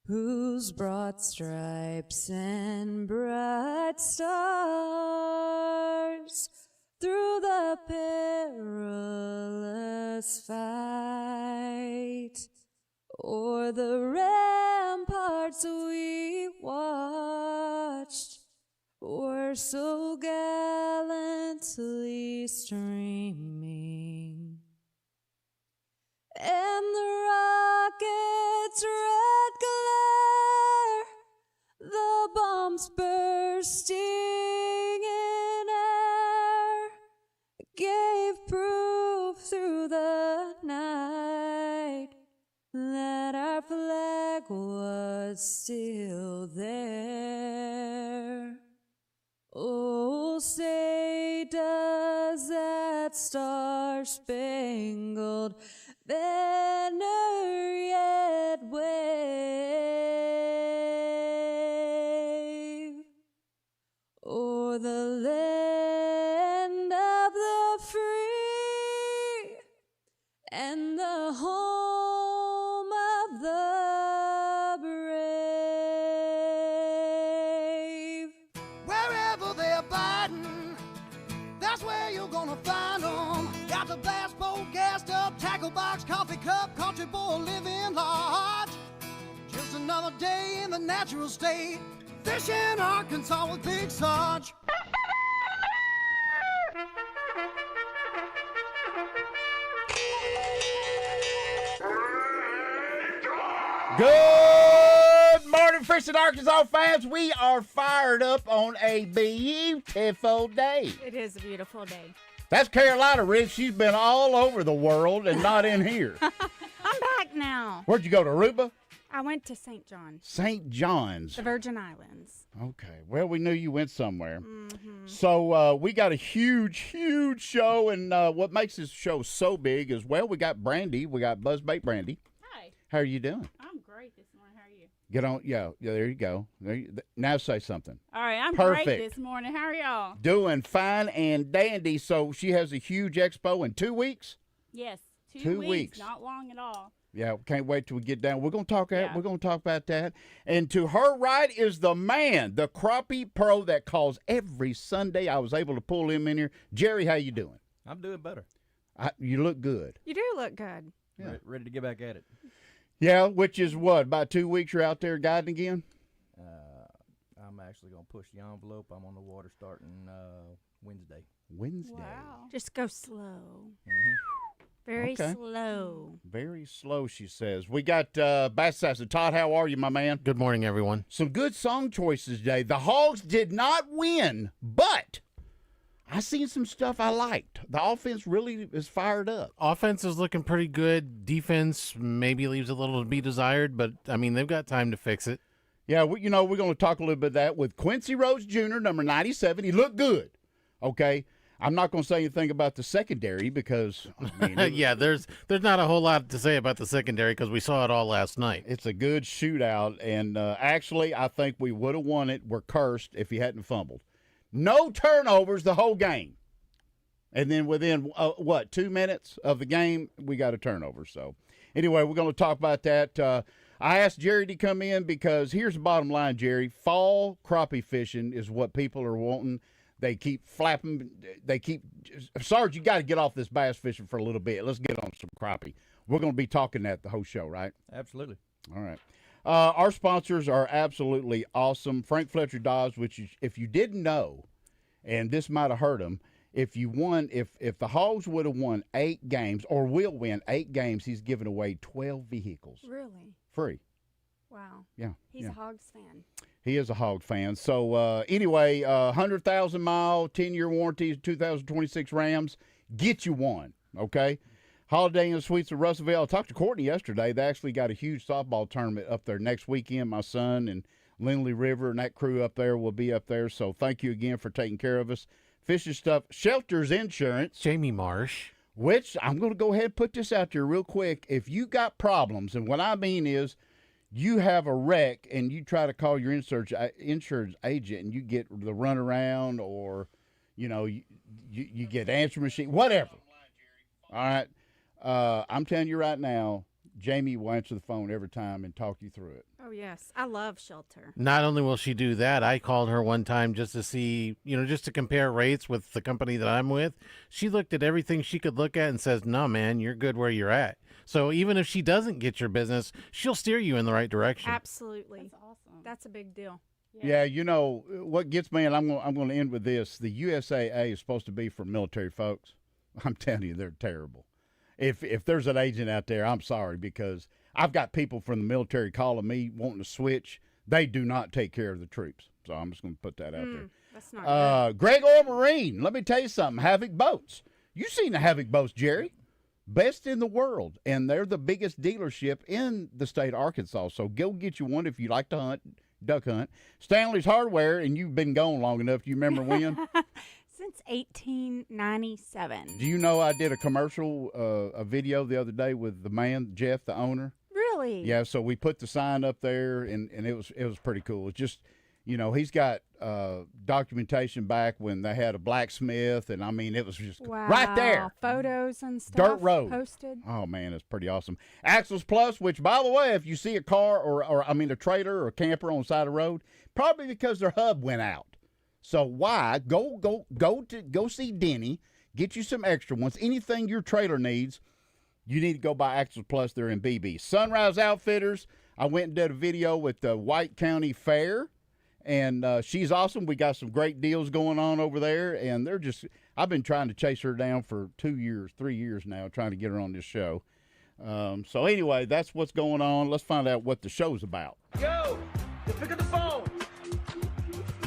whose broad stripes and bright stars through the perilous fight o'er the ramparts we watched were so gallantly streaming, and the rocket's red glare, the bombs bursting in air, gave proof through the night that our flag was still there. Oh, say does that star-spangled banner yet wave o'er the land of the free and the home of the brave? Wherever they're fighting, that's where you're gonna find them. Got the bass boat gassed up, tackle box, coffee cup, country boy living large. Just another day in the natural state, fishing Arkansas with Big Sarge. Good morning, Fishing Arkansas fans. We are fired up on a beautiful day. It is a beautiful day. That's Carolina, Rich. She's been all over the world and not in here. I'm back now. Where'd you go, to Aruba? I went to St. John, St. John's. the Virgin Islands. Okay. Well, we knew you went somewhere. Mm-hmm. So we got a huge show, and what makes this show so big is, well, we got Brandy. We got Buzzbait Brandy. Hi. How are you doing? I'm great this morning. How are you? Get on. Yeah, there you go. Now say something. All right, I'm Perfect. great this morning. How are y'all? Doing fine and dandy. So she has a huge expo in 2 weeks. Yes, 2 2 weeks. Not long at all. Yeah, can't wait till we get down. We're gonna talk. Yeah. We're gonna talk about that. And to her right is the man, the crappie pro that calls every Sunday. I was able to pull him in here. Jerry, how you doing? I'm doing better. You look good. You do look good. Yeah. Ready to get back at it. Yeah, which is what, about 2 weeks you're out there guiding again? I'm actually going to push the envelope. I'm on the water starting Wednesday. Wednesday. Wow. Just go slow. Mm-hmm. Very Okay. slow. Very slow, she says. We got Bass Assassin. Todd, how are you, my man? Good morning, everyone. Some good song choices today. The Hogs did not win, but I seen some stuff I liked. The offense really is fired up. Offense is looking pretty good. Defense maybe leaves a little to be desired, but, I mean, they've got time to fix it. Yeah, we're going to talk a little bit of that with Quincy Rhodes Jr., number 97. He looked good, okay? I'm not going to say anything about the secondary because, I mean, Yeah, there's not a whole lot to say about the secondary because we saw it all last night. it's a good shootout. And actually, I think we would have won it. We're cursed if he hadn't fumbled. No turnovers the whole game. And then within, 2 minutes of the game, we got a turnover. So, anyway, we're going to talk about that. I asked Jerry to come in because here's the bottom line, Jerry. Fall crappie fishing is what people are wanting. They keep flapping. Sarge, you got to get off this bass fishing for a little bit. Let's get on some crappie. We're going to be talking that the whole show, right? Absolutely. All right. Our sponsors are absolutely awesome. Frank Fletcher Dodge, which is, if you didn't know, and this might have hurt him, if the Hogs would have won 8 games or will win 8 games, he's giving away 12 vehicles. Really? Free. Wow. Yeah. He's a Hogs fan. He is a Hog fan. So, anyway, 100,000-mile, 10-year warranty, 2026 Rams. Get you one, okay? Holiday Inn Suites of Russellville. I talked to Courtney yesterday. They actually got a huge softball tournament up there next weekend. My son and Lindley River and that crew up there will be up there. So, thank you again for taking care of us. Fishing stuff. Shelters Insurance. Jamie Marsh. Which, I'm going to go ahead and put this out there real quick. If you got problems, and what I mean is, you have a wreck and you try to call your insurance agent and you get the runaround or, you get answer machine, whatever. All right. I'm telling you right now, Jamie will answer the phone every time and talk you through it. Oh, yes. I love Shelter. Not only will she do that, I called her one time just to see, just to compare rates with the company that I'm with. She looked at everything she could look at and says, no, man, you're good where you're at. So even if she doesn't get your business, she'll steer you in the right direction. Absolutely. That's awesome. That's a big deal. Yeah, what gets me, and I'm going to end with this. The USAA is supposed to be for military folks. I'm telling you, they're terrible. If there's an agent out there, I'm sorry, because I've got people from the military calling me wanting to switch. They do not take care of the troops. So I'm just going to put that out there. That's not good. Gregor Marine, let me tell you something. Havoc Boats. You seen the Havoc Boats, Jerry. Best in the world. And they're the biggest dealership in the state of Arkansas. So go get you one if you like to hunt, duck hunt. Stanley's Hardware, and you've been gone long enough. Do you remember when? Since 1897. Do you know I did a commercial, a video the other day with the man, Jeff, the owner? Really? Yeah, so we put the sign up there, and it was pretty cool. It's just, he's got documentation back when they had a blacksmith, and I mean, it was just right there. Photos and stuff. Dirt road. Posted. Oh, man, it's pretty awesome. Axles Plus, which, by the way, if you see a car or a trailer or a camper on the side of the road, probably because their hub went out. So why go see Denny, get you some extra ones. Anything your trailer needs, you need to go buy Axles Plus. They're in BB. Sunrise Outfitters. I went and did a video with the White County Fair, and she's awesome. We got some great deals going on over there, and I've been trying to chase her down for 2 years, 3 years now, trying to get her on this show. So anyway, that's what's going on. Let's find out what the show's about. Yo, pick up the phone.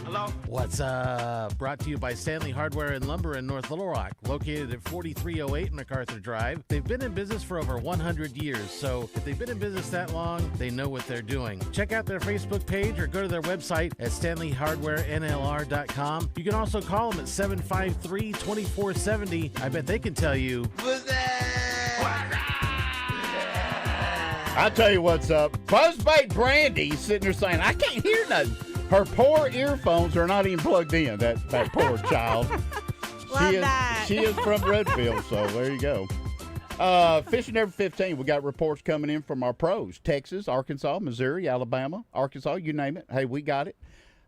Hello? What's up? Brought to you by Stanley Hardware and Lumber in North Little Rock, located at 4308 MacArthur Drive. They've been in business for over 100 years, so if they've been in business that long, they know what they're doing. Check out their Facebook page or go to their website at StanleyHardwareNLR.com. You can also call them at 753-2470. I bet they can tell you. I'll tell you what's up. Buzzbait Brandy sitting there saying, I can't hear nothing. Her poor earphones are not even plugged in, that poor child. Love that. She is from Redfield, so there you go. Fishing Every 15, we got reports coming in from our pros. Texas, Arkansas, Missouri, Alabama, Arkansas, you name it. Hey, we got it.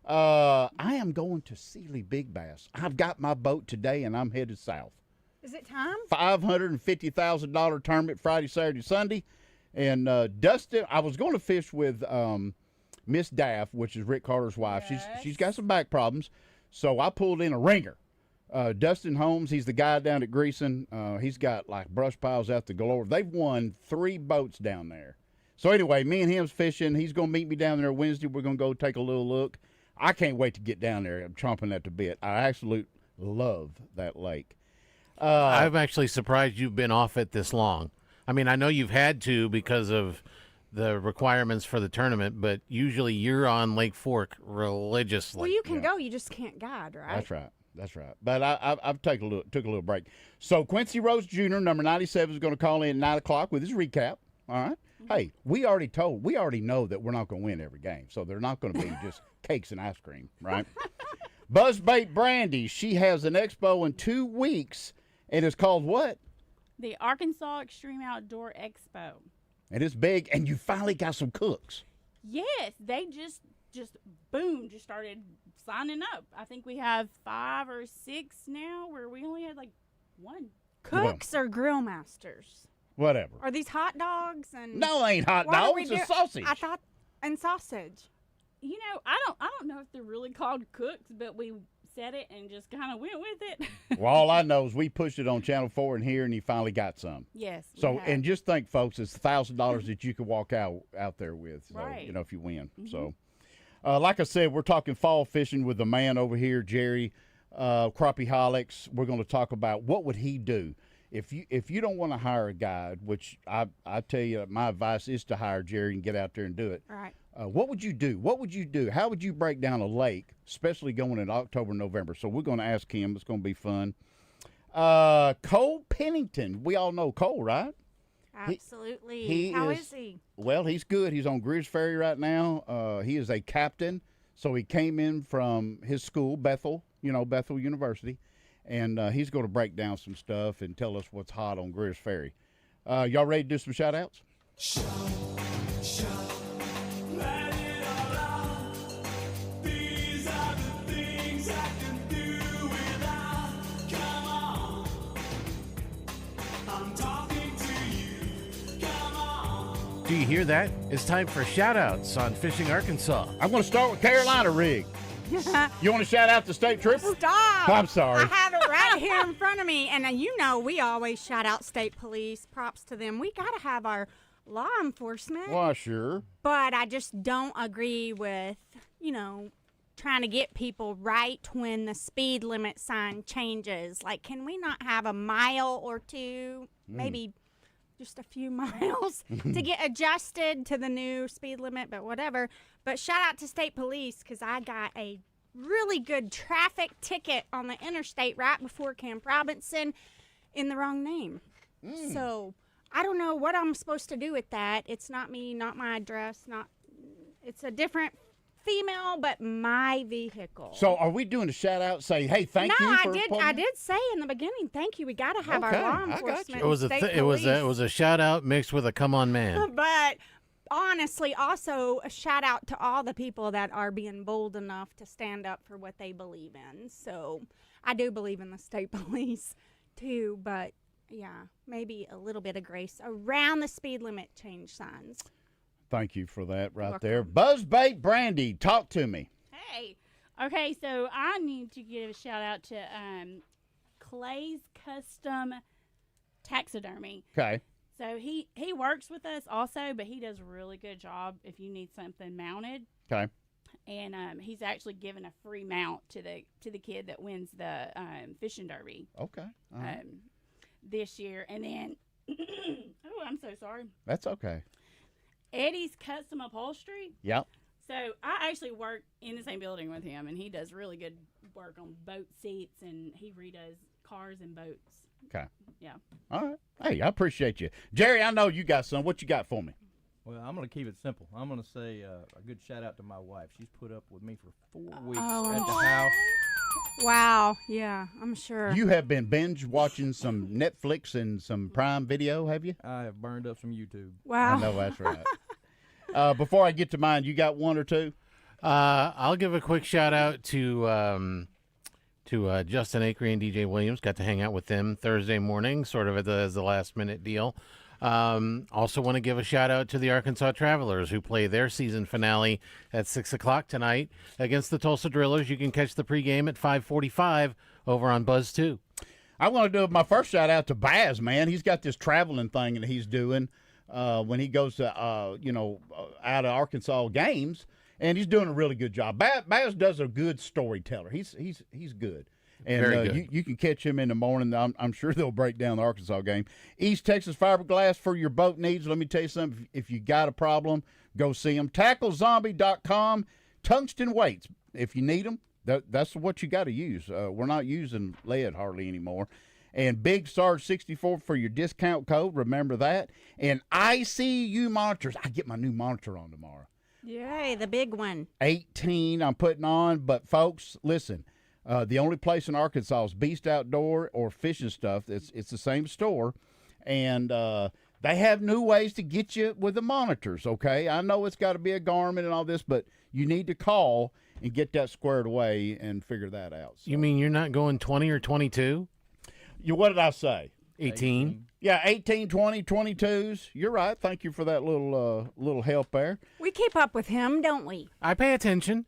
I am going to Sealy Big Bass. I've got my boat today, and I'm headed south. Is it time? $550,000 tournament Friday, Saturday, Sunday. And Dustin, I was going to fish with Miss Daff, which is Rick Carter's wife. Yes. She's got some back problems, so I pulled in a ringer. Dustin Holmes, he's the guy down at Greason. He's got like brush piles out the galore. They've won 3 boats down there. So anyway, me and him's fishing. He's going to meet me down there Wednesday. We're going to go take a little look. I can't wait to get down there. I'm chomping at the bit. I absolutely love that lake. I'm actually surprised you've been off it this long. I mean, I know you've had to because of the requirements for the tournament, but usually you're on Lake Fork religiously. Well, you can go. You just can't guide, right? That's right. But I've took a little break. So Quincy Rose Jr., number 97, is going to call in at 9 o'clock with his recap. All right. Mm-hmm. Hey, we already know that we're not going to win every game, so they're not going to be just cakes and ice cream, right? Buzzbait Brandy, she has an expo in 2 weeks, and it's called what? The Arkansas Extreme Outdoor Expo. And it's big, and you finally got some cooks. Yes, they just started signing up. I think we have 5 or 6 now, where we only had like 1. Cooks or grill masters? Whatever. Are these hot dogs? And No, they ain't hot What are we dogs. It's do- sausage. I thought, and sausage. You know, I don't know if they're really called cooks, but we said it and just kind of went with it. Well, all I know is we pushed it on Channel 4 and here, and you finally got some. Yes. we So, have. and just think, folks, it's $1,000 that you could walk out there with. So, Right. if you win. Mm-hmm. So, like I said, we're talking fall fishing with the man over here, Jerry, Crappie-holics. We're going to talk about what would he do if you don't want to hire a guide, which I tell you, my advice is to hire Jerry and get out there and do it. All right. What would you do? What would you do? How would you break down a lake, especially going in October, November? So we're going to ask him. It's going to be fun. Cole Pennington. We all know Cole, right? Absolutely. How is he? Well, he's good. He's on Greers Ferry right now. He is a captain. So he came in from his school, Bethel University. And he's going to break down some stuff and tell us what's hot on Greers Ferry. Y'all ready to do some shout-outs? Let it all out. These are the things I can do without. Come on, I'm talking to you. Come on. Do you hear that? It's time for shout-outs on Fishing Arkansas. I'm going to start with Carolina Rig. You want to shout out the state trooper? Stop. I'm sorry. I have it right here in front of me. And you know we always shout out state police. Props to them. We got to have our law enforcement. Well, sure. But I just don't agree with, trying to get people right when the speed limit sign changes. Like, can we not have a mile or two, maybe just a few miles to get adjusted to the new speed limit, but whatever. But shout out to state police because I got a really good traffic ticket on the interstate right before Camp Robinson in the wrong name. So I don't know what I'm supposed to do with that. It's not me, not my address, it's a different female, but my vehicle. So are we doing a shout out? Say, hey, thank you. I did say in the beginning, thank you. We got to have our law enforcement. It was it was a shout-out mixed with a come on man. But honestly, also a shout out to all the people that are being bold enough to stand up for what they believe in. So I do believe in the state police too, but yeah, maybe a little bit of grace around the speed limit change signs. Thank you for that there. Buzzbait Brandy, talk to me. Hey. Okay, so I need to give a shout out to Clay's Custom Taxidermy. Okay. So he works with us also, but he does a really good job if you need something mounted. Okay. And he's actually given a free mount to the kid that wins the fishing derby. Okay. All right. This year, and then oh, I'm so sorry. That's okay. Eddie's Custom Upholstery. Yep. So I actually work in the same building with him, and he does really good work on boat seats, and he redoes cars and boats. Okay. Yeah. All right. Hey, I appreciate you. Jerry, I know you got some. What you got for me? Well, I'm going to keep it simple. I'm going to say a good shout out to my wife. She's put up with me for 4 weeks Oh, at the house. Wow. Yeah, I'm sure. You have been binge watching some Netflix and some Prime Video, have you? I have burned up some YouTube. Wow. I know that's right. Before I get to mine, you got one or two? I'll give a quick shout out to Justin Acree and DJ Williams. Got to hang out with them Thursday morning, sort of as the last minute deal. Also want to give a shout out to the Arkansas Travelers who play their season finale at 6 o'clock tonight against the Tulsa Drillers. You can catch the pregame at 5:45 over on Buzz 2. I want to do my first shout out to Baz, man. He's got this traveling thing that he's doing when he goes to, out of Arkansas games, and he's doing a really good job. Baz does a good storyteller. He's good. And Very good. You can catch him in the morning. I'm sure they'll break down the Arkansas game. East Texas Fiberglass for your boat needs. Let me tell you something. If you got a problem, go see them. TackleZombie.com. Tungsten weights. If you need them, that's what you got to use. We're not using lead hardly anymore. And Big Sarge 64 for your discount code. Remember that. And ICU monitors. I get my new monitor on tomorrow. Yay, the big one. 18 I'm putting on. But, folks, listen. The only place in Arkansas is Beast Outdoor or Fishing Stuff. It's the same store. And they have new ways to get you with the monitors, okay? I know it's got to be a Garmin and all this, but you need to call and get that squared away and figure that out. So. You mean you're not going 20 or 22? What did I say? 18. Yeah, 18, 20, 22s. You're right. Thank you for that little help there. We keep up with him, don't we? I pay attention.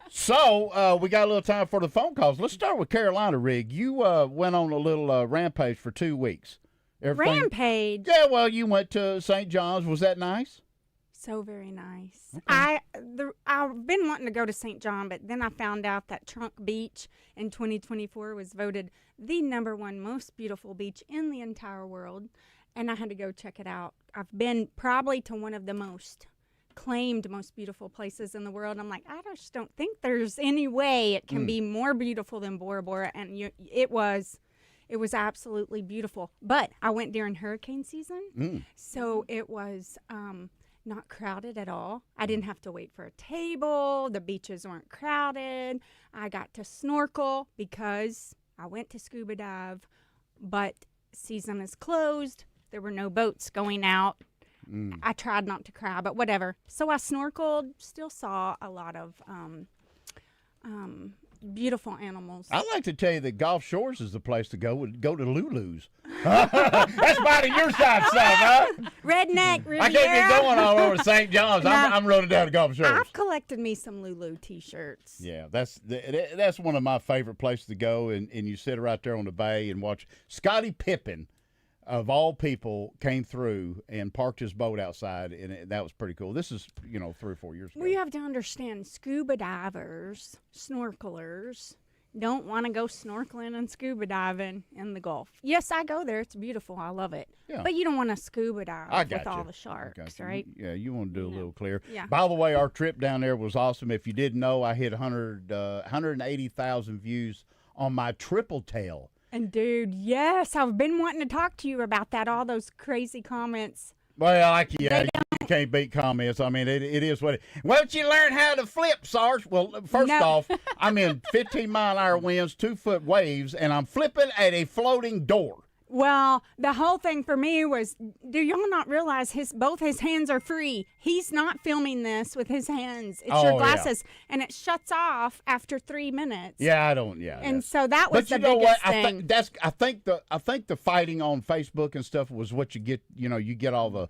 So we got a little time for the phone calls. Let's start with Carolina Rig. You went on a little rampage for 2 weeks. Rampage? Yeah, well, you went to St. John's. Was that nice? So very nice. Okay. I've been wanting to go to St. John, but then I found out that Trunk Beach in 2024 was voted the #1 most beautiful beach in the entire world, and I had to go check it out. I've been probably to one of the most claimed most beautiful places in the world, and I'm like, I just don't think there's any way it can be more beautiful than Bora Bora, and it was absolutely beautiful. But I went during hurricane season, so it was not crowded at all. I didn't have to wait for a table. The beaches weren't crowded. I got to snorkel because I went to scuba dive, but season is closed. There were no boats going out. I tried not to cry, but whatever. So I snorkeled, still saw a lot of beautiful animals. I like to tell you that Gulf Shores is the place to go. Go to Lulu's. That's about of your side stuff, huh? Redneck Riviera. I can't get going all over St. John's. I'm running down to Gulf Shores. I've collected me some Lulu T-shirts. Yeah, that's one of my favorite places to go, and you sit right there on the bay and watch. Scottie Pippen, of all people, came through and parked his boat outside, and that was pretty cool. This is 3 or 4 years ago. We have to understand scuba divers, snorkelers, don't want to go snorkeling and scuba diving in the Gulf. Yes, I go there. It's beautiful. I love it. Yeah. But you don't want to scuba dive I got with you. all the I sharks, got you. right? Yeah, you want to do a little clear. Yeah. By the way, our trip down there was awesome. If you didn't know, I hit 180,000 views on my triple tail. And dude, yes, I've been wanting to talk to you about that. All those crazy comments. Well, you can't beat comments. I mean, it is what it is. Why don't you learn how to flip, Sarge? Well, first off, I'm in 15-mile-an-hour winds, 2-foot waves, and I'm flipping at a floating door. Well, the whole thing for me was, do y'all not realize both his hands are free? He's not filming this with his hands. It's your glasses, and it shuts off after 3 minutes. Yeah, I don't. Yeah, and so that was the biggest biggest thing. thing. I think the fighting on Facebook and stuff was what you get. You get all the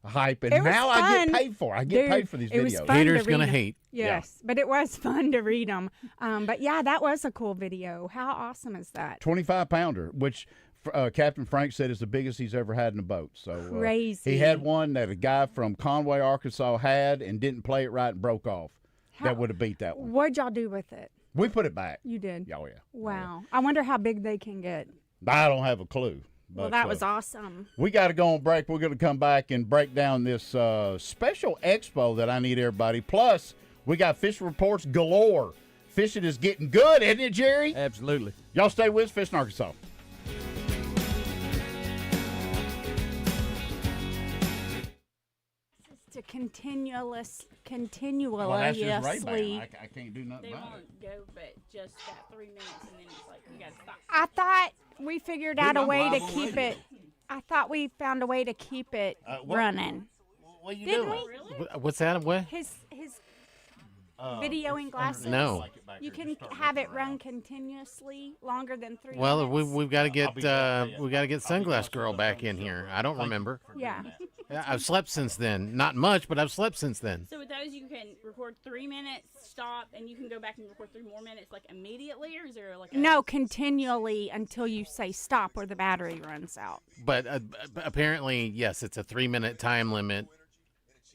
hype, and It was now I fun. get paid for. I get paid for these It was videos. fun Haters to read gonna 'em. hate. Yes, but it was fun to read them. But yeah, that was a cool video. How awesome is that? 25-pounder, which Captain Frank said is the biggest he's ever had in a boat. So Crazy. he had one that a guy from Conway, Arkansas had and didn't play it right and broke off. That would have beat that one. What'd y'all do with it? We put it back. You did? Oh, yeah. Wow. I wonder how big they can get. I don't have a clue. But, Well, that was awesome. We got to go on break. We're going to come back and break down this special expo that I need everybody. Plus, we got fish reports galore. Fishing is getting good, isn't it, Jerry? Absolutely. Y'all stay with us, Fishing Arkansas. To continuously. I can't do nothing They about it. won't go, but just that 3 minutes, and then it's like you gotta stop. I thought we figured out a I'm way to live on keep radio. it. I thought we found a way to keep it running. What you Didn't doing? we? What's that? What? His videoing glasses. No. You can have it run continuously longer than 3 Well, minutes. we've got to get Sunglass Girl back in here. I don't remember. Yeah. Yeah, I've slept since then. Not much, but I've slept since then. So with those, you can record 3 minutes, stop, and you can go back and record 3 more minutes, like immediately, or is there like a No, continually until you say stop or the battery runs out. But apparently, yes, it's a 3-minute time limit.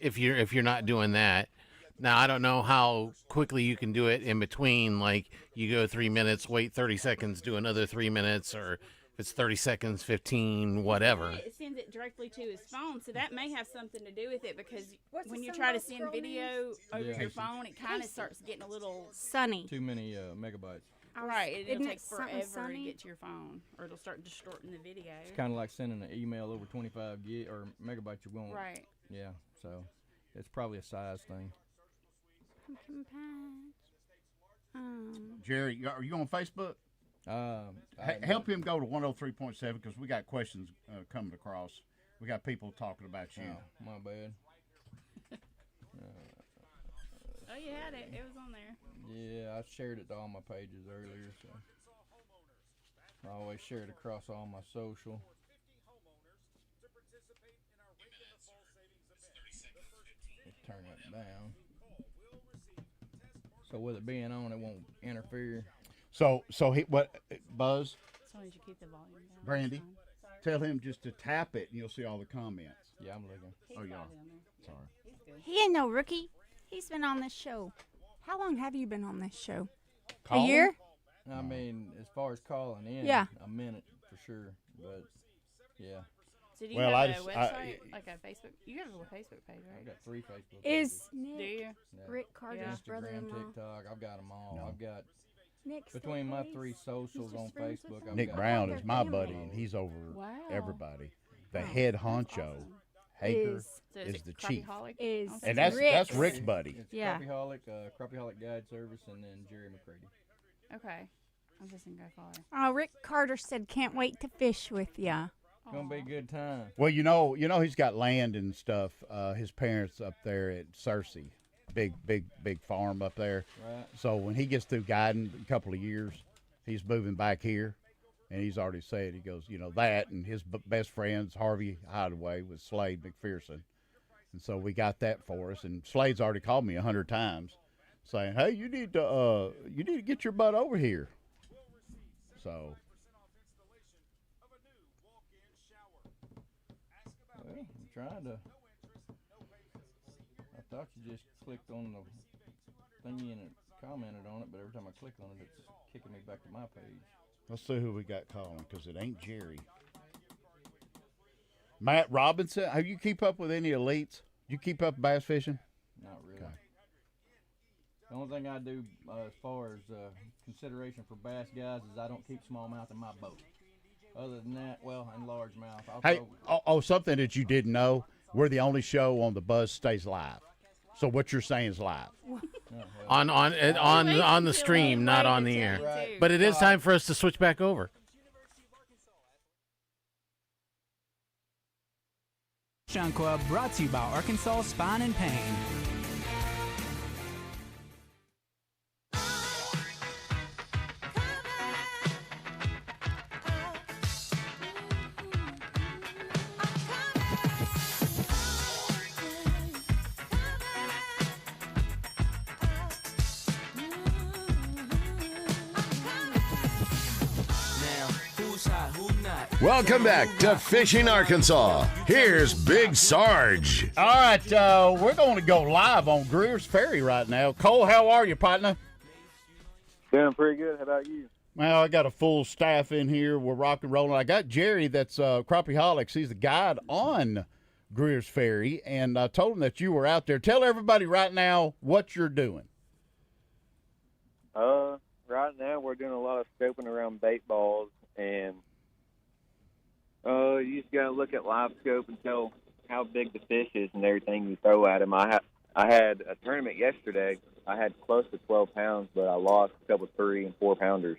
If you're not doing that. Now, I don't know how quickly you can do it in between. Like, you go 3 minutes, wait 30 seconds, do another 3 minutes, or if it's 30 seconds, 15, whatever. It sends it directly to his phone, so that may have something to do with it, because What's when the you try to Sunglass send Girl video over Yeah. your phone, it kind of starts getting a little Sunny. Too many megabytes. right. It'll Isn't take it something forever to sunny? get to your phone, or it'll start distorting the video. It's kind of like sending an email over 25 gig or megabytes you want. Right. Yeah. So it's probably a size thing. Pumpkin patch. Jerry, are you on Facebook? I- Help him go to 103.7 because we got questions coming across. We got people talking about you. Oh, my bad. Oh, you had it. It was on there. Yeah, I shared it to all my pages earlier, so I always share it across all my social. Let's turn that down. So with it being on, it won't interfere. So what, Buzz, As long as you keep the volume down. Brandy, tell him just to tap it and you'll see all the comments. Yeah, I'm looking. He's Oh, got yeah. it on there. Sorry. He's good. He ain't no rookie. He's been on this show. How long have you been on this show? Calling? A year? I mean, as far as calling in, Yeah. a minute for sure. But yeah, So do you Well, have I a just- website, like a Facebook? You have a Facebook page, I've right? got 3 Facebook. Is Do Nick you? Yeah. Rick Carter's Yeah. Instagram, brother-in-law? TikTok. I've got them all. No. I've got Nick between my Staples? 3 socials just on friends with Facebook. them? I've Nick got Brown their is my family. buddy, and he's over Wow. everybody. The head honcho, awesome. Haker, Is So is it the chief. Crappyholic? Is On And Facebook? that's Rick's. Rick's buddy. It's Yeah. Crappyholic Guide Service, and then Jerry McCready. Okay. I'm just gonna go follow her. Oh, Rick Carter said, "Can't wait to fish with ya." It's gonna be a good time. Well, he's got land and stuff. His parents up there at Cersei, big farm up there. Right. So when he gets through guiding a couple of years, he's moving back here, and he's already said he goes, that and his best friends Harvey Hideaway with Slade McPherson, and so we got that for us. And Slade's already called me 100 times, saying, "Hey, you need to get your butt over here." So. Well, I'm trying to. I thought you just clicked on the thingy and it commented on it, but every time I click on it, it's kicking me back to my page. Let's see who we got calling, because it ain't Jerry. Matt Robinson. How you keep up with any elites? You keep up bass fishing? Not really. Okay. The only thing I do as far as consideration for bass guys is I don't keep smallmouth in my boat. Other than that, well, and largemouth. Hey, something that you didn't know, we're the only show on the Buzz stays live. So what you're saying is live. On the stream, not on the air. Right. But it is time for us to switch back over. Sunshine Club brought to you by Arkansas Spine and Pain. Welcome back to Fishing Arkansas. Here's Big Sarge. All right, we're going to go live on Greer's Ferry right now. Cole, how are you, partner? Doing pretty good. How about you? Well, I got a full staff in here. We're rock and rolling. I got Jerry, that's Crappieholics. He's the guide on Greer's Ferry, and I told him that you were out there. Tell everybody right now what you're doing. Right now we're doing a lot of scoping around bait balls, and you just gotta look at live scope and tell how big the fish is and everything you throw at him. I had a tournament yesterday. I had close to 12 pounds, but I lost a couple 3 and 4 pounders.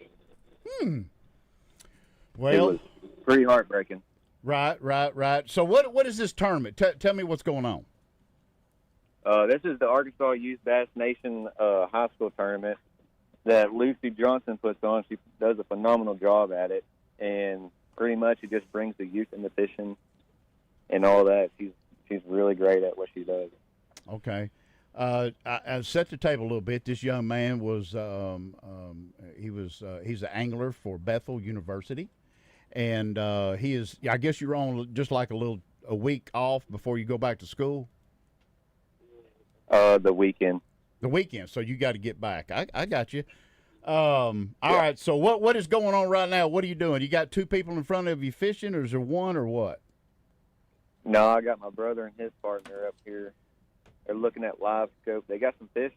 Well, it was pretty heartbreaking. Right. So what is this tournament? Tell me what's going on. This is the Arkansas Youth Bass Nation high school tournament that Lucy Johnson puts on. She does a phenomenal job at it, and pretty much it just brings the youth into fishing and all that. She's really great at what she does. Okay. I set the table a little bit. This young man was he's an angler for Bethel University, and he is. I guess you're on just like a week off before you go back to school. The weekend. The weekend. So you got to get back. I got you. All right. So what is going on right now? What are you doing? You got 2 people in front of you fishing, or is there one, or what? No, I got my brother and his partner up here. They're looking at live scope. They got some fish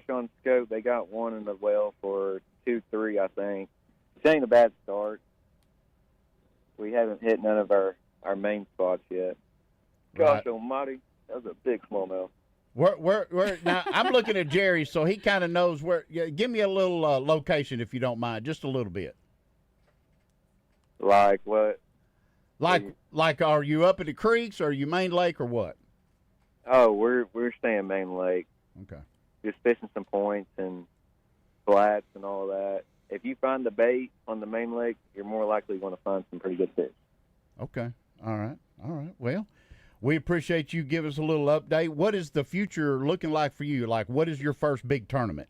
on scope. They got one in the well for 2-3, I think. It ain't a bad start. We haven't hit none of our main spots yet. Gosh almighty, that was a big smallmouth. Where now? I'm looking at Jerry, so he kind of knows where. Yeah, give me a little location, if you don't mind, just a little bit. Like what? Like, are you up at the creeks, or are you main lake, or what? Oh, we're staying main lake. Okay. Just fishing some points and flats and all that. If you find the bait on the main lake, you're more likely going to find some pretty good fish. Okay. All right. Well, we appreciate you giving us a little update. What is the future looking like for you? Like, what is your first big tournament?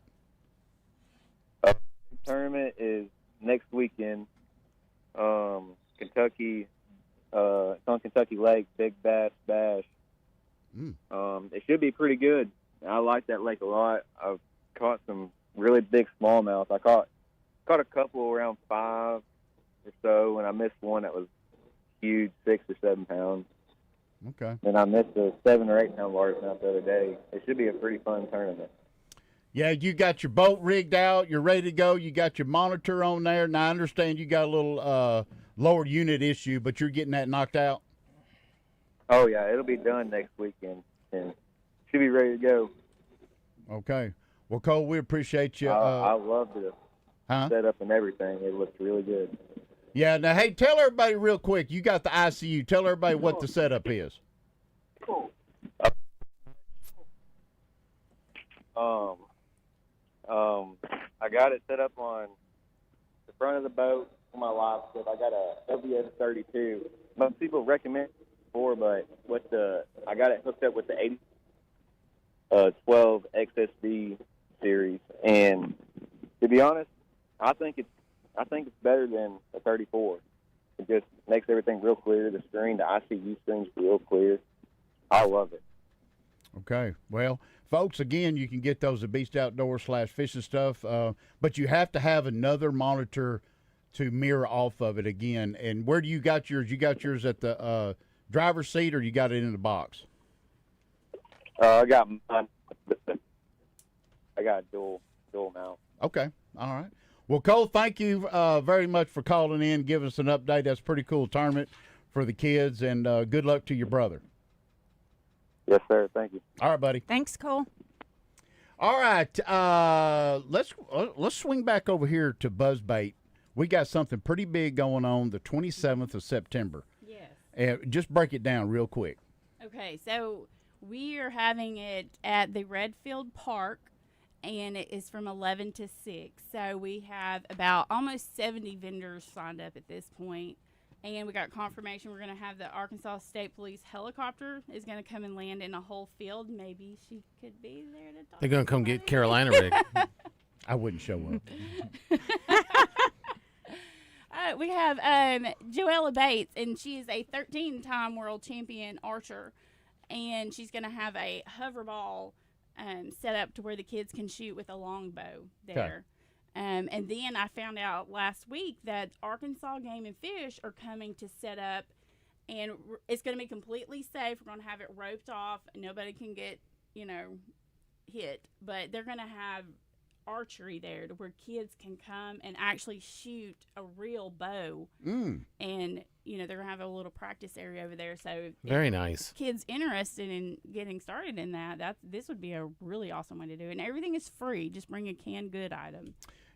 Tournament is next weekend. Kentucky. It's on Kentucky Lake, Big Bass Bash. It should be pretty good. I like that lake a lot. I've caught some really big smallmouth. I caught a couple around 5 or so, and I missed one that was huge, 6 or 7 pounds. Okay. And I missed a 7 or 8 pound largemouth the other day. It should be a pretty fun tournament. Yeah, you got your boat rigged out. You're ready to go. You got your monitor on there. Now, I understand you got a little lower unit issue, but you're getting that knocked out? Oh, yeah. It'll be done next weekend, and should be ready to go. Okay. Well, Cole, we appreciate you. I love the setup and everything. It looks really good. Yeah. Now, hey, tell everybody real quick. You got the ICU. Tell everybody what the setup is. I got it set up on the front of the boat for my live scope. I got a OBS 32. Most people recommend it before, but I got it hooked up with the 12 XSD series, and to be honest, I think it's better than the 34. It just makes everything real clear. The ICU screen's real clear. I love it. Okay. Well, folks, again, you can get those at Beast Outdoors /fishing stuff, but you have to have another monitor to mirror off of it again. And where do you got yours? You got yours at the driver's seat, or you got it in the box? I got mine. I got dual mount. Okay. All right. Well, Cole, thank you very much for calling in, giving us an update. That's a pretty cool tournament for the kids, and good luck to your brother. Yes, sir. Thank you. All right, buddy. Thanks, Cole. All right. Let's swing back over here to Buzzbait. We got something pretty big going on the 27th of September. Yes. Just break it down real quick. Okay, so we are having it at the Redfield Park, and it is from 11 to 6. So we have about almost 70 vendors signed up at this point. And we got confirmation we're going to have the Arkansas State Police helicopter is going to come and land in a whole field. Maybe she could be there to talk. They're going to come get Carolina Rick. I wouldn't show up. We have Joella Bates, and she is a 13-time world champion archer. And she's going to have a hover ball set up to where the kids can shoot with a longbow there. And then I found out last week that Arkansas Game and Fish are coming to set up, and it's going to be completely safe. We're going to have it roped off. Nobody can get, hit. But they're going to have archery there to where kids can come and actually shoot a real bow. And, they're going to have a little practice area over there. So very nice. Kids interested in getting started in this would be a really awesome way to do it. And everything is free. Just bring a canned good item.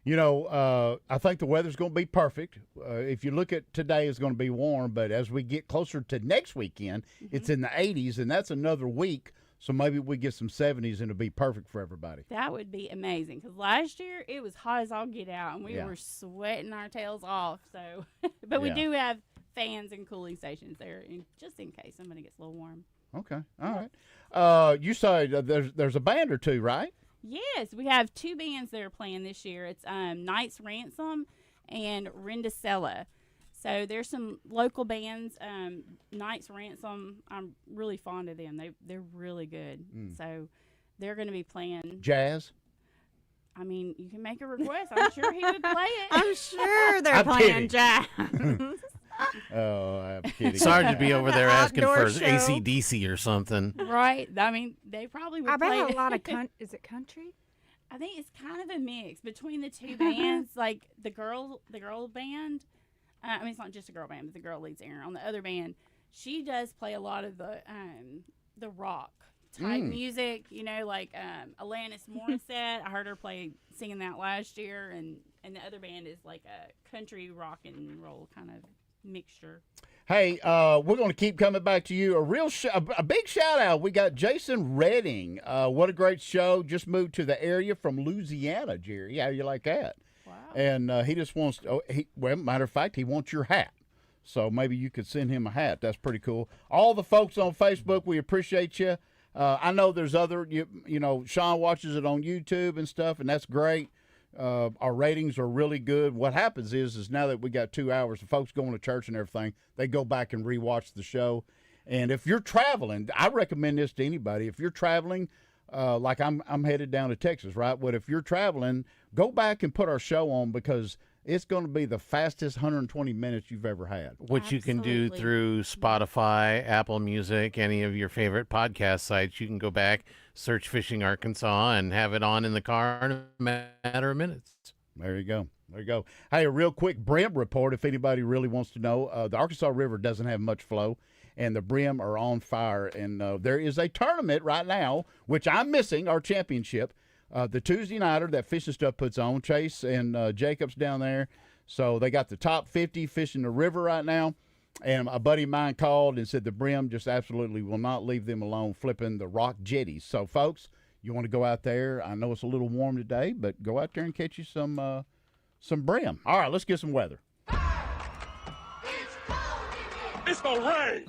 I think the weather's going to be perfect. If you look at today, it's going to be warm, but as we get closer to next weekend, it's in the 80s, and that's another week. So maybe we get some 70s, and it'll be perfect for everybody. That would be amazing, because last year it was hot as all get out, and we were sweating our tails off. So, but we do have fans and cooling stations there, just in case somebody gets a little warm. Okay, all right. You said there's a band or two, right? Yes, we have two bands that are playing this year. It's Knights Ransom and Rendicella. So there's some local bands. Knights Ransom, I'm really fond of them. They're really good. So they're going to be playing jazz. I mean, you can make a request. I'm sure he would play it. I'm sure they're playing jazz. Oh, I'm kidding. Sarge would be over there asking for show. AC/DC or something. Right. I mean, they probably would play bet a lot of is it country? I think it's kind of a mix between the two bands. Like the girl band. I mean, it's not just a girl band, but the girl lead singer on the other band. She does play a lot of the rock type music. Like Alanis Morissette. I heard her singing that last year, and the other band is like a country rock and roll kind of mixture. Hey, we're going to keep coming back to you. A big shout out. We got Jason Redding. What a great show. Just moved to the area from Louisiana, Jerry. How you like that? Wow. And he just wants, matter of fact, he wants your hat. So maybe you could send him a hat. That's pretty cool. All the folks on Facebook, we appreciate you. I know there's other, Sean watches it on YouTube and stuff, and that's great. Our ratings are really good. What happens is now that we got 2 hours, the folks going to church and everything, they go back and rewatch the show. And if you're traveling, I recommend this to anybody. If you're traveling, like I'm headed down to Texas, right? But if you're traveling, go back and put our show on, because it's going to be the fastest 120 minutes you've ever had. Which you can do through Spotify, Apple Music, any of your favorite podcast sites. You can go back, search Fishing Arkansas, and have it on in the car in a matter of minutes. There you go. There you go. Hey, a real quick brim report if anybody really wants to know. The Arkansas River doesn't have much flow, and the brim are on fire. And there is a tournament right now, which I'm missing, our championship. The Tuesday nighter that Fishing Stuff puts on, Chase and Jacobs down there. So they got the top 50 fishing the river right now. And a buddy of mine called and said the brim just absolutely will not leave them alone flipping the rock jetties. So, folks, you want to go out there. I know it's a little warm today, but go out there and catch you some brim. All right, let's get some weather. It's gonna rain.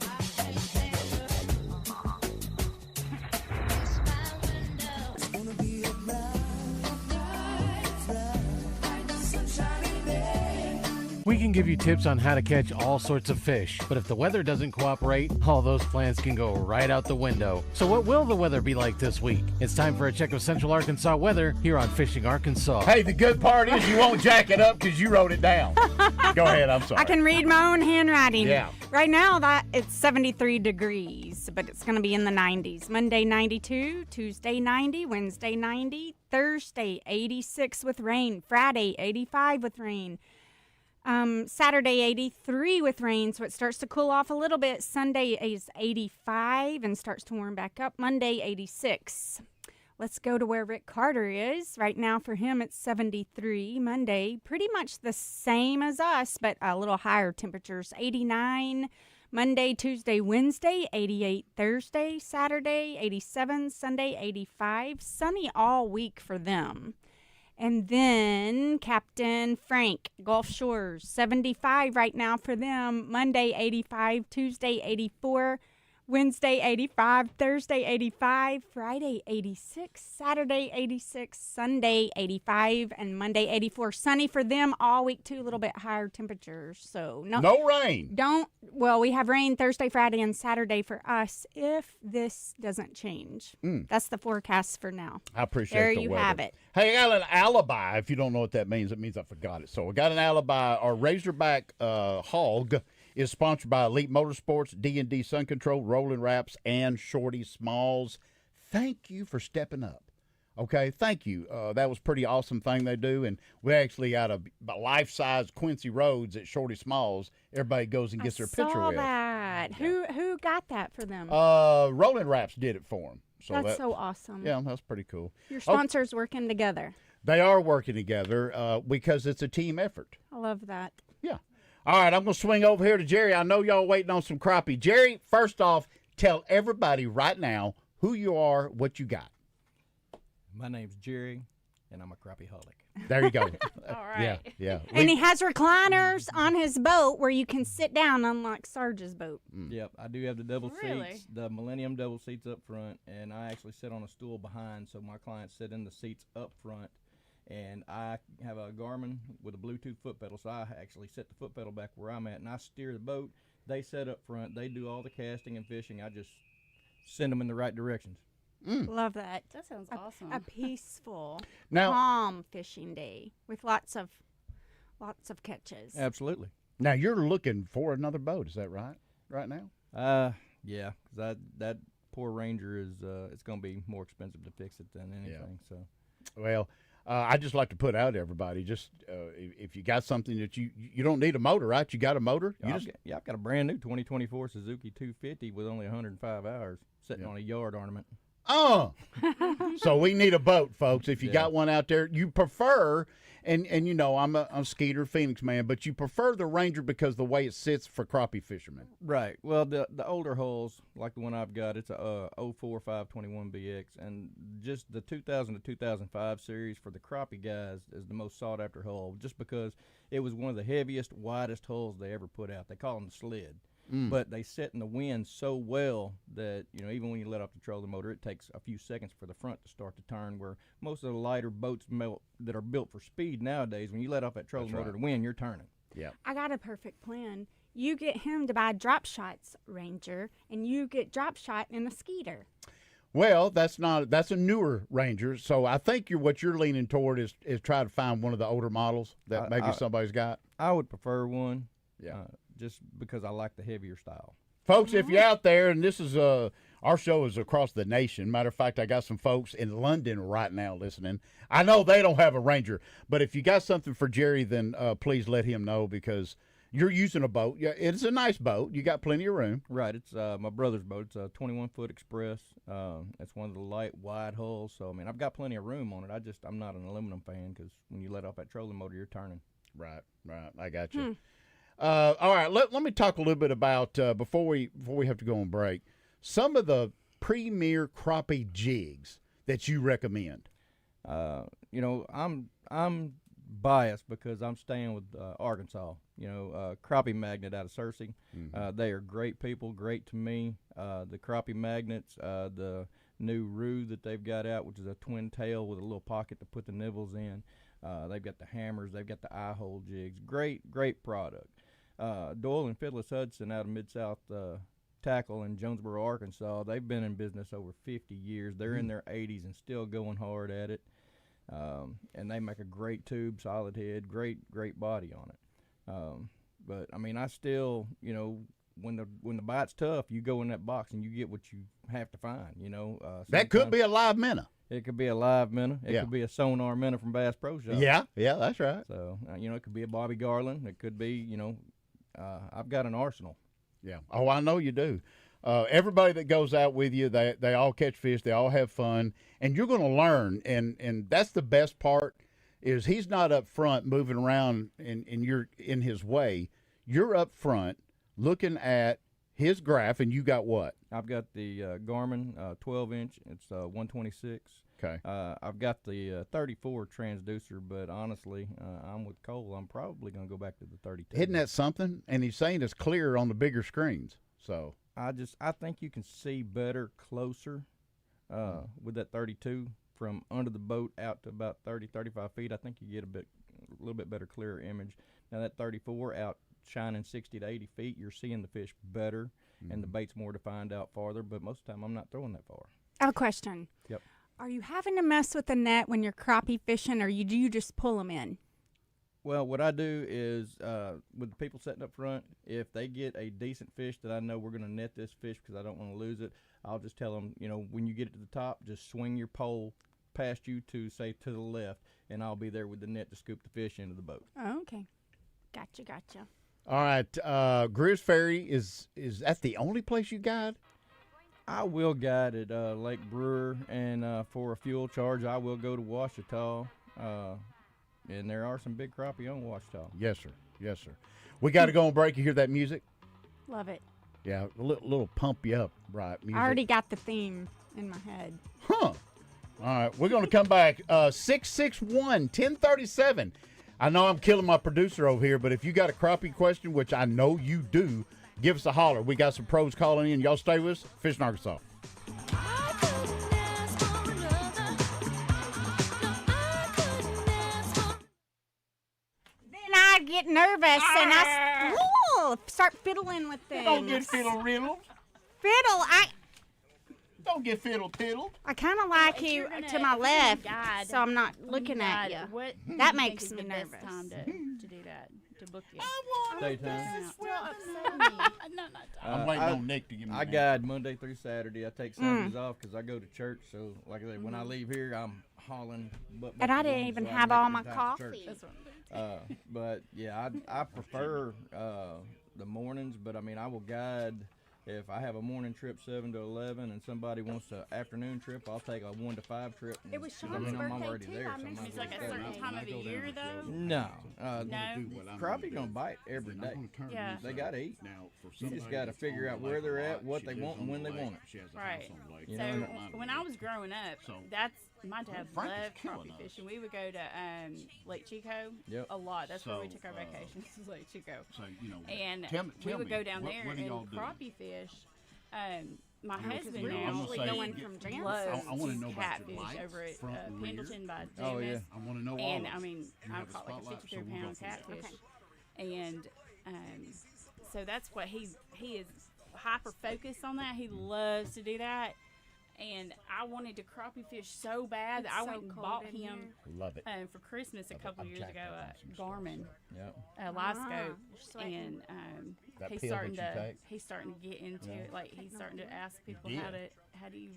We can give you tips on how to catch all sorts of fish, but if the weather doesn't cooperate, all those plans can go right out the window. So what will the weather be like this week? It's time for a check of Central Arkansas weather here on Fishing Arkansas. Hey, the good part is you won't jack it up because you wrote it down. Go ahead, I'm sorry. I can read my own handwriting. Yeah. Right now, it's 73 degrees, but it's going to be in the 90s. Monday, 92. Tuesday, 90. Wednesday, 90. Thursday, 86 with rain. Friday, 85 with rain. Saturday, 83 with rain, so it starts to cool off a little bit. Sunday is 85 and starts to warm back up. Monday, 86. Let's go to where Rick Carter is. Right now for him, it's 73. Monday, pretty much the same as us, but a little higher temperatures. 89 Monday, Tuesday, Wednesday, 88 Thursday, Saturday, 87, Sunday, 85. Sunny all week for them. And then Captain Frank, Gulf Shores, 75 right now for them. Monday, 85. Tuesday, 84. Wednesday, 85. Thursday, 85. Friday, 86. Saturday, 86. Sunday, 85. And Monday, 84. Sunny for them all week, too. A little bit higher temperatures. So no rain. We have rain Thursday, Friday, and Saturday for us if this doesn't change. That's the forecast for now. I appreciate there the you weather. have it. Hey, I got an alibi. If you don't know what that means I forgot it. So I got an alibi. Our Razorback hog is sponsored by Elite Motorsports, D&D Sun Control, Rolling Wraps, and Shorty Smalls. Thank you for stepping up. Okay, thank you. That was a pretty awesome thing they do, and we actually got a life-size Quincy Rhodes at Shorty Smalls. Everybody goes and gets their picture with. That. Who got that for them? Rolling Wraps did it for them. So that's so awesome. Yeah, that's pretty cool. Your sponsors working together. They are working together because it's a team effort. I love that. Yeah. All right, I'm going to swing over here to Jerry. I know y'all waiting on some crappie. Jerry, first off, tell everybody right now who you are, what you got. My name's Jerry, and I'm a crappie-holic. There you go. All right. Yeah. And he has recliners on his boat where you can sit down, unlike Sarge's boat. Yep, I do have the double Really? seats, the Millennium double seats up front, and I actually sit on a stool behind, so my clients sit in the seats up front. And I have a Garmin with a Bluetooth foot pedal, so I actually set the foot pedal back where I'm at, and I steer the boat. They set up front. They do all the casting and fishing. I just send them in the right directions. Love that. That sounds awesome. A peaceful, Now- calm fishing day with lots of catches. Absolutely. Now, you're looking for another boat. Is that right now? Yeah, because that poor Ranger is it's going to be more expensive to fix it than anything. So. Well, I just like to put out everybody, just if you got something that you don't need a motor, right? You got a motor? I've got a brand new 2024 Suzuki 250 with only 105 hours sitting on a yard ornament. So we need a boat, folks. If you got one out there, you prefer, and you know, I'm a Skeeter Phoenix man, but you prefer the Ranger because the way it sits for crappie fishermen. Right. Well, the older hulls, like the one I've got, it's a 04 521BX, and just the 2000 to 2005 series for the crappie guys is the most sought after hull, just because it was one of the heaviest, widest hulls they ever put out. They call them the sled. But they set in the wind so well that, you know, even when you let off the trolling motor, it takes a few seconds for the front to start to turn, where most of the lighter boats that are built for speed nowadays, when you let off that trolling motor to wind, you're turning. Yeah. I got a perfect plan. You get him to buy drop shots, Ranger, and you get drop shot in a Skeeter. Well, that's a newer Ranger, so I think what you're leaning toward is try to find one of the older models that maybe somebody's got. I would prefer one. Yeah. Just because I like the heavier style. Folks, if you're out there, and this is our show is across the nation. Matter of fact, I got some folks in London right now listening. I know they don't have a Ranger, but if you got something for Jerry, then please let him know, because you're using a boat. Yeah, it's a nice boat. You got plenty of room. Right. It's my brother's boat. It's a 21-foot Express. It's one of the light, wide hulls. So, I mean, I've got plenty of room on it. I'm not an aluminum fan, because when you let off that trolling motor, you're turning. Right. I got you. All right. Let me talk a little bit about before we have to go on break. Some of the premier crappie jigs that you recommend. I'm biased because I'm staying with Arkansas. Crappie Magnet out of Searcy. They are great people, great to me. The crappie magnets, the new rue that they've got out, which is a twin tail with a little pocket to put the nibbles in. They've got the hammers, they've got the eye hole jigs. Great product. Doyle and Fiddless Hudson out of Mid-South Tackle in Jonesboro, Arkansas. They've been in business over 50 years. They're in their 80s and still going hard at it. And they make a great tube, solid head, great body on it. But I mean, I still, when the bite's tough, you go in that box and you get what you have to find. That could be a live minnow. It could be a live minnow. It could be a sonar minnow from Bass Pro Shop. Yeah, that's right. So it could be a Bobby Garland. It could be, I've got an arsenal. Yeah. Oh, I know you do. Everybody that goes out with you, they all catch fish. They all have fun, and you're going to learn. And that's the best part is he's not up front moving around and you're in his way. You're up front looking at his graph, and you got what? I've got the Garmin 12-inch. It's 126. Okay. I've got the 34 transducer, but honestly, I'm with Cole. I'm probably going to go back to the 32. Isn't that something? And he's saying it's clear on the bigger screens. So I think you can see better closer with that 32 from under the boat out to about 35 feet. I think you get a little bit better, clearer image. Now that 34 out shining 60 to 80 feet, you're seeing the fish better, and the bait's more defined out farther. But most of the time, I'm not throwing that far. I have a question. Yep. Are you having to mess with the net when you're crappie fishing, or do you just pull them in? Well, what I do is with the people sitting up front, if they get a decent fish that I know we're going to net this fish because I don't want to lose it, I'll just tell them, when you get it to the top, just swing your pole past you to, say, to the left, and I'll be there with the net to scoop the fish into the boat. Oh, okay. Gotcha. all right, Grizz Ferry is that the only place you guide? I will guide at Lake Brewer, and for a fuel charge, I will go to Ouachita. And there are some big crappie on Ouachita. Yes, sir. We got to go on break. You hear that music? Love it. Yeah, a little pump you up, right? Music. I already got the theme in my head. Huh. All right, we're going to come back. 661-1037. I know I'm killing my producer over here, but if you got a crappie question, which I know you do, give us a holler. We got some pros calling in. Y'all stay with us. Fishing Arkansas. I get nervous and I start fiddling with things. Don't get fiddle-riddled. Don't get fiddle-tiddled. I kind of like you to my left, so I'm not looking at you. What that do you makes think me is the nervous. best time to do that, to book you? Daytime. I'm waiting on Nick to give me I guide Monday through Saturday. I take Sundays off because I go to church. So, like I said, when I leave here, I'm hauling. And I didn't even have all my coffee. But, yeah, I prefer the mornings. But, I mean, I will guide. If I have a morning trip 7 to 11 and somebody wants an afternoon trip, I'll take a 1 to 5 trip. It was Sean's I'm birthday, already too. there. I missed It's like a certain time of the year, though? No. No? Crappie gonna bite every day. Yeah. They gotta eat. You just gotta figure out where they're at, what they want, and when they want it. Right. You So know? when I was growing up, that's my dad loved crappie fishing. We would go to Lake Chico a lot. That's where we took our vacations, was Lake Chico. And we would go down there and crappie fish. My husband now going from loves I wanna know about your catfish lights, over at front and rear. Pendleton by James. Oh, yeah. I want to know all And of I it. mean, You I have a caught like a spotlight, so 53 we'll go pound from there. catfish. And so that's what he is hyper focused on that. He loves to do that. And I wanted to crappie fish so bad that I went and bought him Love it. for Christmas a couple years ago a Garmin Yep. live scope, and That he's pill starting that you to take? he's starting to get into it. Like he's starting to ask people how do you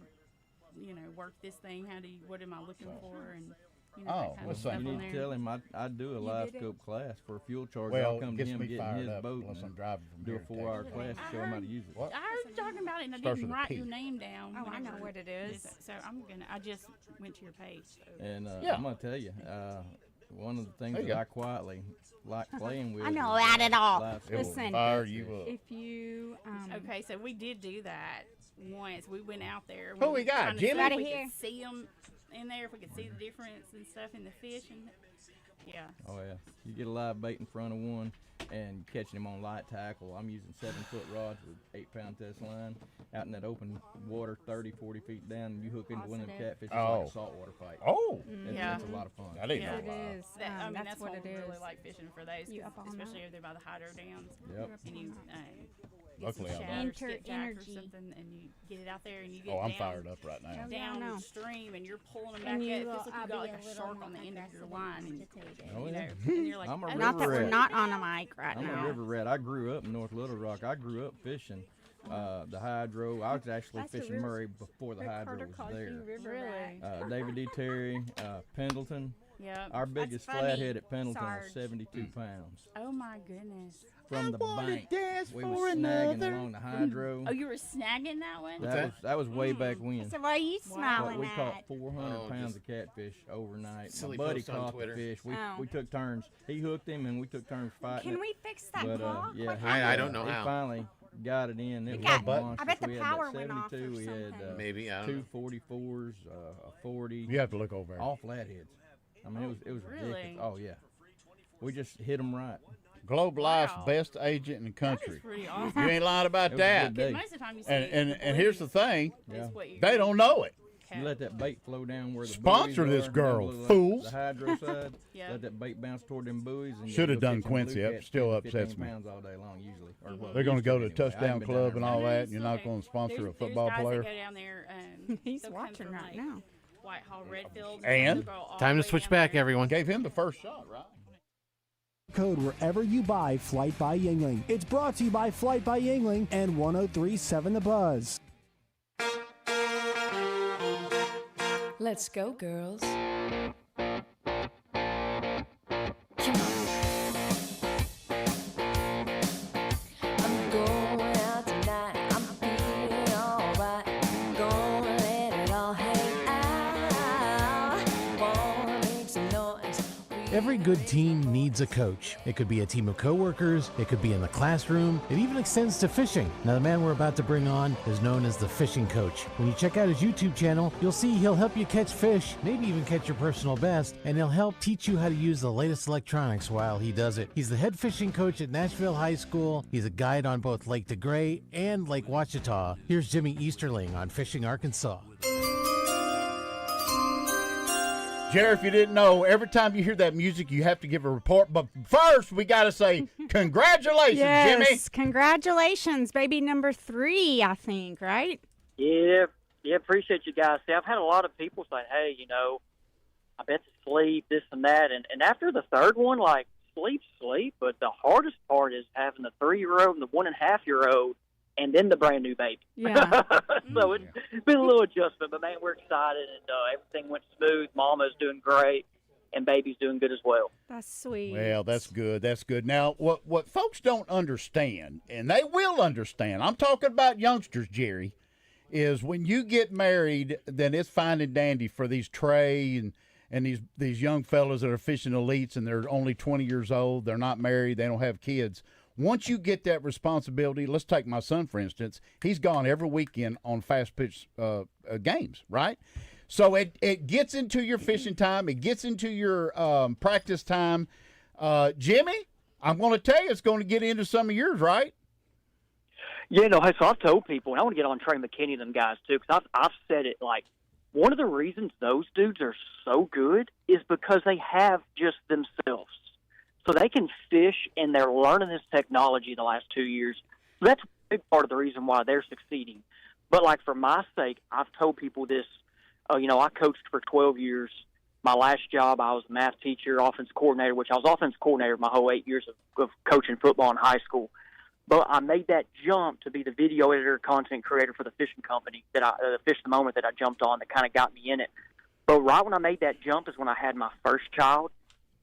work this thing? What am I looking for? And that kind well, of so stuff You on need there. to tell him I do a live scope class for a fuel charge. Well, I'll come it to gets him, me get in fired his up boat, unless I'm and driving from do a here to 4-hour Texas. class to show him how to use it. What? I heard you talking about it, and I Starts didn't with a write P. your name down. Oh, I know whenever what it you is. did that. So I just went to your page. So. And Yeah. I'm gonna tell you, one of the things There you that go. I quietly like playing with. I know is, about it all. live It will Listen, fire you up. if you Okay, so we did do that once. We went out there. Who we got, trying to see Jimmy? if Right we here. could see them in there, if we could see the difference and stuff in the fish. And yeah. Oh yeah, you get a live bait in front of one, and catching him on light tackle. I'm using 7-foot rods with 8-pound test line out in that open water, 30, 40 feet down. And you hook into one of them catfish. It's like Oh. a saltwater fight. Oh, Yeah. It's a lot of fun. I didn't Yeah. know it that. is. That, I mean, that's that's what why it we really is. like fishing for those, You 'cause up all especially night. over there by the hydro dams. Yep. And you get Luckily, some I'm shad or not. skipjack or Energy. something, and you get it out there, and you get Oh, I'm down, fired up right now. Oh, yeah, I know. downstream, and you're pulling them back And up. you It will, feels like I'll you be got like a a little shark more on the end of your aggressive line, and and, agitated. Oh, you yeah. know, and you're like, I'm a "Oh, river Not that we're rat. not on a mic right I'm now. a river rat. I grew up in North Little Rock. I grew up fishing the hydro. I was actually That's a fishing river- Murray before the Rick hydro Carter was calls there. you River Really? Rat. David D. Terry, Pendleton. yeah. Our biggest funny, flathead at Pendleton Sarge. was 72 pounds. Oh my goodness. From the bank. dance We was snagging along the hydro. Oh, you were snagging that one? That was way back when. So what are you But smiling we caught at? 400 Oh, pounds just of catfish overnight. silly My buddy posts on caught the Twitter. fish. We, Oh. we took turns. He hooked him, and we took turns fighting Can it. we fix that But block? yeah, What he, I don't know he how. finally got it in. It was got- a but- monster. I bet the We had power that went off or 72. We had something. Maybe, I don't two know. 44s, a 40, You have to look over there. all flatheads. I mean, it was Really? ridiculous. Oh yeah, we just hit them right. Globe Life's Wow. best agent in the That country. is pretty awesome. You ain't lying about It was a that. good day. Most of the time you see And here's the thing, Yeah. they don't know it. You let that bait flow down where the Sponsor buoys this are, girl, down below fools. The hydro side. Yeah. Let that bait bounce toward them buoys. And Shoulda you'll done catch them Quincy. blue That cats still 10, 15 upsets me. pounds all day long usually. Or well, They're going to used go to anyway. I Touchdown haven't been down Club there and for all years. that, and you're not going to sponsor a football guys player. That go down there, He's they'll come watching from, right like, now. Whitehall, Redfield. And? they'll go all Time the to way switch down back, there. everyone. Gave him the first shot, right? Code wherever you buy Flight by Yingling. It's brought to you by Flight by Yingling and 1037 The Buzz. Let's go, girls. Come on. I'm going out tonight. I'm feeling alright. Gonna let it all hang out. Wanna make some noise. Every good team needs a coach. It could be a team of coworkers, it could be in the classroom, it even extends to fishing. Now, the man we're about to bring on is known as the fishing coach. When you check out his YouTube channel, you'll see he'll help you catch fish, maybe even catch your personal best, and he'll help teach you how to use the latest electronics while he does it. He's the head fishing coach at Nashville High School. He's a guide on both Lake DeGray and Lake Ouachita. Here's Jimmy Easterling on Fishing Arkansas. Jerry, if you didn't know, every time you hear that music, you have to give a report. But first, we got to say congratulations, Jimmy. Yes, congratulations, baby number 3, I think, right? Yeah, appreciate you guys. See, I've had a lot of people say, hey, I bet to sleep, this and that. And after the third one, like, sleep. But the hardest part is having the 3-year-old and the 1.5-year-old and then the brand new baby. Yeah. So it's been a little adjustment, but, man, we're excited. And everything went smooth. Mama's doing great, and baby's doing good as well. That's sweet. Well, that's good. That's good. Now, what folks don't understand, and they will understand, I'm talking about youngsters, Jerry, is when you get married, then it's fine and dandy for these Trey and these young fellas that are fishing elites, and they're only 20 years old. They're not married. They don't have kids. Once you get that responsibility, let's take my son, for instance. He's gone every weekend on fast pitch games, right? So it gets into your fishing time. It gets into your practice time. Jimmy, I'm going to tell you, it's going to get into some of yours, right? Yeah, no, so I've told people, and I want to get on Trey McKinney and them guys too, because I've said it, like, one of the reasons those dudes are so good is because they have just themselves. So they can fish, and they're learning this technology the last 2 years. So that's a big part of the reason why they're succeeding. But, like, for my sake, I've told people this. I coached for 12 years. My last job, I was a math teacher, offense coordinator, which I was offense coordinator my whole 8 years of coaching football in high school. But I made that jump to be the video editor, content creator for the fishing company, the Fish the Moment that I jumped on that kind of got me in it. But right when I made that jump is when I had my first child.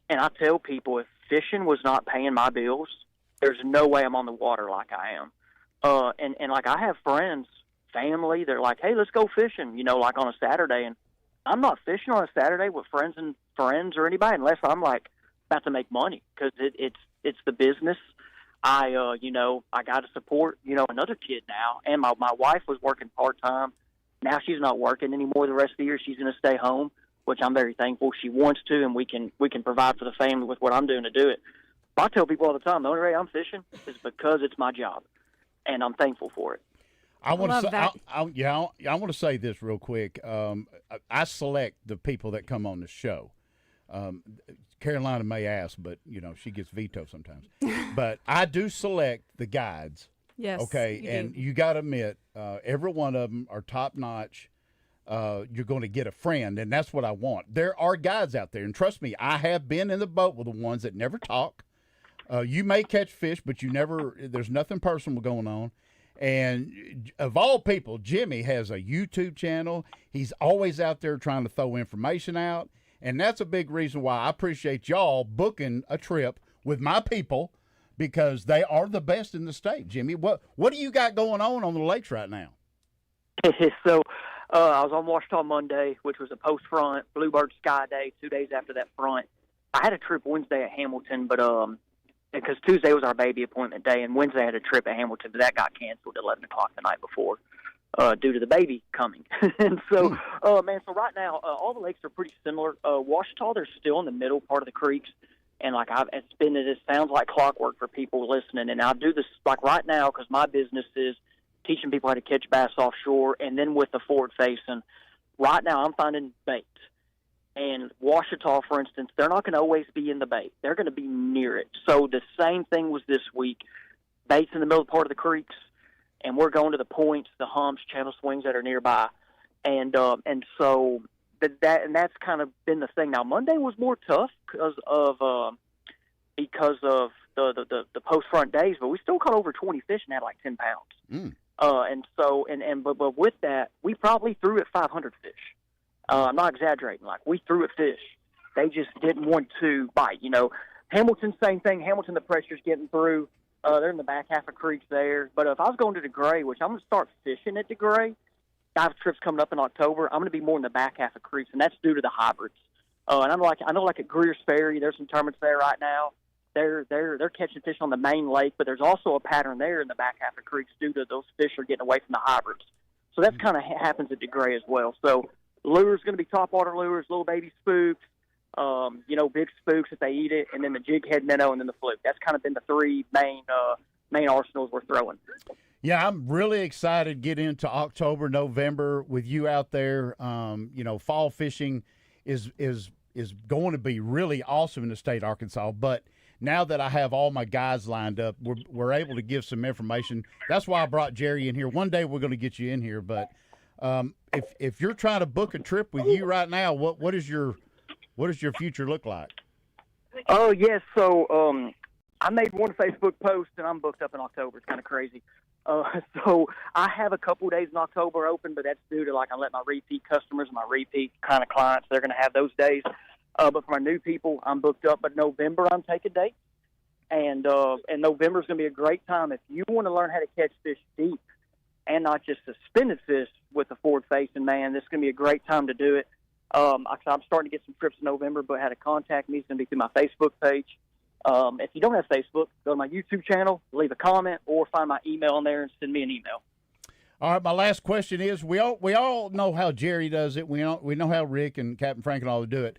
And I tell people, if fishing was not paying my bills, there's no way I'm on the water like I am. And like I have friends, family, they're like, hey, let's go fishing, like on a Saturday. And I'm not fishing on a Saturday with friends or anybody unless I'm like about to make money because it's the business. I got to support another kid now, and my wife was working part-time. Now she's not working anymore the rest of the year. She's going to stay home, which I'm very thankful she wants to, and we can provide for the family with what I'm doing to do it. I tell people all the time, the only way I'm fishing is because it's my job, and I'm thankful for it. I want to say, I want to say this real quick. I select the people that come on the show. Carolina may ask, but she gets vetoed sometimes. But I do select the guides. Yes. Okay, and you got to admit, every one of them are top notch. You're going to get a friend, and that's what I want. There are guides out there, and trust me, I have been in the boat with the ones that never talk. You may catch fish, but there's nothing personal going on. And of all people, Jimmy has a YouTube channel. He's always out there trying to throw information out. And that's a big reason why I appreciate y'all booking a trip with my people because they are the best in the state. Jimmy, what do you got going on the lakes right now? So I was on Washita Monday, which was a post-front Bluebird Sky Day, 2 days after that front. I had a trip Wednesday at Hamilton, but because Tuesday was our baby appointment day, and Wednesday I had a trip at Hamilton, but that got canceled at 11 o'clock the night before due to the baby coming. And so, so right now, all the lakes are pretty similar. Washita, they're still in the middle part of the creeks, and it sounds like clockwork for people listening, and I do this like right now because my business is teaching people how to catch bass offshore, and then with the forward facing, right now I'm finding bait. And Washita, for instance, they're not going to always be in the bait. They're going to be near it. So the same thing was this week. Bait's in the middle part of the creeks, and we're going to the points, the humps, channel swings that are nearby. And so that's kind of been the thing. Now, Monday was more tough because of the post-front days, but we still caught over 20 fish and had like 10 pounds. But with that, we probably threw at 500 fish. I'm not exaggerating. Like, we threw at fish. They just didn't want to bite. Hamilton, same thing. Hamilton, the pressure's getting through. They're in the back half of creeks there. But if I was going to DeGray, which I'm going to start fishing at DeGray, I have trips coming up in October. I'm going to be more in the back half of creeks, and that's due to the hybrids. And I know at Greer's Ferry, there's some tournaments there right now. They're catching fish on the main lake, but there's also a pattern there in the back half of creeks due to those fish are getting away from the hybrids. So that's kind of happens at DeGray as well. So lures going to be topwater lures, little baby spooks, big spooks if they eat it, and then the jig head minnow, and then the fluke. That's kind of been the three main arsenals we're throwing. Yeah, I'm really excited to get into October, November with you out there. Fall fishing is going to be really awesome in the state of Arkansas, but now that I have all my guys lined up, we're able to give some information. That's why I brought Jerry in here. One day we're going to get you in here, but if you're trying to book a trip with you right now, what does your future look like? Oh yes, so I made one Facebook post and I'm booked up in October. It's kind of crazy. So I have a couple of days in October open, but that's due to I let my repeat customers, my repeat kind of clients. They're going to have those days. But for my new people, I'm booked up. But November, I'm taking dates, and November is going to be a great time if you want to learn how to catch fish deep and not just suspended fish with the forward facing. Man, this is going to be a great time to do it. I'm starting to get some trips in November, but how to contact me is going to be through my Facebook page. If you don't have Facebook, go to my YouTube channel, leave a comment, or find my email in there and send me an email. All right, my last question is: we all know how Jerry does it. We know how Rick and Captain Frank and all do it.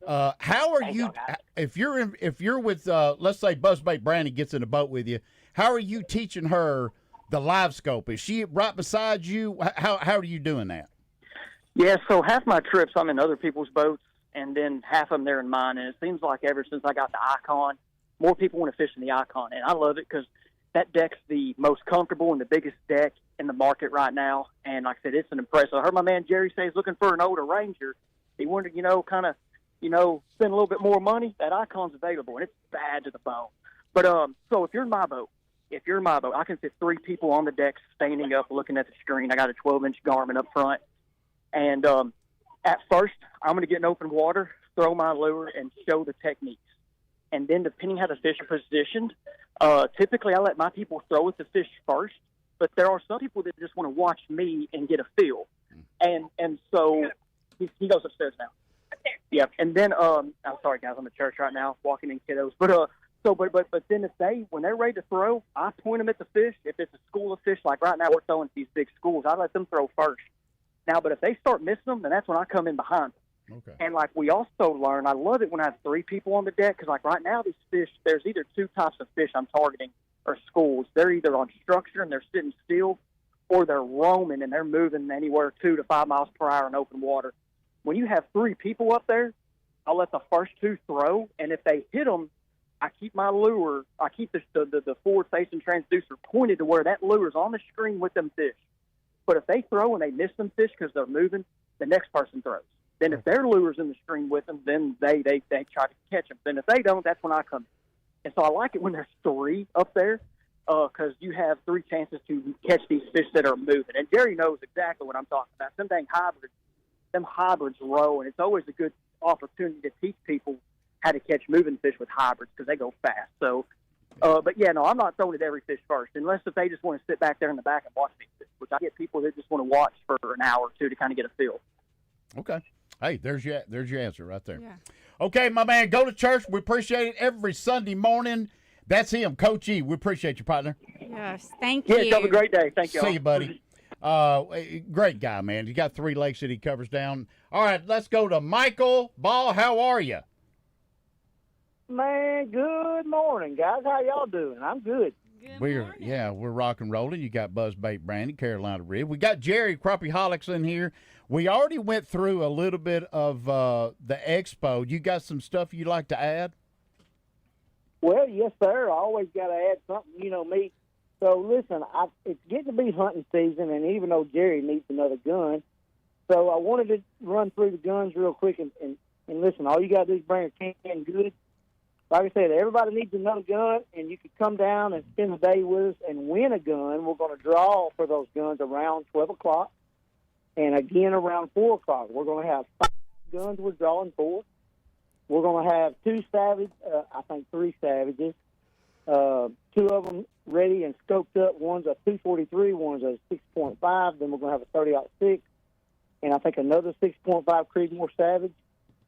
How are you? If you're with let's say Buzzbait Brandy gets in a boat with you, how are you teaching her the live scope? Is she right beside you? How are you doing that? Yeah, so half my trips I'm in other people's boats, and then half of them they're in mine. And it seems like ever since I got the Icon, more people want to fish in the Icon, and I love it because that deck's the most comfortable and the biggest deck in the market right now. And like I said, it's an impressive. I heard my man Jerry say he's looking for an older Ranger. He wanted, kind of, spend a little bit more money. That Icon's available, and it's bad to the bone. But so if you're in my boat, I can fit 3 people on the deck standing up looking at the screen. I got a 12-inch Garmin up front. And at first, I'm going to get in open water, throw my lure, and show the techniques. And then depending how the fish are positioned, typically I let my people throw at the fish first. But there are some people that just want to watch me and get a feel. And so He goes upstairs now. Yeah, and then I'm sorry guys, I'm at church right now, walking in kiddos. But but then when they're ready to throw, I point them at the fish. If it's a school of fish, like right now we're throwing at these big schools, I let them throw first. Now, but if they start missing them, then that's when I come in behind them. Okay. And like we also learn, I love it when I have 3 people on the deck because like right now these fish, there's either 2 types of fish I'm targeting or schools. They're either on structure and they're sitting still, or they're roaming and they're moving anywhere 2 to 5 miles per hour in open water. When you have 3 people up there, I'll let the first 2 throw, and if they hit them, I keep my lure, I keep the forward-facing transducer pointed to where that lure's on the screen with them fish. But if they throw and they miss them fish because they're moving, the next person throws. Then if their lure's in the screen with them, then they try to catch them. Then if they don't, that's when I come in. And so I like it when there's 3 up there because you have 3 chances to catch these fish that are moving. And Jerry knows exactly what I'm talking about. Them hybrids row, and it's always a good opportunity to teach people how to catch moving fish with hybrids because they go fast. So, but yeah, no, I'm not throwing at every fish first, unless if they just want to sit back there in the back and watch me fish, which I get people that just want to watch for an hour or 2 to kind of get a feel. Okay. Hey, there's your answer right there. Yeah. Okay, my man, go to church. We appreciate it every Sunday morning. That's him, Coach E. We appreciate you, partner. Yes, thank you. Yes, have a great day. Thank you. See you, buddy. Great guy, man. You got 3 lakes that he covers down. All right, let's go to Michael Ball. How are you? Man, good morning, guys. How y'all doing? I'm good. We're rock and rolling. You got Buzzbait Brandy, Carolina Rib. We got Jerry Crappie-Holics in here. We already went through a little bit of the expo. You got some stuff you'd like to add? Well, yes, sir. I always got to add something. You know me. So, listen, it's getting to be hunting season, and even though Jerry needs another gun, so I wanted to run through the guns real quick. And listen, all you got to do is bring a can good. Like I said, everybody needs another gun, and you can come down and spend the day with us and win a gun. We're going to draw for those guns around 12 o'clock and again around 4 o'clock. We're going to have 5 guns we're drawing for. We're going to have 2 Savage, I think 3 Savages, 2 of them ready and scoped up. One's a 243, one's a 6.5. Then we're going to have a 30-06, and I think another 6.5 Creedmoor Savage.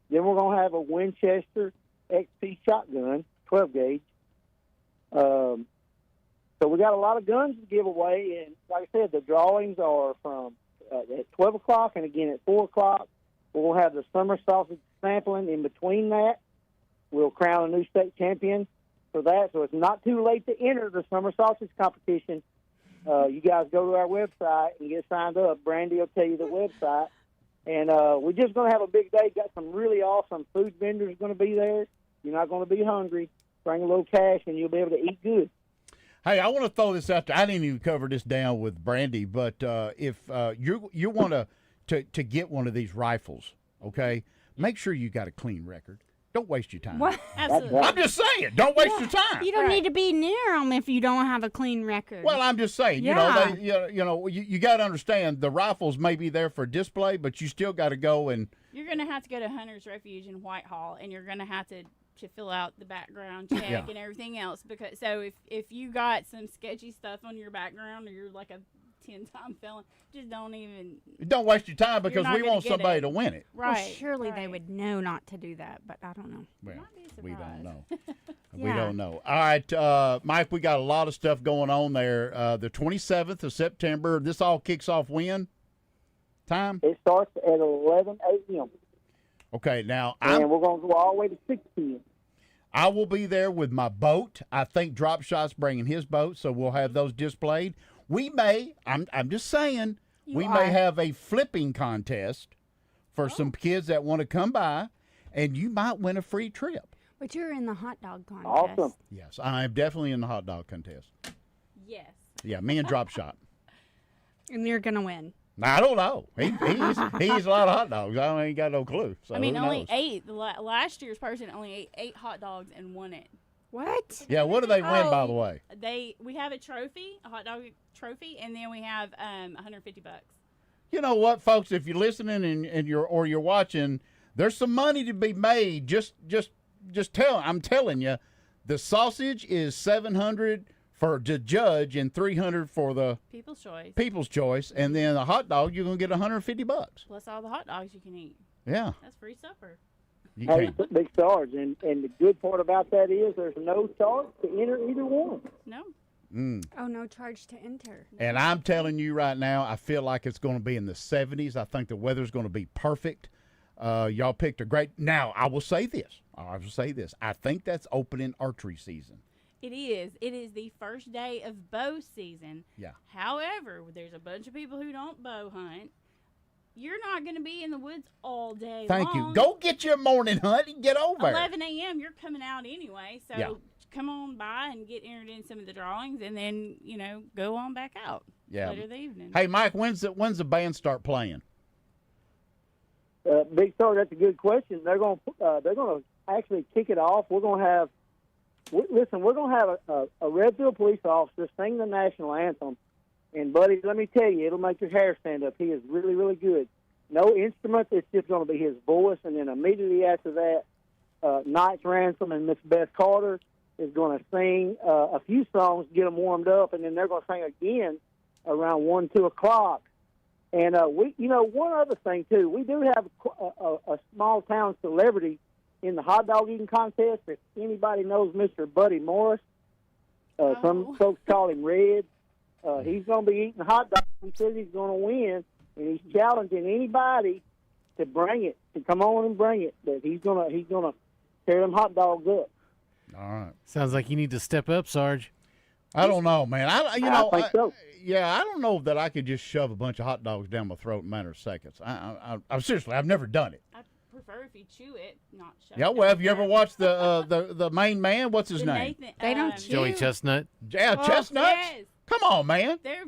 Then we're going to have a Winchester XP shotgun, 12 gauge. So we got a lot of guns to give away, and like I said, the drawings are from at 12 o'clock and again at 4 o'clock. We'll have the summer sausage sampling in between that. We'll crown a new state champion for that, so it's not too late to enter the summer sausage competition. You guys go to our website and get signed up. Brandy will tell you the website. And we're just going to have a big day. Got some really awesome food vendors going to be there. You're not going to be hungry. Bring a little cash, and you'll be able to eat good. Hey, I want to throw this out there. I didn't even cover this down with Brandy, but if you want to get one of these rifles, okay, make sure you got a clean record. Don't waste your time. What? Absolutely. I'm just saying, don't waste your time. You don't need to be near them if you don't have a clean record. Well, I'm just saying, you got to understand the rifles may be there for display, but you still got to go and. You're going to have to go to Hunter's Refuge in Whitehall, and you're going to have to fill out the background check and everything else. Because so if you got some sketchy stuff on your background, or you're like a 10-time felon, just don't waste your time because we want somebody to win it. Right. Well, surely they would know not to do that, but I don't know. Well, we don't know. We don't know. All right, Mike, we got a lot of stuff going on there. The 27th of September, this all kicks off when? Time? It starts at 11 a.m. Okay, now and we're going to go all the way to 6 p.m. I will be there with my boat. I think Drop Shot's bringing his boat, so we'll have those displayed. We may, I'm just saying, may have a flipping contest for some kids that want to come by, and you might win a free trip. But you're in the hot dog contest. Awesome. Yes, I am definitely in the hot dog contest. Yes. Yeah, me and Drop Shot. And you're going to win. I don't know. He eats a lot of hot dogs. I ain't got no clue. So I mean, who only knows? 8. Last year's person only ate 8 hot dogs and won it. What? Yeah, what do they win, by the way? We have a trophy, a hot dog trophy, and then we have $150. You know what, folks? If you're listening and you're watching, there's some money to be made. I'm telling you, the sausage is $700 for the judge and $300 for the People's Choice. And then a hot dog, you're gonna get $150. Plus all the hot dogs you can eat. Yeah. That's free supper. You Hey, can't. Big Sarge, and the good part about that is there's no charge to enter either one. No. Oh, no charge to enter. And I'm telling you right now, I feel like it's going to be in the 70s. I think the weather's going to be perfect. Y'all picked a great. Now, I will say this. I think that's opening archery season. It is. It is the first day of bow season. Yeah. However, there's a bunch of people who don't bow hunt. You're not going to be in the woods all day Thank long. you. Go get your morning hunt and get over it. 11 a.m. You're coming out anyway, so Yeah. come on by and get entered in some of the drawings, and then go on back out later the evening. Hey, Mike, when's the band start playing? Big Sarge, that's a good question. They're going to actually kick it off. We're going to have. Listen, we're going to have a Redfield police officer sing the national anthem. And, buddy, let me tell you, it'll make your hair stand up. He is really, really good. No instrument. It's just going to be his voice. And then immediately after that, Knight's Ransom and Miss Beth Carter is going to sing a few songs, get them warmed up, and then they're going to sing again around 1, 2 o'clock. And, one other thing, too. We do have a small-town celebrity in the hot dog eating contest. If anybody knows Mr. Buddy Morris, some folks call him Red. He's going to be eating hot dogs. He says he's going to win, and he's challenging anybody to bring it, to come on and bring it. That he's gonna tear them hot dogs up. All right. Sounds like you need to step up, Sarge. I don't know, man. I think so. Yeah, I don't know that I could just shove a bunch of hot dogs down my throat in a matter of seconds. I'm seriously, I've never done it. I prefer if you chew it, not shove Yeah, it. well, have you ever watched the main man? What's his name? Nathan, They don't chew. Joey Chestnut. Yeah, Chestnuts. Yes. Come on, man. They're.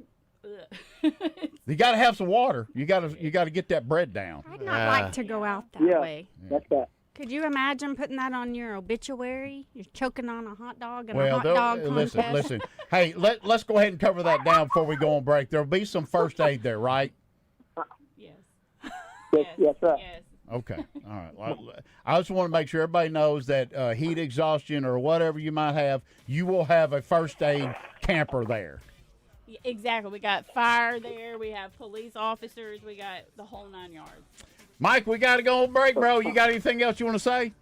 You got to have some water. You got to get that bread down. I'd not like to go out that way. That's that. Could you imagine putting that on your obituary? You're choking on a hot dog and Well, a hot dog contest. listen. Hey, let's go ahead and cover that down before we go on break. There'll be some first aid there, right? Yes. Yes, sir. Yes. Okay. All right. Well, I just want to make sure everybody knows that heat exhaustion or whatever you might have, you will have a first aid camper there. Yeah, exactly. We got fire there. We have police officers. We got the whole 9 yards. Mike, we got to go on break, bro. You got anything else you want to say?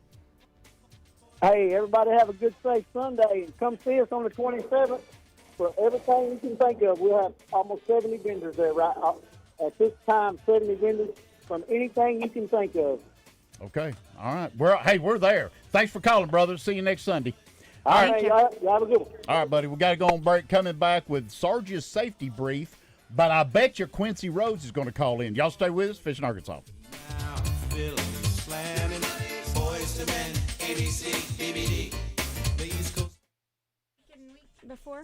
Hey, everybody have a good, safe Sunday. And come see us on the 27th for everything you can think of. We'll have almost 70 vendors there right at this time, 70 vendors from anything you can think of. Okay. All right. We're there. Thanks for calling, brother. See you next Sunday. All right. Y'all have a good one. All right, buddy. We got to go on break. Coming back with Sarge's safety brief, but I bet you Quincy Rhodes is going to call in. Y'all stay with us. Fishing Arkansas. Before?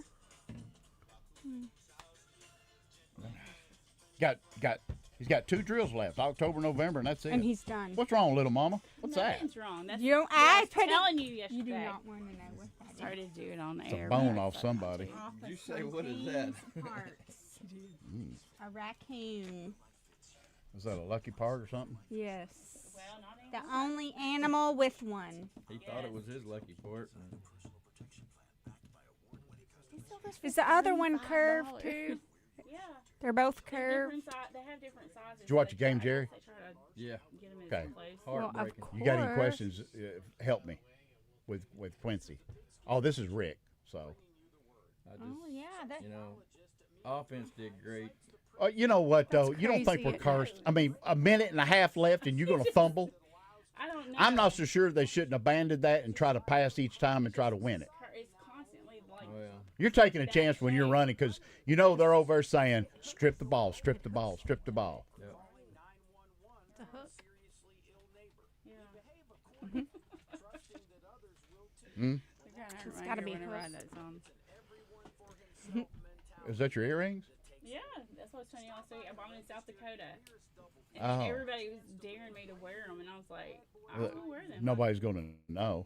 He's got 2 drills left, October, November, and that's it. And he's done. What's wrong, little mama? What's that? Nothing's wrong. That's You what I was put it- telling you yesterday. You do not want to know what that is. Started to do it on the It's a air. bone off somebody. Did you say what is that? Parts. A raccoon. Is that a lucky part or something? Yes. The only animal with one. He thought it was his lucky part. Is the other one curved too? Yeah. They're both curved. They have different sizes. Did you watch the game, Jerry? Yeah. Get them Okay. in place. Heartbreaking. You got any questions? Help me with Quincy. Oh, this is Rick. So. Oh yeah. You know, offense did great. You know what though? That's You don't think crazy we're at cursed? I mean, a minute and a half left, and you're going to fumble. I don't know. I'm not so sure they shouldn't abandon that and try to pass each time and try to win it. It's constantly like. Well, You're taking a chance when you're running because you know they're over there saying, "Strip the ball, strip the ball, strip the ball." yep. The hook. Yeah. It's gotta be whenever I hooked. had that song. Is that your earrings? Yeah, that's what I was telling you last week. I'm in South Dakota. And Oh. everybody was daring me to wear them, and I was like, I will wear them. Nobody's going to know.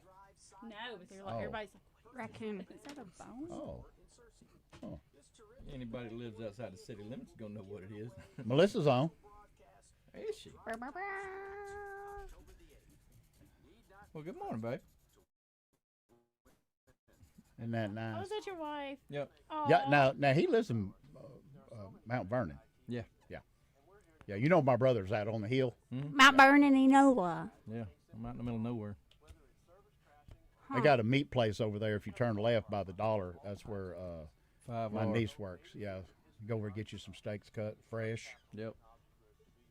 No, but they're like, Oh. everybody's like, Raccoon. is that a bone? Oh. Anybody that lives outside the city limits is gonna know what it is. Melissa's on. Is she? Well, good morning, babe. Isn't that nice? Oh, is that your wife? Yep. Yeah. Now he lives in Mount Vernon. Yeah. Yeah. You know my brother's out on the hill. Mount Vernon, Enola. Yeah. I'm out in the middle of nowhere. They got a meat place over there. If you turn left by the dollar, that's where my niece works. Yeah. Go over and get you some steaks cut fresh. Yep.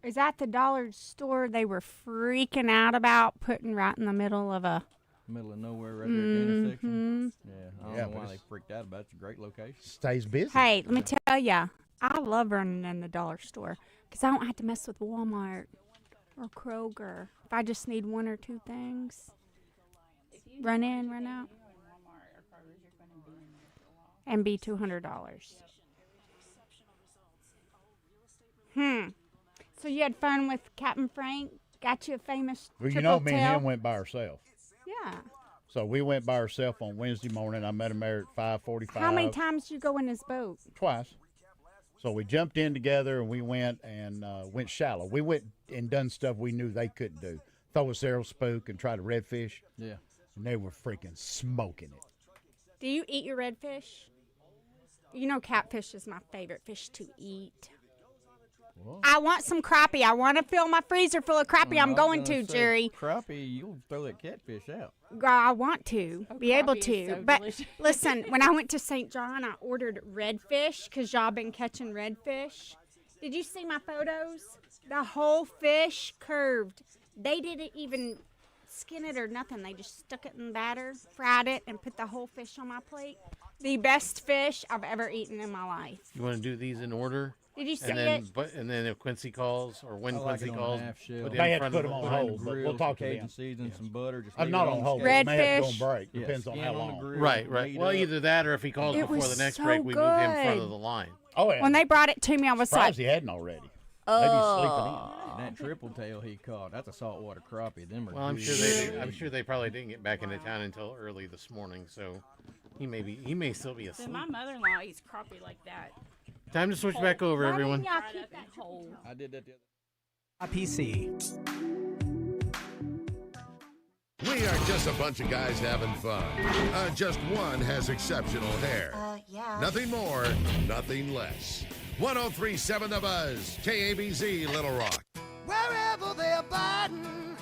Is that the dollar store they were freaking out about putting right in the middle of a... Middle of nowhere, right there at the intersection. Yeah. I don't know why but they freaked out about it. It's a great location. Stays busy. Hey, let me tell ya, I love running in the dollar store because I don't have to mess with Walmart or Kroger. If I just need one or two things, run in, run out, and be $200. So you had fun with Captain Frank? Got you a famous Well, you triple know, me and tail? him went by ourselves. Yeah. So we went by ourselves on Wednesday morning. I met him there at 5:45. How many times did you go in his boat? Twice. So we jumped in together and we went shallow. We went and done stuff we knew they couldn't do. Throw a arrow spook and try to redfish. Yeah. And they were freaking smoking it. Do you eat your redfish? You know catfish is my favorite fish to eat. I want some crappie. I want to fill my freezer full of crappie. I'm going to, Jerry. Crappie, you'll throw that catfish out. Girl, I want to be able crappie is to. so But delicious. listen, when I went to St. John, I ordered redfish because y'all been catching redfish. Did you see my photos? The whole fish curved. They didn't even skin it or nothing. They just stuck it in batter, fried it, and put the whole fish on my plate. The best fish I've ever eaten in my life. You want to do these in order? Did you see and then, it? And then if Quincy calls or when I like Quincy it on calls, half shell. put it They in had to front put of them on the hold, grill. but Grill, we'll talk to Cajun them. seasoning, some butter. Just I'm leave not it on the hold. stove. They may have to go Redfish. on break. Yeah, Depends on skin how on the long. grill, Right. made Well, up. either that or if he calls It before was the next so break, we move him in front good. of the line. Oh, yeah. When they brought it to me, I was Surprised like, he hadn't already. Maybe oh. And that triple tail he caught, that's a saltwater crappie. Them are Well, I'm good. sure they probably didn't get back into town until early this morning, so he may still be So asleep. my mother-in-law eats crappie like that. Time to switch back over, Why everyone. didn't y'all Right keep up that and whole. I did that the other PC. We are just a bunch of guys having fun. Just one has exceptional hair. Yeah. Nothing more, nothing less. 103.7 The Buzz, KABZ, Little Rock. Wherever they're biting,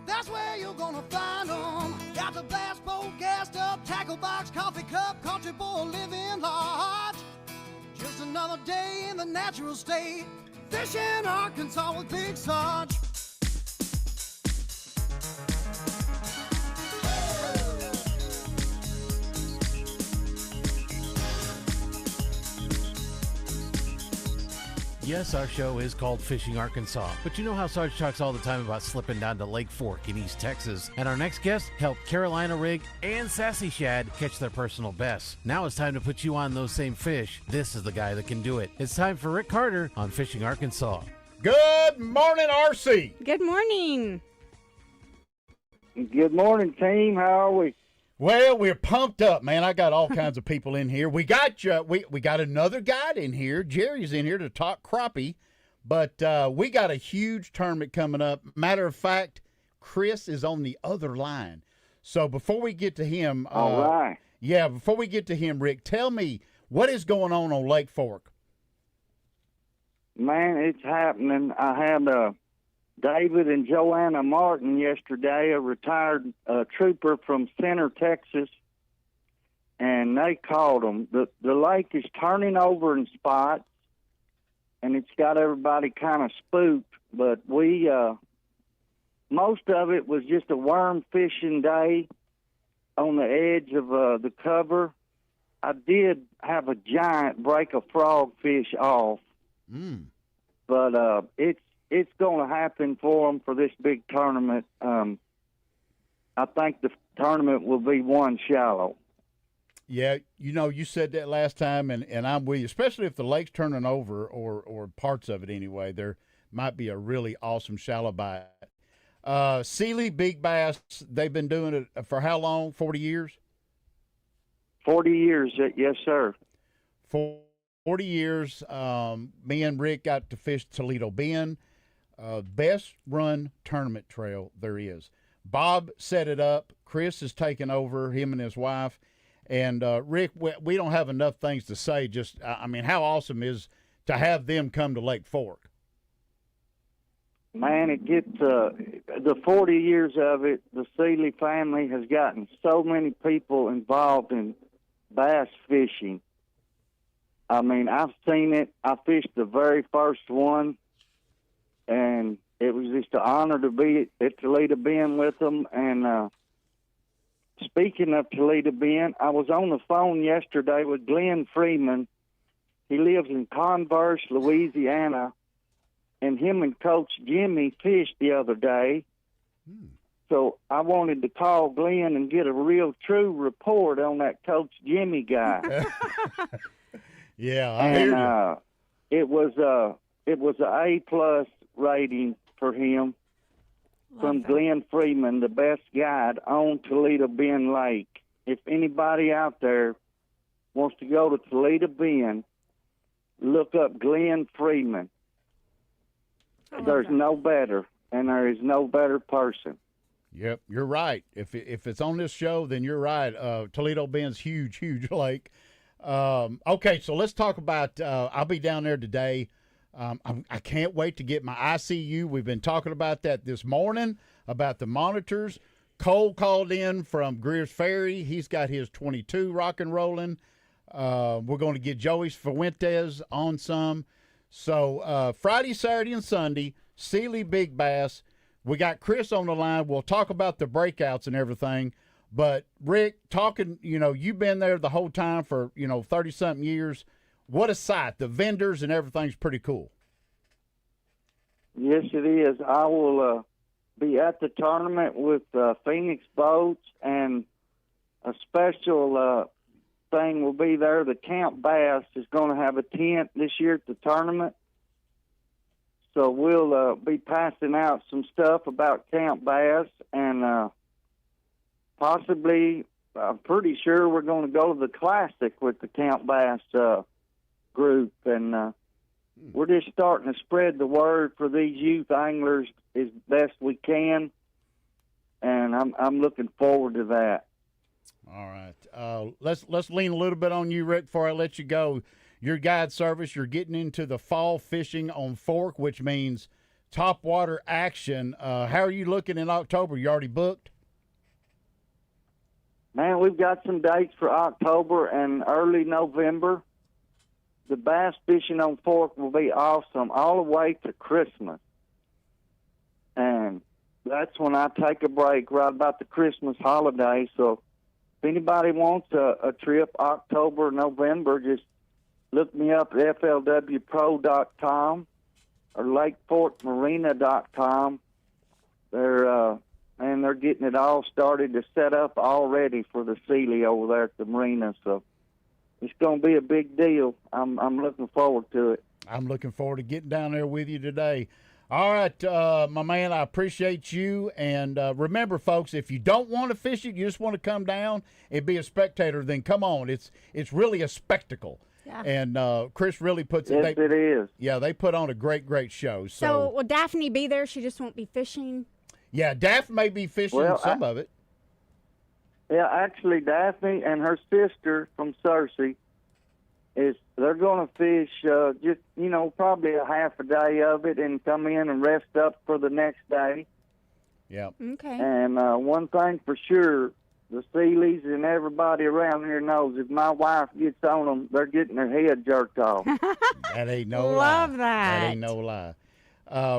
that's where you're gonna find them. Got the bass boat gassed up, tackle box, coffee cup, country boy living large. Just another day in the natural state. Fishing Arkansas with Big Sarge. Yes, our show is called Fishing Arkansas, but you know how Sarge talks all the time about slipping down to Lake Fork in East Texas. And our next guest helped Carolina Rig and Sassy Shad catch their personal bests. Now it's time to put you on those same fish. This is the guy that can do it. It's time for Rick Carter on Fishing Arkansas. Good morning, RC. Good morning. Good morning, team. How are we? Well, we're pumped up, man. I got all kinds of people in here. We got we got another guide in here. Jerry's in here to talk crappie, but we got a huge tournament coming up. Matter of fact, Chris is on the other line. So before we get to him, All right. yeah, before we get to him, Rick, tell me what is going on Lake Fork. Man, it's happening. I had David and Joanna Martin yesterday, a retired trooper from Center, Texas, and they called them. The lake is turning over in spots, and it's got everybody kind of spooked. But we, most of it was just a worm fishing day on the edge of the cover. I did have a giant break a frogfish off, but it's going to happen for them for this big tournament. I think the tournament will be one shallow. Yeah, you know, you said that last time, and I'm with you, especially if the lake's turning over or parts of it anyway. There might be a really awesome shallow bite. Sealy, big bass, they've been doing it for how long? 40 years? 40 years, yes, sir. 40 years. Me and Rick got to fish Toledo Bend. Best run tournament trail there is. Bob set it up. Chris has taken over, him and his wife, And Rick, we don't have enough things to say. Just, I mean, how awesome is to have them come to Lake Fork? Man, it gets the 40 years of it. The Seeley family has gotten so many people involved in bass fishing. I mean, I've seen it. I fished the very first one, and it was just an honor to be at Toledo Bend with them. And speaking of Toledo Bend, I was on the phone yesterday with Glenn Freeman. He lives in Converse, Louisiana, and him and Coach Jimmy fished the other day. So I wanted to call Glenn and get a real true report on that Coach Jimmy guy. Yeah, I hear you. It was a A+ rating for him from Glenn Freeman, the best guide on Toledo Bend Lake. If anybody out there wants to go to Toledo Bend, look up Glenn Freeman. There's no better, and there is no better person. Yep, you're right. If it's on this show, then you're right. Toledo Bend's huge lake. Okay, so let's talk about. I'll be down there today. I can't wait to get my ICU. We've been talking about that this morning about the monitors. Cole called in from Greer's Ferry. He's got his 22 rock and rolling. We're going to get Joey Fuentes on some. So Friday, Saturday, and Sunday, Seeley Big Bass. We got Chris on the line. We'll talk about the breakouts and everything. But, Rick, talking, you've been there the whole time for, 30-something years. What a sight. The vendors and everything's pretty cool. Yes, it is. I will be at the tournament with Phoenix Boats, and a special thing will be there. The Camp Bass is going to have a tent this year at the tournament. So we'll be passing out some stuff about Camp Bass, and possibly, I'm pretty sure we're going to go to the Classic with the Camp Bass group. And we're just starting to spread the word for these youth anglers as best we can. And I'm looking forward to that. All right. Let's lean a little bit on you, Rick, before I let you go. Your guide service, you're getting into the fall fishing on Fork, which means top water action. How are you looking in October? You already booked? Man, we've got some dates for October and early November. The bass fishing on Fork will be awesome all the way to Christmas. And that's when I take a break, right about the Christmas holiday. So if anybody wants a trip October, November, just look me up at flwpro.com or lakeforkmarina.com. They're getting it all started to set up already for the Seeley over there at the marina. So it's going to be a big deal. I'm looking forward to it. I'm looking forward to getting down there with you today. All right, my man, I appreciate you. And remember, folks, if you don't want to fish it, you just want to come down and be a spectator, then come on. It's really a spectacle. Yeah. And Chris really puts it. Yes, it is. Yeah, they put on a great show. So will Daphne be there? She just won't be fishing? Yeah, Daphne may be fishing some of it. Yeah, actually, Daphne and her sister from Searcy, they're going to fish just, probably a half a day of it and come in and rest up for the next day. Yeah. Okay. And one thing for sure, the Seeleys and everybody around here knows if my wife gets on them, they're getting their head jerked off. That ain't no lie. Love that. That ain't no lie.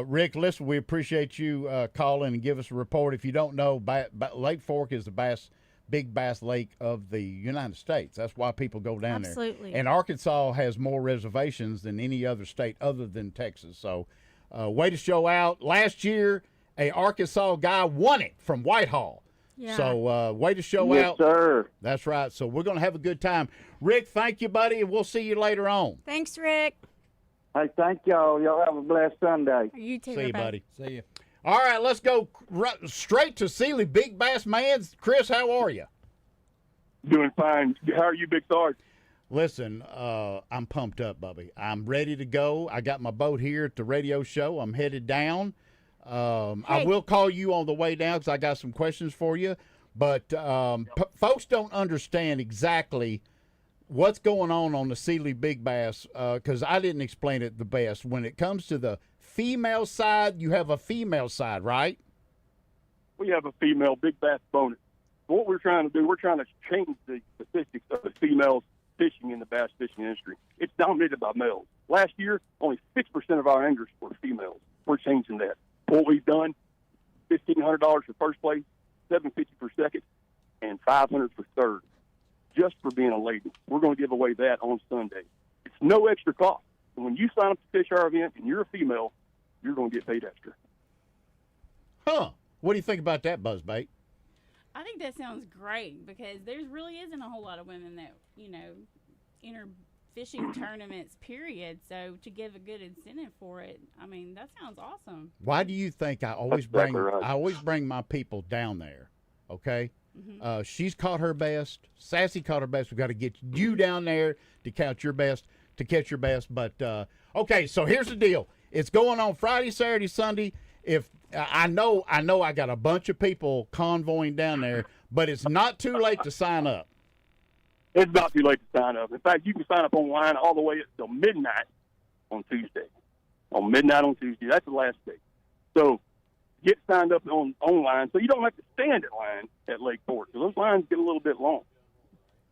Rick, listen, we appreciate you calling and give us a report. If you don't know, Lake Fork is the big bass lake of the United States. That's why people go down there. Absolutely. And Arkansas has more reservations than any other state other than Texas. So way to show out. Last year, a Arkansas guy won it from Whitehall. Yeah. So way to show Yes, out. sir. That's right. So we're going to have a good time. Rick, thank you, buddy, and we'll see you later on. Thanks, Rick. Hey, thank y'all. Y'all have a blessed Sunday. You too. See you, buddy. See you. All right, let's go straight to Seeley Big Bass Man. Chris, how are you? Doing fine. How are you, Big Sarge? Listen, I'm pumped up, Bubby. I'm ready to go. I got my boat here at the radio show. I'm headed down. I will call you on the way down because I got some questions for you. But folks don't understand exactly what's going on the Sealy Big Bass because I didn't explain it the best. When it comes to the female side, you have a female side, right? We have a female big bass bonus. What we're trying to do, we're trying to change the statistics of the females fishing in the bass fishing industry. It's dominated by males. Last year, only 6% of our anglers were females. We're changing that. What we've done, $1,500 for first place, $750 for second, and $500 for third, just for being a lady. We're going to give away that on Sunday. It's no extra cost. And when you sign up to fish our event and you're a female, you're going to get paid extra. Huh. What do you think about that, Buzzbait? I think that sounds great because there really isn't a whole lot of women that, enter fishing tournaments, period. So to give a good incentive for it, I mean, that sounds awesome. Why do you think I always That's exactly right. I always bring my people down there? Okay, she's caught her best. Sassy caught her best. We got to get you down there to catch your best. But okay, so here's the deal. It's going on Friday, Saturday, Sunday. If I know I got a bunch of people convoying down there, but it's not too late to sign up. It's not too late to sign up. In fact, you can sign up online all the way until midnight on Tuesday. On midnight on Tuesday, that's the last day. So get signed up online so you don't have to stand in line at Lake Fork because those lines get a little bit long.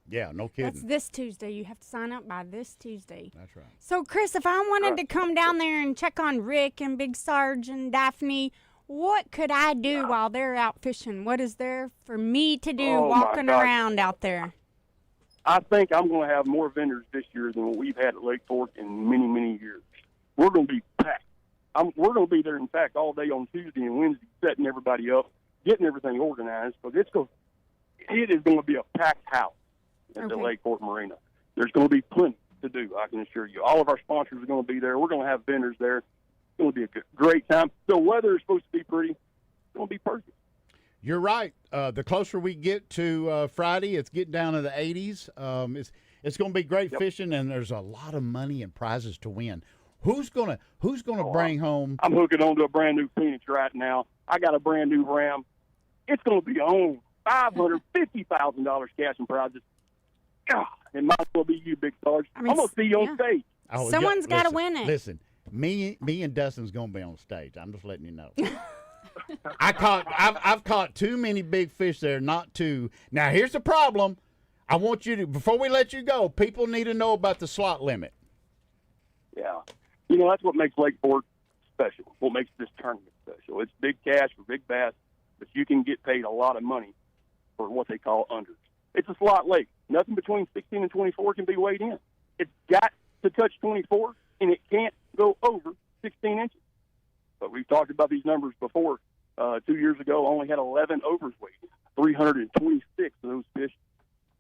Yeah, no kidding. That's this Tuesday. You have to sign up by this Tuesday. That's right. So, Chris, if I wanted to come down there and check on Rick and Big Sarge and Daphne, what could I do while they're out fishing? What is there for me to do walking around out there? I think I'm going to have more vendors this year than what we've had at Lake Fork in many, many years. We're going to be packed. We're going to be there, in fact, all day on Tuesday and Wednesday, setting everybody up, getting everything organized. But it is going to be a packed house at the Lake Fork Marina. There's going to be plenty to do, I can assure you. All of our sponsors are going to be there. We're going to have vendors there. It's going to be a great time. The weather is supposed to be pretty. It's going to be perfect. You're right. The closer we get to Friday, it's getting down to the 80s. It's going to be great fishing, and there's a lot of money and prizes to win. Who's gonna bring home? I'm hooking onto a brand new Phoenix right now. I got a brand new Ram. It's going to be on $550,000 cash and prizes. God, it might as well be you, Big Sarge. I'm going to see you on stage. Oh, someone's got to win it. Listen, me and Dustin's going to be on stage. I'm just letting you know. I've caught too many big fish there not to. Now, here's the problem. I want you to, before we let you go, people need to know about the slot limit. Yeah. You know, that's what makes Lake Fork special, what makes this tournament special. It's big cash for big bass, but you can get paid a lot of money for what they call unders. It's a slot lake. Nothing between 16 and 24 can be weighed in. It's got to touch 24, and it can't go over 16 inches. But we've talked about these numbers before. 2 years ago, only had 11 overs weighed in. 326 of those fish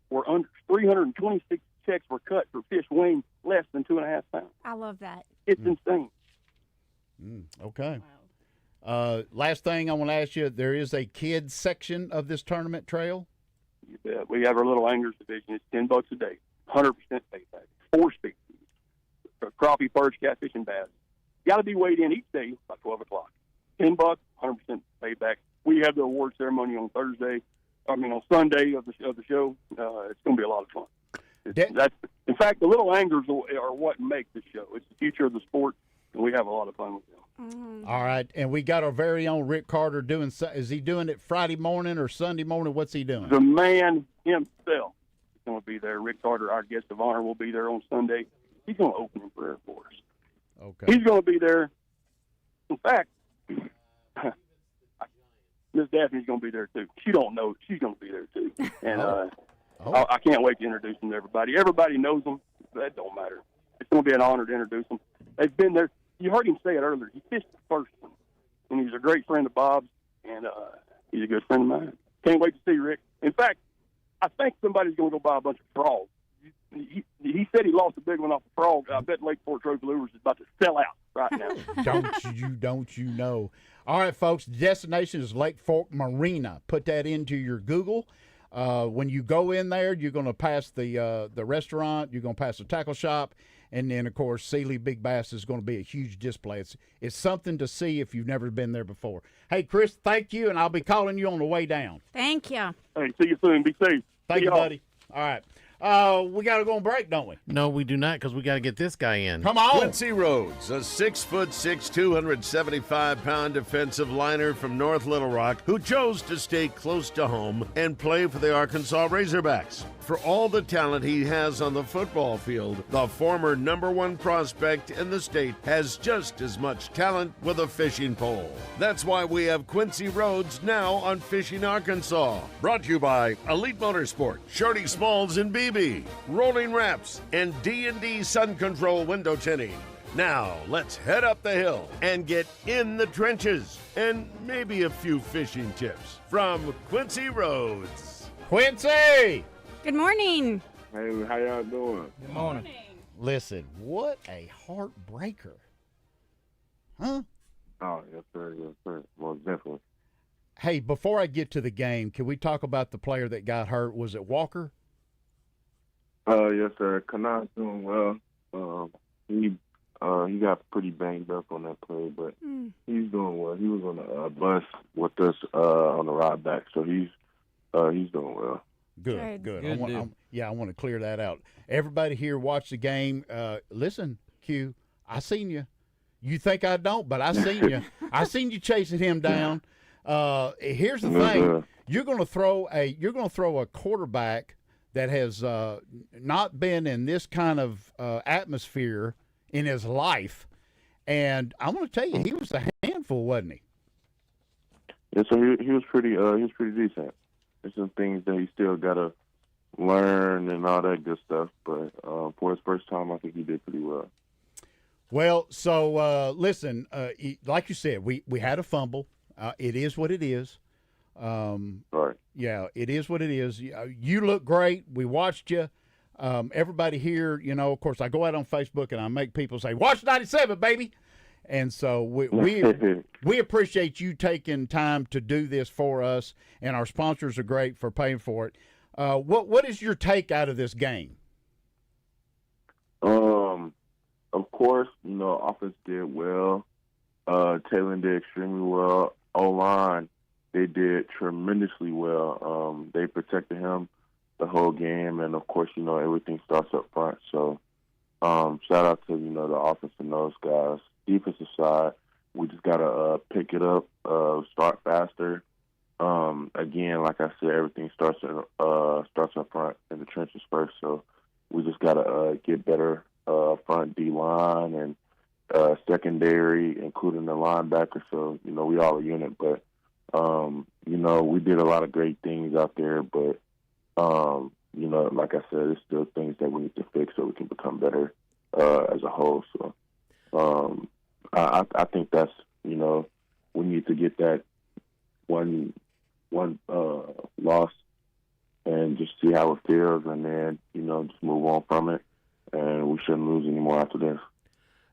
were unders. 326 checks were cut for fish weighing less than 2.5 pounds. I love that. It's insane. Okay. Last thing I want to ask you, there is a kids section of this tournament trail? You bet. We have our little anglers division. It's $10 a day, 100% paid back. 4 species, crappie, perch, catfish, and bass. Got to be weighed in each day by 12 o'clock. $10, 100% paid back. We have the award ceremony on Sunday of the show. It's going to be a lot of fun. In fact, the little anglers are what make the show. It's the future of the sport, and we have a lot of fun with them. All right, and we got our very own Rick Carter doing. Is he doing it Friday morning or Sunday morning? What's he doing? The man himself is going to be there. Rick Carter, our guest of honor, will be there on Sunday. He's going to open in prayer for us. Okay. He's going to be there. In fact, Miss Daphne's going to be there too. She don't know she's going to be there too, and I can't wait to introduce them to everybody. Everybody knows them. That don't matter. It's going to be an honor to introduce them. They've been there. You heard him say it earlier. He fished the first one, and he's a great friend of Bob's, and he's a good friend of mine. Can't wait to see Rick. In fact, I think somebody's going to go buy a bunch of frogs. He said he lost a big one off a frog. I bet Lake Fork Trophy Lures is about to sell out right now. Don't you know? All right, folks, the destination is Lake Fork Marina. Put that into your Google. When you go in there, you're going to pass the restaurant. You're going to pass the tackle shop. And then, of course, Sealy Big Bass is going to be a huge display. It's something to see if you've never been there before. Hey, Chris, thank you, and I'll be calling you on the way down. Thank you. Hey, see you soon. Be safe. Thank See you, y'all. buddy. All right. We got to go on break, don't we? No, we do not, because we got to get this guy in. Come on. Quincy Rhodes, a 6'6", 275-pound defensive liner from North Little Rock who chose to stay close to home and play for the Arkansas Razorbacks. For all the talent he has on the football field, the former #1 prospect in the state has just as much talent with a fishing pole. That's why we have Quincy Rhodes now on Fishing Arkansas. Brought to you by Elite Motorsport, Shorty Smalls and BB, Rolling Wraps, and D&D Sun Control Window Tinting. Now, let's head up the hill and get in the trenches and maybe a few fishing tips from Quincy Rhodes. Quincy! Good morning. Hey, how y'all doing? Good morning. Listen, what a heartbreaker. Huh? Oh, yes, sir. Yes, sir. Most definitely. Hey, before I get to the game, can we talk about the player that got hurt? Was it Walker? Yes, sir. Kanan's doing well. He got pretty banged up on that play, but he's doing well. He was on the bus with us on the ride back, so he's doing well. Good. Good I deal. want to clear that out. Everybody here watch the game. Listen, Q, I seen you. You think I don't, but I seen you. I seen you chasing him down. Here's the thing: you're going to throw a quarterback that has not been in this kind of atmosphere in his life, and I'm going to tell you, he was a handful, wasn't he? Yeah, so he was pretty decent. There's some things that he still got to learn and all that good stuff, but for his first time, I think he did pretty well. Well, so listen, like you said, we had a fumble. It is what it is. Right. Yeah, it is what it is. You look great. We watched you. Everybody here, of course, I go out on Facebook and I make people say, "Watch 97, baby." And so we appreciate you taking time to do this for us, and our sponsors are great for paying for it. What is your take out of this game? Of course, offense did well. Taylor did extremely well. O-line, they did tremendously well. They protected him the whole game, and of course, everything starts up front. So, shout out to the offense and those guys. Defensive side, we just gotta pick it up, start faster. Again, like I said, everything starts up front in the trenches first. So we just gotta get better front D line and secondary, including the linebacker. So we all a unit, but we did a lot of great things out there. But like I said, there's still things that we need to fix so we can become better as a whole. So. I think that's we need to get that one loss and just see how it feels, and then just move on from it, and we shouldn't lose anymore after this.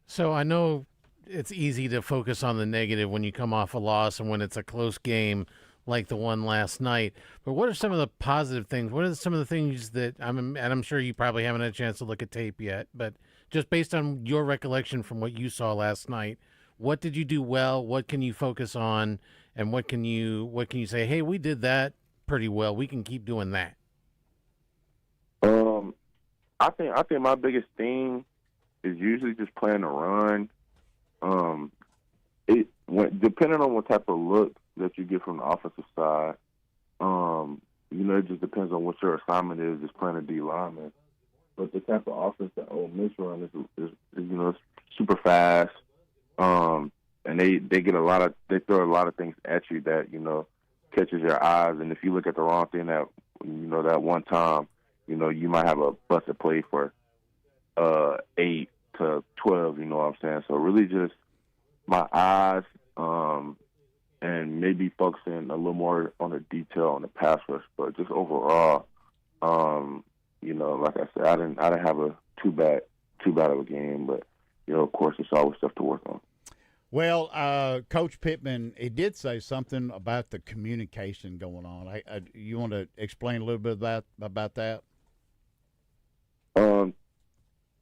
So I know it's easy to focus on the negative when you come off a loss and when it's a close game like the one last night. But what are some of the positive things? What are some of the things that I'm sure you probably haven't had a chance to look at tape yet, but just based on your recollection from what you saw last night, what did you do well? What can you focus on? And what can you say, hey, we did that pretty well. We can keep doing that. I think my biggest thing is usually just playing a run. Depending on what type of look that you get from the offensive side, it just depends on what your assignment is, just playing a D lineman. But the type of offense that Ole Miss run is super fast, and they throw a lot of things at you that catches your eyes. And if you look at the wrong thing that one time, you might have a busted play for 8 to 12. You know what I'm saying? So really, just my eyes, and maybe focusing a little more on the detail on the pass rush, but just overall. Like I said, I didn't have a too bad of a game, but of course, it's always stuff to work on. Well, Coach Pittman, he did say something about the communication going on. You want to explain a little bit about that?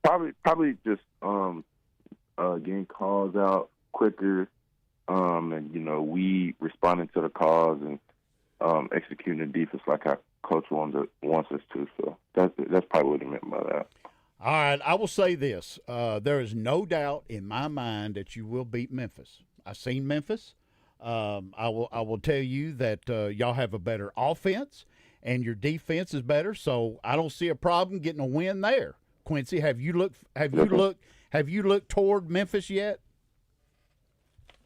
Probably just getting calls out quicker, and we responding to the calls and executing the defense like our coach wants us to. So that's probably what he meant by that. All right, I will say this: there is no doubt in my mind that you will beat Memphis. I've seen Memphis. I will tell you that y'all have a better offense and your defense is better. So I don't see a problem getting a win there. Quincy, have you looked toward Memphis yet?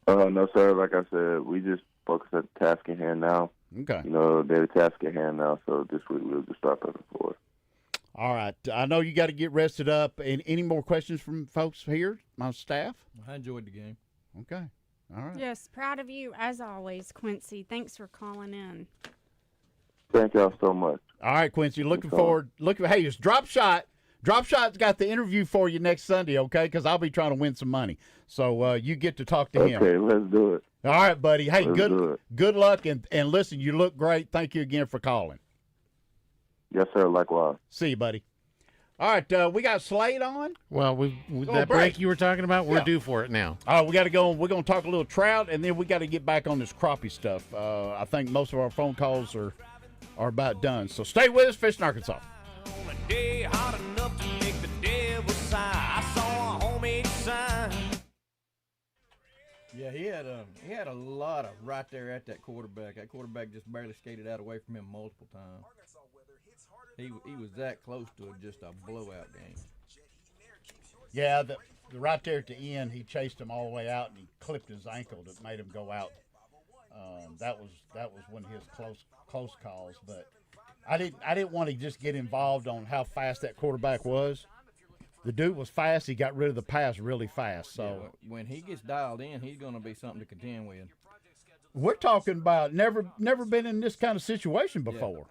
No, sir. Like I said, we just focus on the task at hand now. Okay. They're the task at hand now, so this week we'll just start prepping for it. All right. I know you got to get rested up. And any more questions from folks here, my staff? I enjoyed the game. Okay. All right. Yes, proud of you as always, Quincy. Thanks for calling in. Thank y'all so much. All right, Quincy. Looking forward. Hey, it's Drop Shot. Drop Shot's got the interview for you next Sunday, okay? Because I'll be trying to win some money. So you get to talk to him. Okay, let's do it. All right, buddy. Hey, Let's do it. good luck. And listen, you look great. Thank you again for calling. Yes, sir. Likewise. See you, buddy. All right, we got Slade on. Well, that break you were talking about, we're due for it now. All right, we got to go. We're going to talk a little trout, and then we got to get back on this crappie stuff. I think most of our phone calls are about done. So stay with us, Fishing Arkansas. On a day hot enough to make the devil sigh, I saw a homemade sign. Yeah, he had a lot of right there at that quarterback. That quarterback just barely skated out away from him multiple times. He was that close to just a blowout game. Yeah, the right there at the end, he chased him all the way out and he clipped his ankle that made him go out. That was one of his close calls. But I didn't want to just get involved on how fast that quarterback was. The dude was fast. He got rid of the pass really fast. So yeah, when he gets dialed in, he's going to be something to contend with. we're talking about never been in this kind of situation before.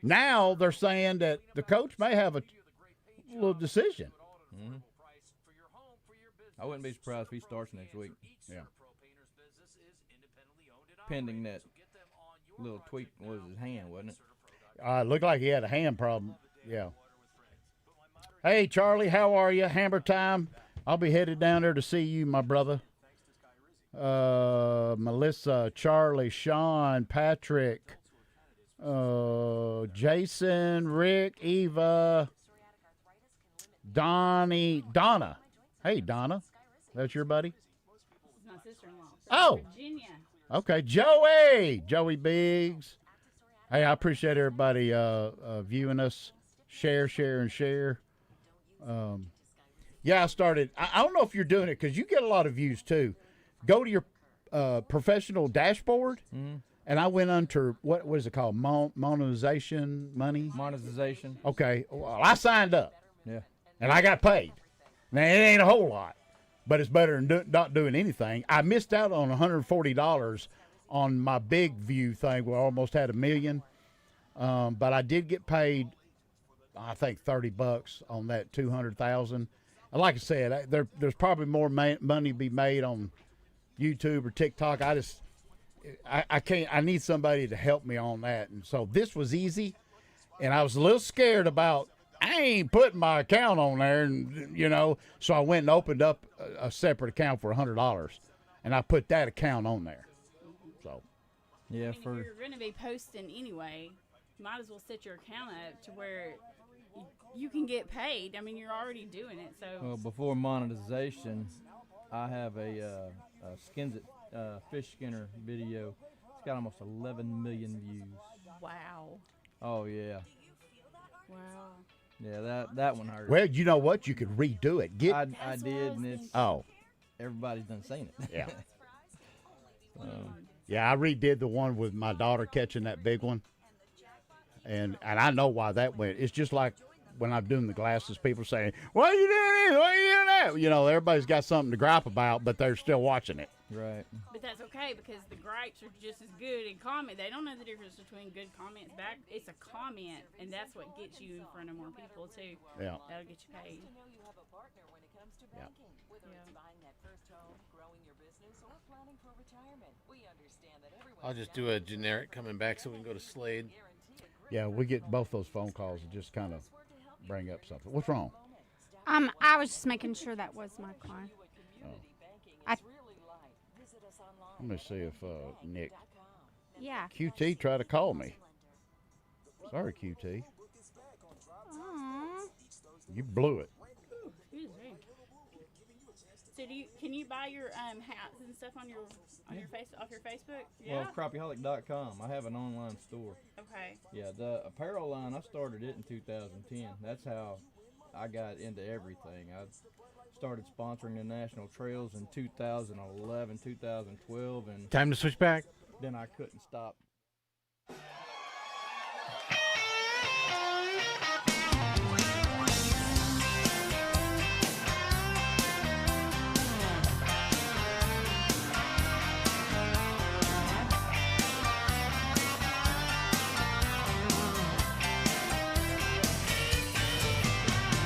Now they're saying that the coach may have a little decision. Mm-hmm. I wouldn't be surprised if he starts next week. Yeah. Pending that little tweak was his hand, wasn't it? It looked like he had a hand problem. Yeah. Hey, Charlie, how are you? Hammer time. I'll be headed down there to see you, my brother. Melissa, Charlie, Sean, Patrick, Jason, Rick, Eva, Donna. Hey, Donna. That's your buddy? My sister-in-law. Oh. Virginia. Okay, Joey Biggs. Hey, I appreciate everybody viewing us. Share. Yeah, I started. I don't know if you're doing it because you get a lot of views too. Go to your professional dashboard, and I went under what is it called? Monetization. Okay, well, I signed up. Yeah, and I got paid. Now it ain't a whole lot, but it's better than not doing anything. I missed out on $140 on my big view thing where I almost had 1 million, but I did get paid. I think $30 on that 200,000. And like I said, there's probably more money to be made on YouTube or TikTok. I can't. I need somebody to help me on that. And so this was easy, and I was a little scared about. I ain't putting my account on there, and so I went and opened up a separate account for $100, and I put that account on there. So, yeah, if you're going to be posting anyway, you might as well set your account up to where you can get paid. I mean, you're already doing it. So well, before monetization, I have a Skins It fish skinner video. It's got almost 11 million views. Wow. Oh yeah. Wow. Yeah, that one hurt. Well, you know what? You could redo it. I did, and it's everybody's done seen it. Yeah. Yeah, I redid the one with my daughter catching that big one, and I know why that went. It's just like when I'm doing the glasses, people saying, "Why are you doing this? Why are you doing that?" Everybody's got something to gripe about, but they're still watching it. Right. But that's okay because the gripes are just as good in comment. They don't know the difference between good comments back. It's a comment, and that's what gets you in front of more people too. Yeah. That'll get you paid. Yeah. I'll just do a generic coming back so we can go to Slade. Yeah, we get both those phone calls and just kind of bring up something. What's wrong? I was just making sure that was my car. Let me see if Nick. Yeah. QT tried to call me. Sorry, QT. Aww. You blew it. Excuse me. So can you buy your hats and stuff on your off your Facebook? Yeah. Well, crappieaholic.com. I have an online store. Okay. Yeah, the apparel line, I started it in 2010. That's how I got into everything. I started sponsoring the national trails in 2011, 2012, and Time to switch back. then I couldn't stop.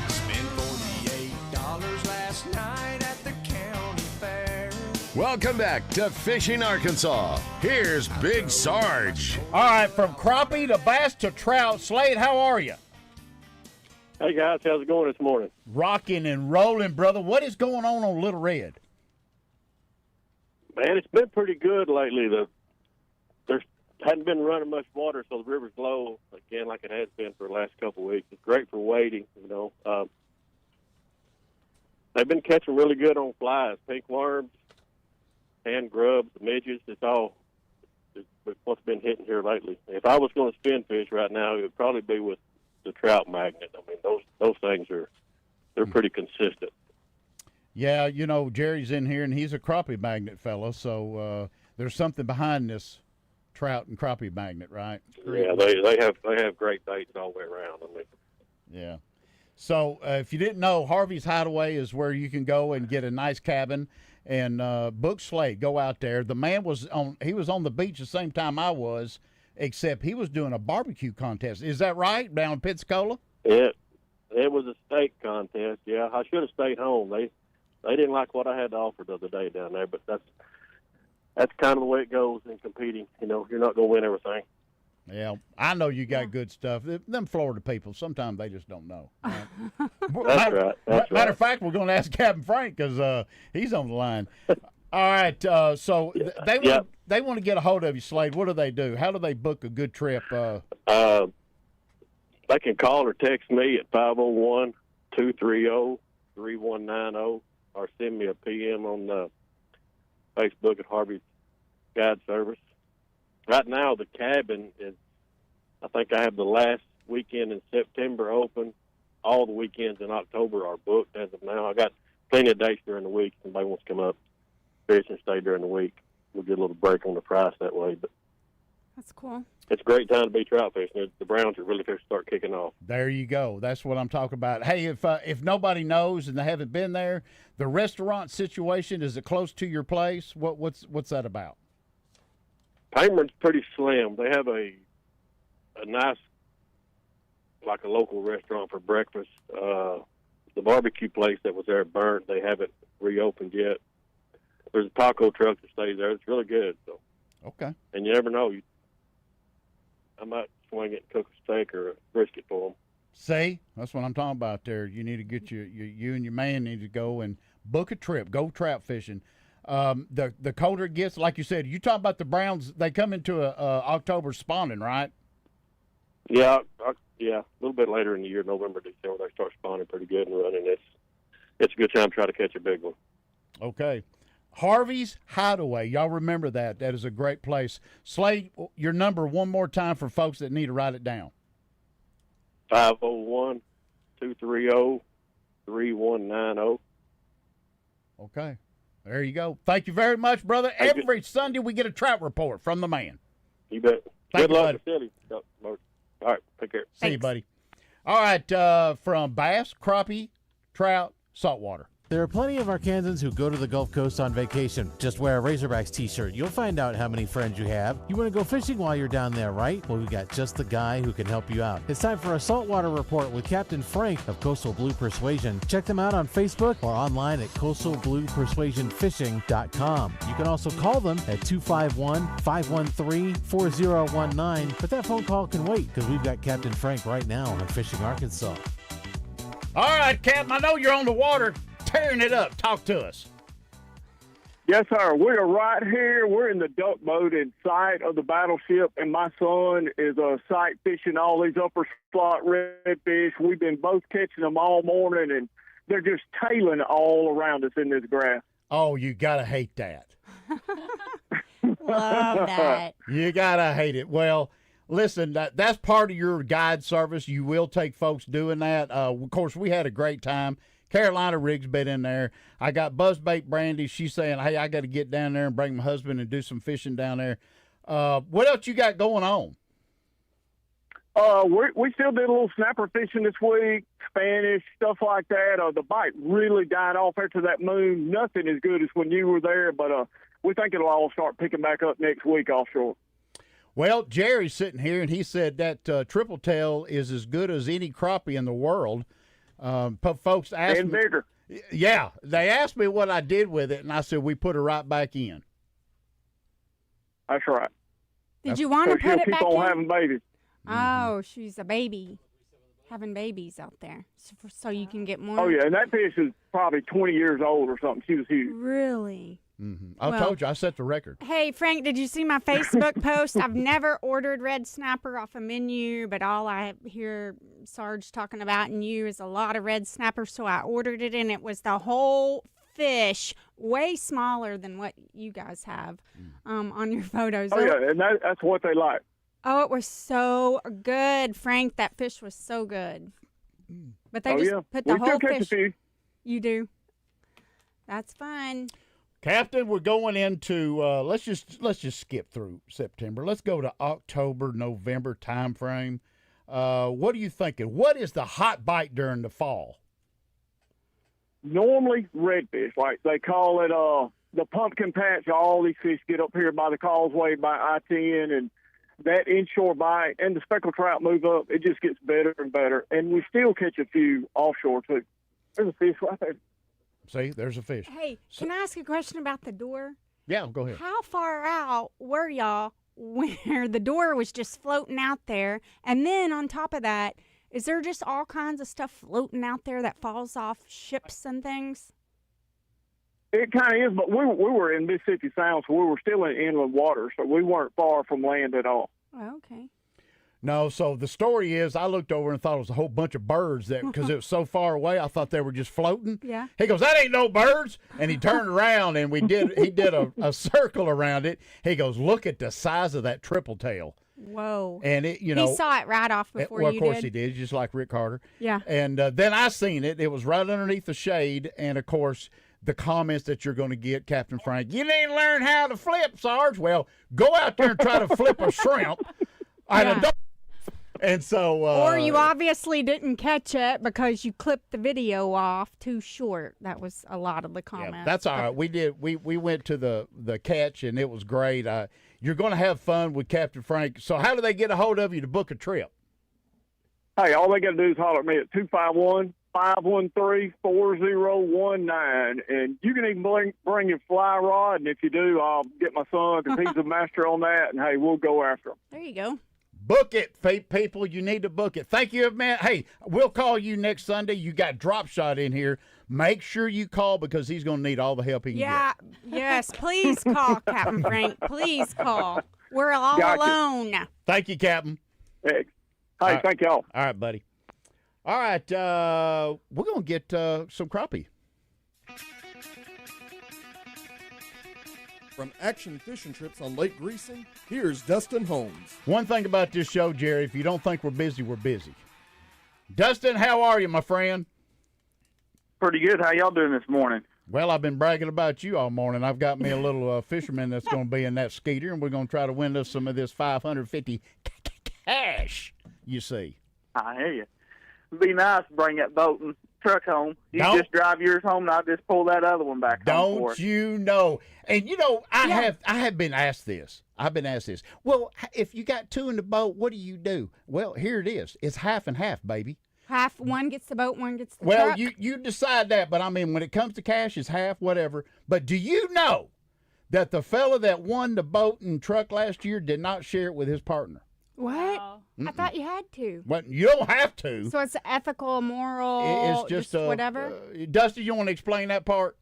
Spent $48 last night at the county fair. Welcome back to Fishing Arkansas. Here's Big Sarge. All right, from crappie to bass to trout. Slade, how are you? Hey, guys. How's it going this morning? Rocking and rolling, brother. What is going on Little Red? Man, it's been pretty good lately. There hadn't been running much water, so the river's low again, like it has been for the last couple of weeks. It's great for wading, you know. They've been catching really good on flies, pink worms, hand grubs, midges. It's what's been hitting here lately. If I was going to spin fish right now, it would probably be with the trout magnet. I mean, those things they're pretty consistent. Yeah, you know, Jerry's in here, and he's a crappie magnet fella, so there's something behind this trout and crappie magnet, right? Yeah, they have great baits all the way around. I mean, yeah. So if you didn't know, Harvey's Hideaway is where you can go and get a nice cabin and book Slade. Go out there. The man was on the beach the same time I was, except he was doing a barbecue contest. Is that right, down in Pensacola? it was a steak contest. Yeah, I should have stayed home. They didn't like what I had to offer the other day down there, but that's kind of the way it goes in competing. You know, you're not going to win everything. Yeah, I know you got good stuff. Them Florida people, sometimes they just don't know. Right? That's right. Matter of fact, we're going to ask Captain Frank because he's on the line. All right, so they want to get a hold of you, Slade. What do they do? How do they book a good trip? They can call or text me at 501-230-3190 or send me a PM on Facebook at Harvey's Guide Service. Right now, the cabin is, I think I have the last weekend in September open. All the weekends in October are booked as of now. I got plenty of dates during the week. If somebody wants to come up, fish and stay during the week, we'll get a little break on the price that way. But That's cool. it's a great time to be trout fishing. The browns are really going to start kicking off. There you go. That's what I'm talking about. Hey, if nobody knows and they haven't been there, the restaurant situation, is it close to your place? What's that about? Payment's pretty slim. They have a nice, like a local restaurant for breakfast. The barbecue place that was there burnt. They haven't reopened yet. There's a taco truck that stays there. It's really good. So. Okay. And you never know. I might swing it and cook a steak or a brisket for them. See, that's what I'm talking about there. You need to get you and your man need to go and book a trip. Go trout fishing. The colder it gets, like you said, you talk about the browns. They come into a October spawning, right? Yeah, a little bit later in the year, November, December, they start spawning pretty good and running. It's a good time to try to catch a big one. Okay. Harvey's Hideaway. Y'all remember that. That is a great place. Slade, your number one more time for folks that need to write it down. 501-230-3190. Okay. There you go. Thank you very much, brother. Every Sunday we get a trout report from the man. You bet. Thank Good you, luck buddy. with Silly. All right, take care. See you, buddy. All right, from bass, crappie, trout, saltwater. There are plenty of Arkansans who go to the Gulf Coast on vacation. Just wear a Razorbacks t-shirt. You'll find out how many friends you have. You want to go fishing while you're down there, right? Well, we got just the guy who can help you out. It's time for a saltwater report with Captain Frank of Coastal Blue Persuasion. Check them out on Facebook or online at coastalbluepersuasionfishing.com. You can also call them at 251-513-4019, but that phone call can wait because we've got Captain Frank right now on Fishing Arkansas. All right, Captain, I know you're on the water tearing it up. Talk to us. Yes, sir. We are right here. We're in the duck boat in sight of the battleship, and my son is sight fishing all these upper slot redfish. We've been both catching them all morning, and they're just tailing all around us in this grass. Oh, you got to hate that. Love that. You got to hate it. Well, listen, that's part of your guide service. You will take folks doing that. Of course, we had a great time. Carolina Riggs been in there. I got Buzzbait Brandy. She's saying, hey, I got to get down there and bring my husband and do some fishing down there. What else you got going on? We still did a little snapper fishing this week, Spanish, stuff like that. The bite really died off after that moon. Nothing as good as when you were there, but we think it'll all start picking back up next week offshore. Well, Jerry's sitting here, and he said that triple tail is as good as any crappie in the world. Folks asked and me, bigger. Yeah, they asked me what I did with it, and I said we put her right back in. That's right. Did you want to So put she'll it keep back on in? having babies. Oh, she's a baby. Having babies out there. So you can get more. Oh, yeah, and that fish is probably 20 years old or something. She was huge. Really? I Well- told you, I set the record. Hey, Frank, did you see my Facebook post? I've never ordered red snapper off a menu, but all I hear Sarge talking about and you is a lot of red snapper, so I ordered it, and it was the whole fish, way smaller than what you guys have on your photos. Oh, yeah, and that's what they like. Oh, it was so good, Frank. That fish was so good. But they just put the we whole still catch a fish. few. You do. That's fun. Captain, we're going into let's just skip through September. Let's go to October, November time frame. What are you thinking? What is the hot bite during the fall? Normally redfish, like they call it the pumpkin patch. All these fish get up here by the causeway by I-10, and that inshore bite and the speckled trout move up. It just gets better and better, and we still catch a few offshore too. There's a fish right there. See, there's a fish. Hey, can I ask a question about the door? Yeah, go ahead. How far out were y'all where the door was just floating out there? And then on top of that, is there just all kinds of stuff floating out there that falls off ships and things? It kind of is, but we were in Mississippi Sound, so we were still in inland water, so we weren't far from land at all. Oh, okay. No, so the story is I looked over and thought it was a whole bunch of birds that because it was so far away, I thought they were just floating. Yeah. He goes, that ain't no birds. And he turned around and he did a circle around it. He goes, look at the size of that triple tail. Whoa. And it, he saw it right off before well, you of course did. he did, just like Rick Carter. Yeah. And then I seen it. It was right underneath the shade. And, of course, the comments that you're going to get, Captain Frank, you need to learn how to flip, Sarge. Well, go out there and try to flip a shrimp. Yeah. And so... or you obviously didn't catch it because you clipped the video off too short. That was a lot of the comments. Yeah, that's all right. We did. We went to the catch, and it was great. You're going to have fun with Captain Frank. So how do they get a hold of you to book a trip? Hey, all they got to do is holler at me at 251-513-4019, and you can even bring your fly rod, and if you do, I'll get my son because he's the master on that, and, hey, we'll go after him. There you go. Book it, people. You need to book it. Thank you, man. Hey, we'll call you next Sunday. You got Drop Shot in here. Make sure you call because he's going to need all the help he can get. Yes, please call, Captain Frank. Please call. We're all Gotcha. alone. Thank you, Captain. Hey, right. Thank y'all. All right, buddy. All right, we're going to get some crappie. From action fishing trips on Lake Greasing, here's Dustin Holmes. One thing about this show, Jerry, if you don't think we're busy, we're busy. Dustin, how are you, my friend? Pretty good. How y'all doing this morning? Well, I've been bragging about you all morning. I've got me a little fisherman that's going to be in that skeeter, and we're going to try to win us some of this $550 cash, you see. I hear you. It'd be nice to bring that boat and truck home. You Don't- just drive yours home, and I'll just pull that other one back home for Don't it. you know? And you know, I have been asked this. I've been asked this. Well, if you got two in the boat, what do? Well, here it is. It's half and half, baby. Half, one gets the boat, one gets the Well, truck. you decide that, but I mean, when it comes to cash, it's half, whatever. But do you know that the fella that won the boat and truck last year did not share it with his partner? What? Wow. I thought you had to. But you don't have to. So it's ethical, moral, It's just whatever. Dusty, you want to explain that part?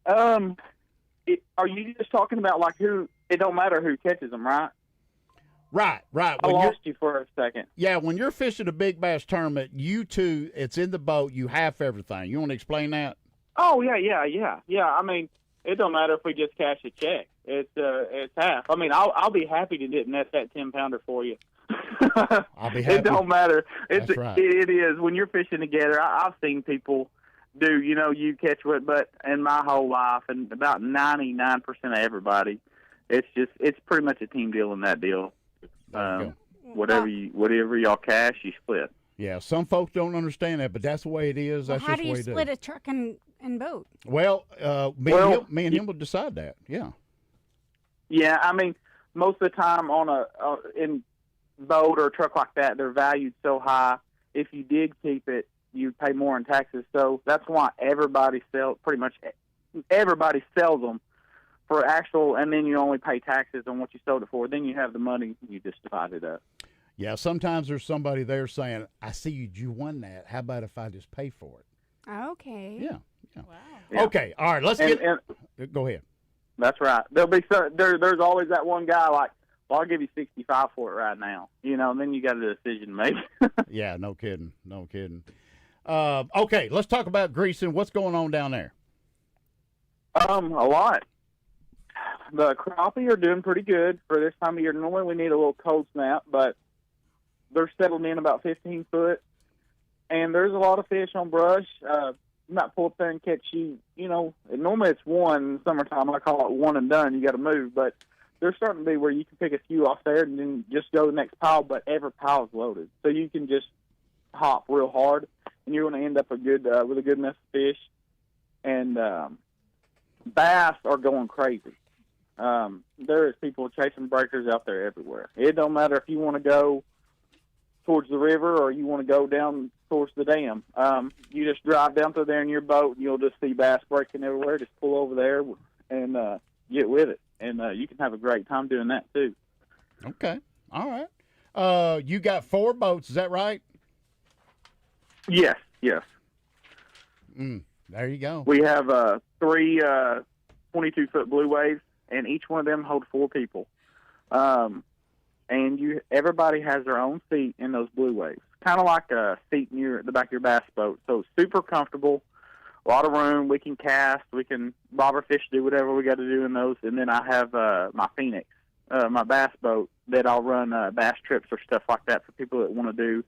Are you just talking about like who? It don't matter who catches them, right? Right. I When lost you for a second. Yeah, when you're fishing a big bass tournament, you two, it's in the boat. You half everything. You want to explain that? Oh yeah. I mean, it don't matter if we just cash a check. It's half. I mean, I'll be happy to net that 10-pounder for you. I'll be happy. It don't matter. That's right. It is when you're fishing together. I've seen people do. You catch what, but in my whole life, and about 99% of everybody, it's pretty much a team deal in that deal. Whatever y'all cash, you split. Yeah, some folks don't understand that, but that's the way it is. Well, That's how just do the you way it split is. a truck and boat? Well, me and him will decide that. Yeah. Yeah, I mean, most of the time on in boat or a truck like that, they're valued so high. If you did keep it, you pay more in taxes. So that's why pretty much everybody sells them for actual, and then you only pay taxes on what you sold it for. Then you have the money, you just divide it up. Yeah, sometimes there's somebody there saying, I see you won that. How about if I just pay for it? Okay. Yeah. Wow. Yeah. Okay, all right, let's go ahead. That's right. There'll be there's always that one guy like, well, I'll give you 65 for it right now. And then you got a decision to make. Yeah, no kidding. Okay, let's talk about greasing. What's going on down there? A lot. The crappie are doing pretty good for this time of year. Normally we need a little cold snap, but they're settling in about 15 foot. And there's a lot of fish on brush. You might pull up there and catch normally it's one in the summertime. I call it one and done. You got to move. But there's starting to be where you can pick a few off there and then just go to the next pile, but every pile is loaded. So you can just hop real hard, and you're going to end up with a good mess of fish. And bass are going crazy. There is people chasing breakers out there everywhere. It don't matter if you want to go towards the river or you want to go down towards the dam. You just drive down through there in your boat, and you'll just see bass breaking everywhere. Just pull over there and get with it, and you can have a great time doing that too. Okay, all right. You got 4 boats, is that right? Yes. There you go. We have 3 22-foot blue waves, and each one of them hold 4 people. And everybody has their own seat in those blue waves, kind of like a seat in the back of your bass boat. So it's super comfortable, a lot of room. We can cast, we can bob our fish, do whatever we got to do in those. And then I have my Phoenix, my bass boat that I'll run bass trips or stuff like that for people that want to do.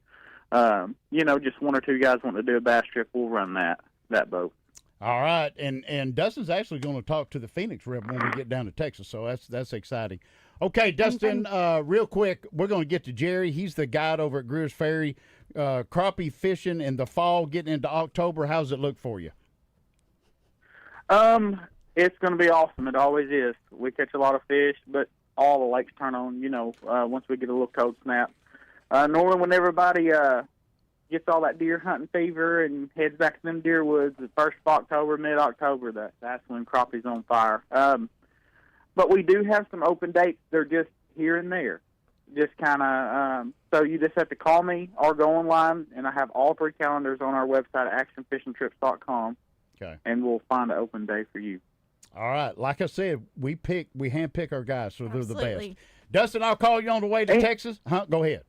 Just 1 or 2 guys want to do a bass trip. We'll run that boat. All right, and Dustin's actually going to talk to the Phoenix rep when we get down to Texas, so that's exciting. Okay, Dustin, real quick, we're going to get to Jerry. He's the guide over at Greer's Ferry. Crappie fishing in the fall, getting into October. How's it look for you? It's going to be awesome. It always is. We catch a lot of fish, but all the lakes turn on, once we get a little cold snap. Normally when everybody gets all that deer hunting fever and heads back to them deer woods, the 1st of October, mid-October, that's when crappie's on fire. But we do have some open dates. They're just here and there. Just kind of, so you just have to call me or go online, and I have all 3 calendars on our website at actionfishingtrips.com. Okay. And we'll find an open day for you. All right. Like I said, we handpick our guys, so they're the Absolutely. best. Dustin, I'll call you on the way to Texas. Go ahead.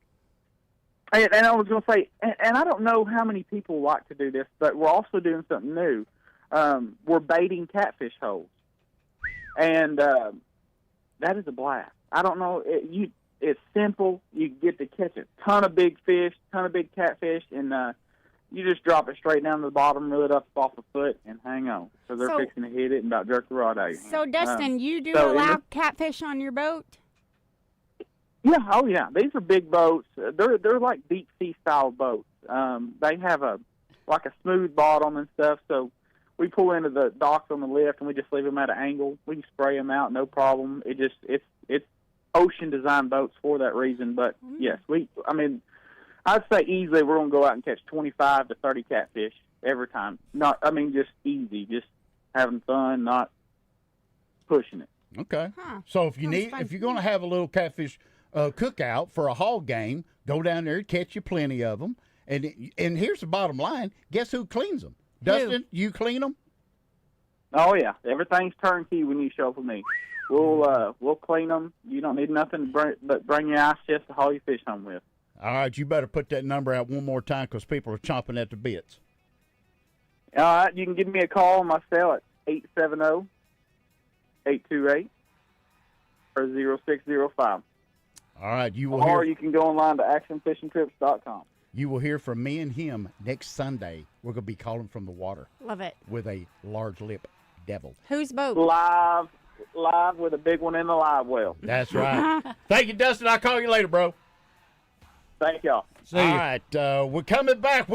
And I was going to say, and I don't know how many people like to do this, but we're also doing something new. We're baiting catfish holes. And that is a blast. I don't know. It's simple. You get to catch a ton of big fish, ton of big catfish, and you just drop it straight down to the bottom, reel it up off a foot, and hang on. So they're fixing to hit it and about jerk the rod out. So, Dustin, you do allow catfish on your boat? Yeah, oh yeah. These are big boats. They're like deep sea style boats. They have a smooth bottom and stuff. So we pull into the docks on the lift and we just leave them at an angle. We can spray them out, no problem. It's ocean designed boats for that reason. But yes, I'd say easily we're gonna go out and catch 25 to 30 catfish every time. Just easy, just having fun, not pushing it. Okay. Huh. So if you Sounds need, fun if to you're going to me. have a little catfish cookout for a hog game, go down there and catch you plenty of them. And here's the bottom line: guess who cleans them? Dustin, you clean them? Oh yeah, everything's turnkey when you show up with me. We'll clean them. You don't need nothing but bring your ice chest to haul your fish home with. All right, you better put that number out one more time because people are chomping at the bits. All right, you can give me a call on my cell at 870-828 or 0605. All right, you will Or hear. you can go online to actionfishingtrips.com. You will hear from me and him next Sunday. We're going to be calling from the water Love it. with a large lip devil. Whose boat? Live with a big one in the live well. That's right. Thank you, Dustin. I'll call you later, bro. Thank y'all. All right, we're coming back.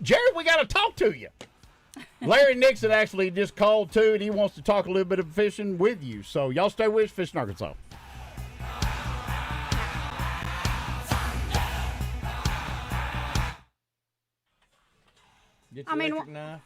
Jerry, we got to talk to you. Larry Nixon actually just called too, and he wants to talk a little bit of fishing with you. So y'all stay with us, Fishing Arkansas. Get I your mean, electric knife.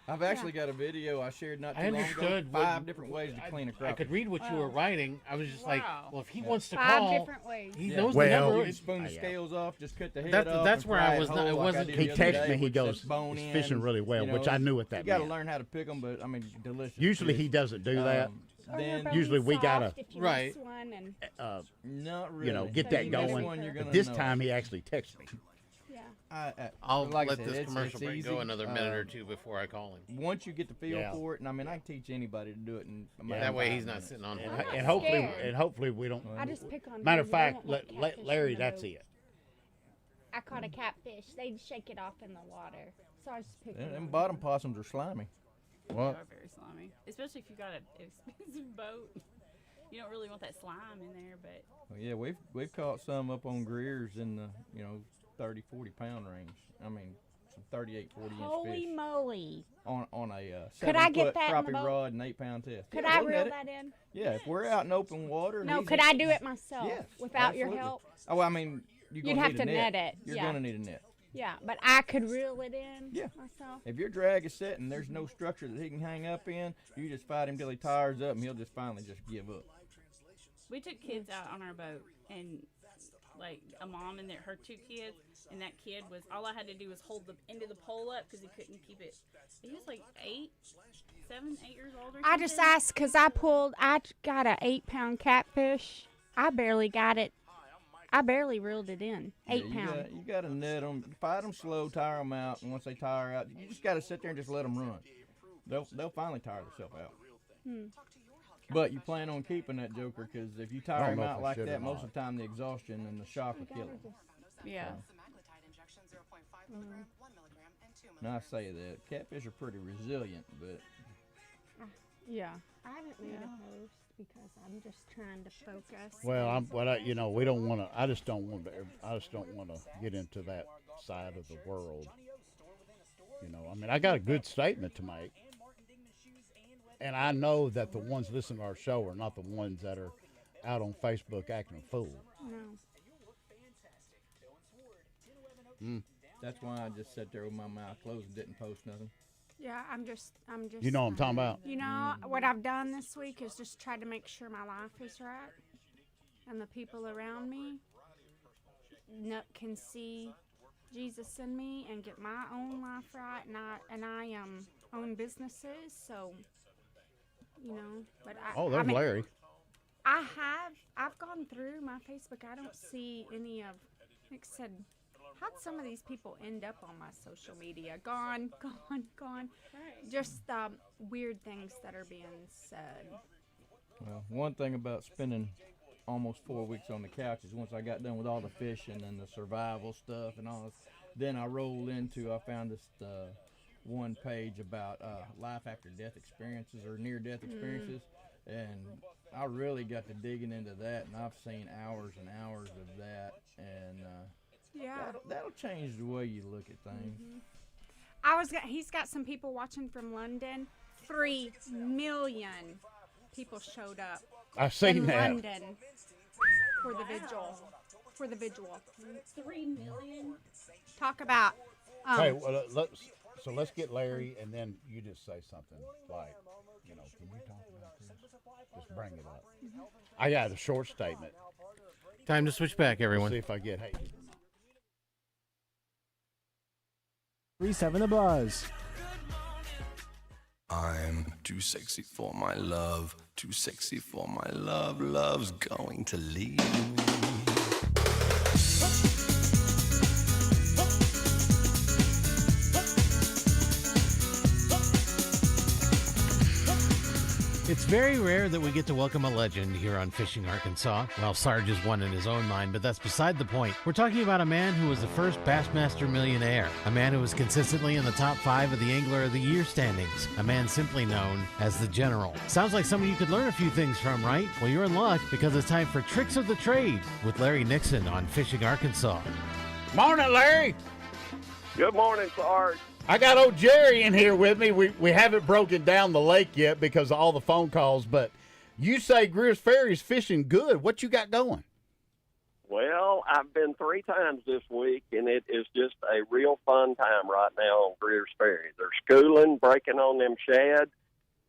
I've actually got a video I shared not too long ago. understood 5 different ways to clean a crappie. I could read what you were writing. I was just like, well, if he wants to 5 call, different ways. he Yeah. knows Well, the number. You can spoon the scales off, just cut the head That's- off. that's and where I fry it was not- whole it like I wasn't- did He the other texted day, me. He which goes, says bone "He's in, fishing really well," you which I knew what that You got to meant. learn how to pick them, but I mean, delicious. Usually fish. he doesn't do that. Then Usually we gotta, Right. not really. you know, get So that this going. one you're But gonna this know. time he actually texted me. I'll like I let said, this it's commercial break go easy. another minute or two before I call him. Once you get the feel Yeah. for it, and I mean, I can teach anybody to do it in a matter That of way 5 he's not minutes. sitting on And, hold. and hopefully we don't. I just pick on Matter of him. I fact, don't like let catfish Larry. in the That's boat. it. I caught a catfish. They'd shake it off in the water. So I just picked And it them on. bottom possums are slimy. They What? are very slimy, especially if you got an expensive boat. You don't really want that slime in there, but Well, yeah, we've caught some up on Greer's in the 30-40 pound range. I mean, some 38, 40 inch Holy fish moly. on a Could I get 7-foot that in the crappie boat? rod and 8-pound test. Could Yeah, I we'll reel net it. that in? Yeah, if we're out in open water. No, he's could in- I do it myself Yes, without your absolutely. help? Oh, I mean, you're You'd gonna have need to a net it, You're yeah. gonna need a net. Yeah, but I could reel it in myself. If your drag is set and there's no structure that he can hang up in, you just fight him till he tires up and he'll just finally just give up. we took kids out on our boat, and like a mom and her 2 kids, and that kid was all I had to do was hold the end of the pole up because he couldn't keep it. He was like 7, 8 years old or something. I just asked because I got a 8-pound catfish. I barely got it. I barely reeled it in. 8 pound. You got to net them, fight them slow, tire them out, and once they tire out, you just got to sit there and just let them run. They'll finally tire themselves out. But you plan on keeping that joker because if you I tire don't him know if out I like should or that, most not. of the time the exhaustion and the shock will kill him. Yeah. Now I say that catfish are pretty resilient, but Yeah. I haven't made a post because I'm just trying to focus. Well, we don't want to. I just don't want to get into that side of the world. I mean, I got a good statement to make, and I know that the ones listening to our show are not the ones that are out on Facebook acting a fool. No. that's why I just sat there with my mouth closed and didn't post nothing. Yeah, I'm just. You know what I'm talking about? You know, what I've done this week is just try to make sure my life is right, and the people around me can see Jesus in me and get my own life right, and I own businesses, so But There's Larry. I've gone through my Facebook. I don't see any of. Like I said, how'd some of these people end up on my social media? Gone. Just weird things that are being said. Well, one thing about spending almost 4 weeks on the couch is once I got done with all the fishing and the survival stuff and all this, then I found this one page about life after death experiences or near-death experiences, and I really got to digging into that, and I've seen hours and hours of that, and that'll change the way you look at things. He's got some people watching from London. 3 million people showed up. I've seen in that. London for the vigil. 3 million. Talk about. Hey, well, let's get Larry, and then you just say something like, can you talk about this? Just bring it up. I got a short statement. Time to switch back, everyone. See if I get 3-7 The Buzz. I'm too sexy for my love, too sexy for my love. Love's going to leave me. It's very rare that we get to welcome a legend here on Fishing Arkansas. Well, Sarge is one in his own mind, but that's beside the point. We're talking about a man who was the first Bassmaster millionaire, a man who was consistently in the top 5 of the Angler of the Year standings, a man simply known as the General. Sounds like somebody you could learn a few things from, right? Well, you're in luck because it's time for Tricks of the Trade with Larry Nixon on Fishing Arkansas. Morning, Larry. Good morning, Sarge. I got old Jerry in here with me. We haven't broken down the lake yet because of all the phone calls, but you say Greer's Ferry's fishing good. What you got going? Well, I've been 3 times this week, and it is just a real fun time right now on Greer's Ferry. They're schooling, breaking on them shad,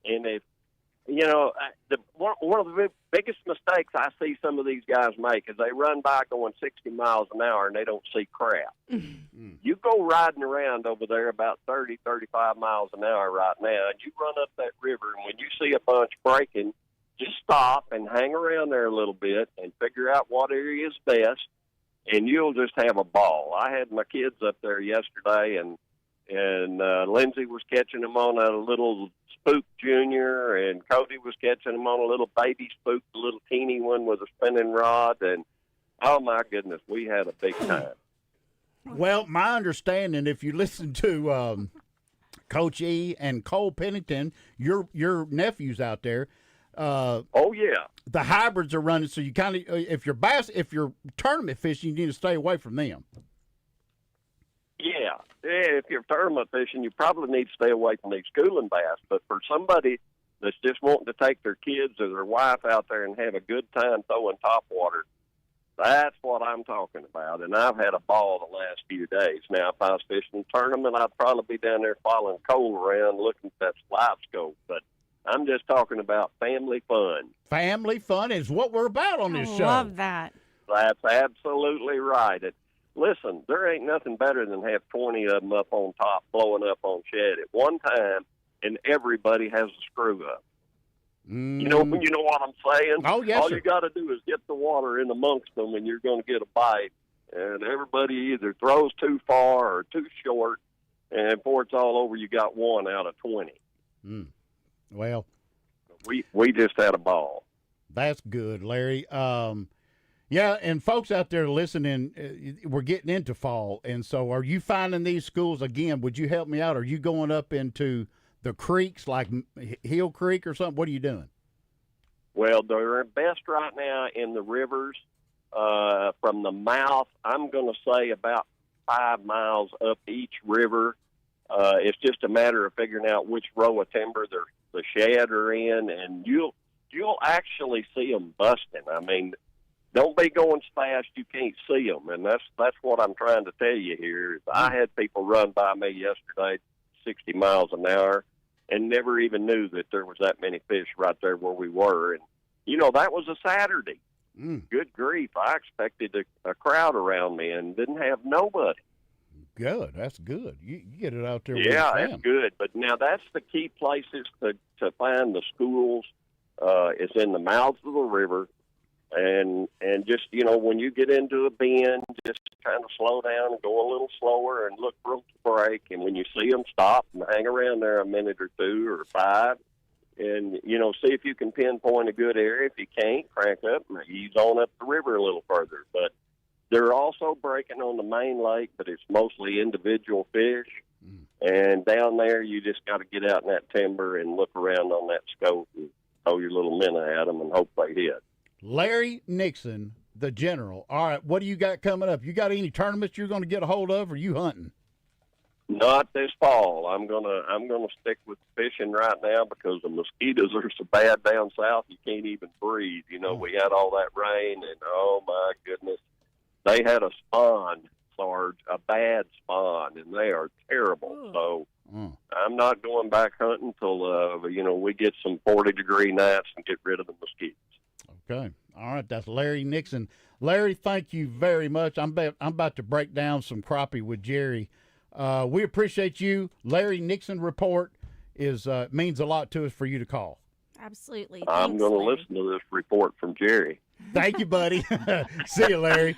and if you know, one of the biggest mistakes I see some of these guys make is they run by going 60 miles an hour and they don't see crap. You go riding around over there about 30, 35 miles an hour right now, and you run up that river, and when you see a bunch breaking, just stop and hang around there a little bit and figure out what area is best, and you'll just have a ball. I had my kids up there yesterday, and Lindsay was catching them on a little spook junior, and Cody was catching them on a little baby spook, a little teeny one with a spinning rod, and oh my goodness, we had a big time. Well, my understanding, if you listen to Coach E and Cole Pennington, your nephews out there, oh yeah, the hybrids are running. So you kind of, if you're tournament fishing, you need to stay away from them. Yeah, if you're tournament fishing, you probably need to stay away from these schooling bass. But for somebody that's just wanting to take their kids or their wife out there and have a good time throwing topwater, that's what I'm talking about. And I've had a ball the last few days. Now, if I was fishing a tournament, I'd probably be down there following Cole around looking at that live scope. But I'm just talking about family fun. Family fun is what we're about on this show. I love that. That's absolutely right. Listen, there ain't nothing better than have 20 of them up on top, blowing up on shad at one time, and everybody has a screw up. You know what I'm saying? Oh, yes, all sir. you got to do is get the water in amongst them, and you're going to get a bite. And everybody either throws too far or too short, and before it's all over, you got 1 out of 20. Well, we just had a ball. That's good, Larry. Yeah, and folks out there listening, we're getting into fall, and so are you finding these schools, again, would you help me out? Are you going up into the creeks like Hill Creek or something? What are you doing? Well, they're best right now in the rivers. From the mouth, I'm going to say about 5 miles up each river. It's just a matter of figuring out which row of timber the shad are in, and you'll actually see them busting. I mean, don't be going so fast you can't see them, and that's what I'm trying to tell you here. I had people run by me yesterday 60 miles an hour and never even knew that there was that many fish right there where we were. And, that was a Saturday. Good grief. I expected a crowd around me and didn't have nobody. Good. That's good. You get it out there. Yeah, that's good. But now that's the key places to find the schools. It's in the mouths of the river. And just, when you get into a bend, just kind of slow down and go a little slower and look for them to break. And when you see them, stop and hang around there a minute or 2 or 5. And, see if you can pinpoint a good area. If you can't, crank up and ease on up the river a little further. But they're also breaking on the main lake, but it's mostly individual fish. And down there, you just got to get out in that timber and look around on that scope and throw your little minnow at them and hope they hit. Larry Nixon, the General. All right, what do you got coming up? You got any tournaments you're going to get a hold of, or you hunting? Not this fall. I'm gonna stick with fishing right now because the mosquitoes are so bad down south you can't even breathe. We had all that rain, and oh my goodness, they had a spawn Sarge, a bad spawn, and they are terrible. Ooh. So Mm. I'm not going back hunting till we get some 40-degree nights and get rid of the mosquitoes. Okay. All right. That's Larry Nixon. Larry, thank you very much. I'm about to break down some crappie with Jerry. We appreciate you. Larry Nixon report means a lot to us for you to call. Absolutely. I'm Thanks, going to Larry. listen to this report from Jerry. Thank you, buddy. See you, Larry.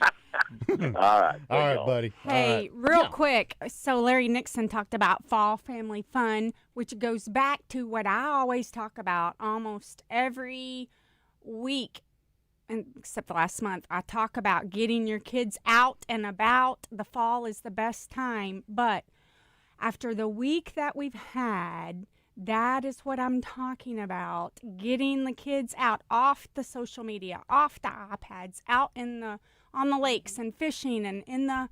All right. All right, buddy. All Hey, right. real quick. So Larry Nixon talked about fall family fun, which goes back to what I always talk about almost every week, and except the last month. I talk about getting your kids out and about. The fall is the best time. But after the week that we've had, that is what I'm talking about. Getting the kids out off the social media, off the iPads, out on the lakes and fishing and in the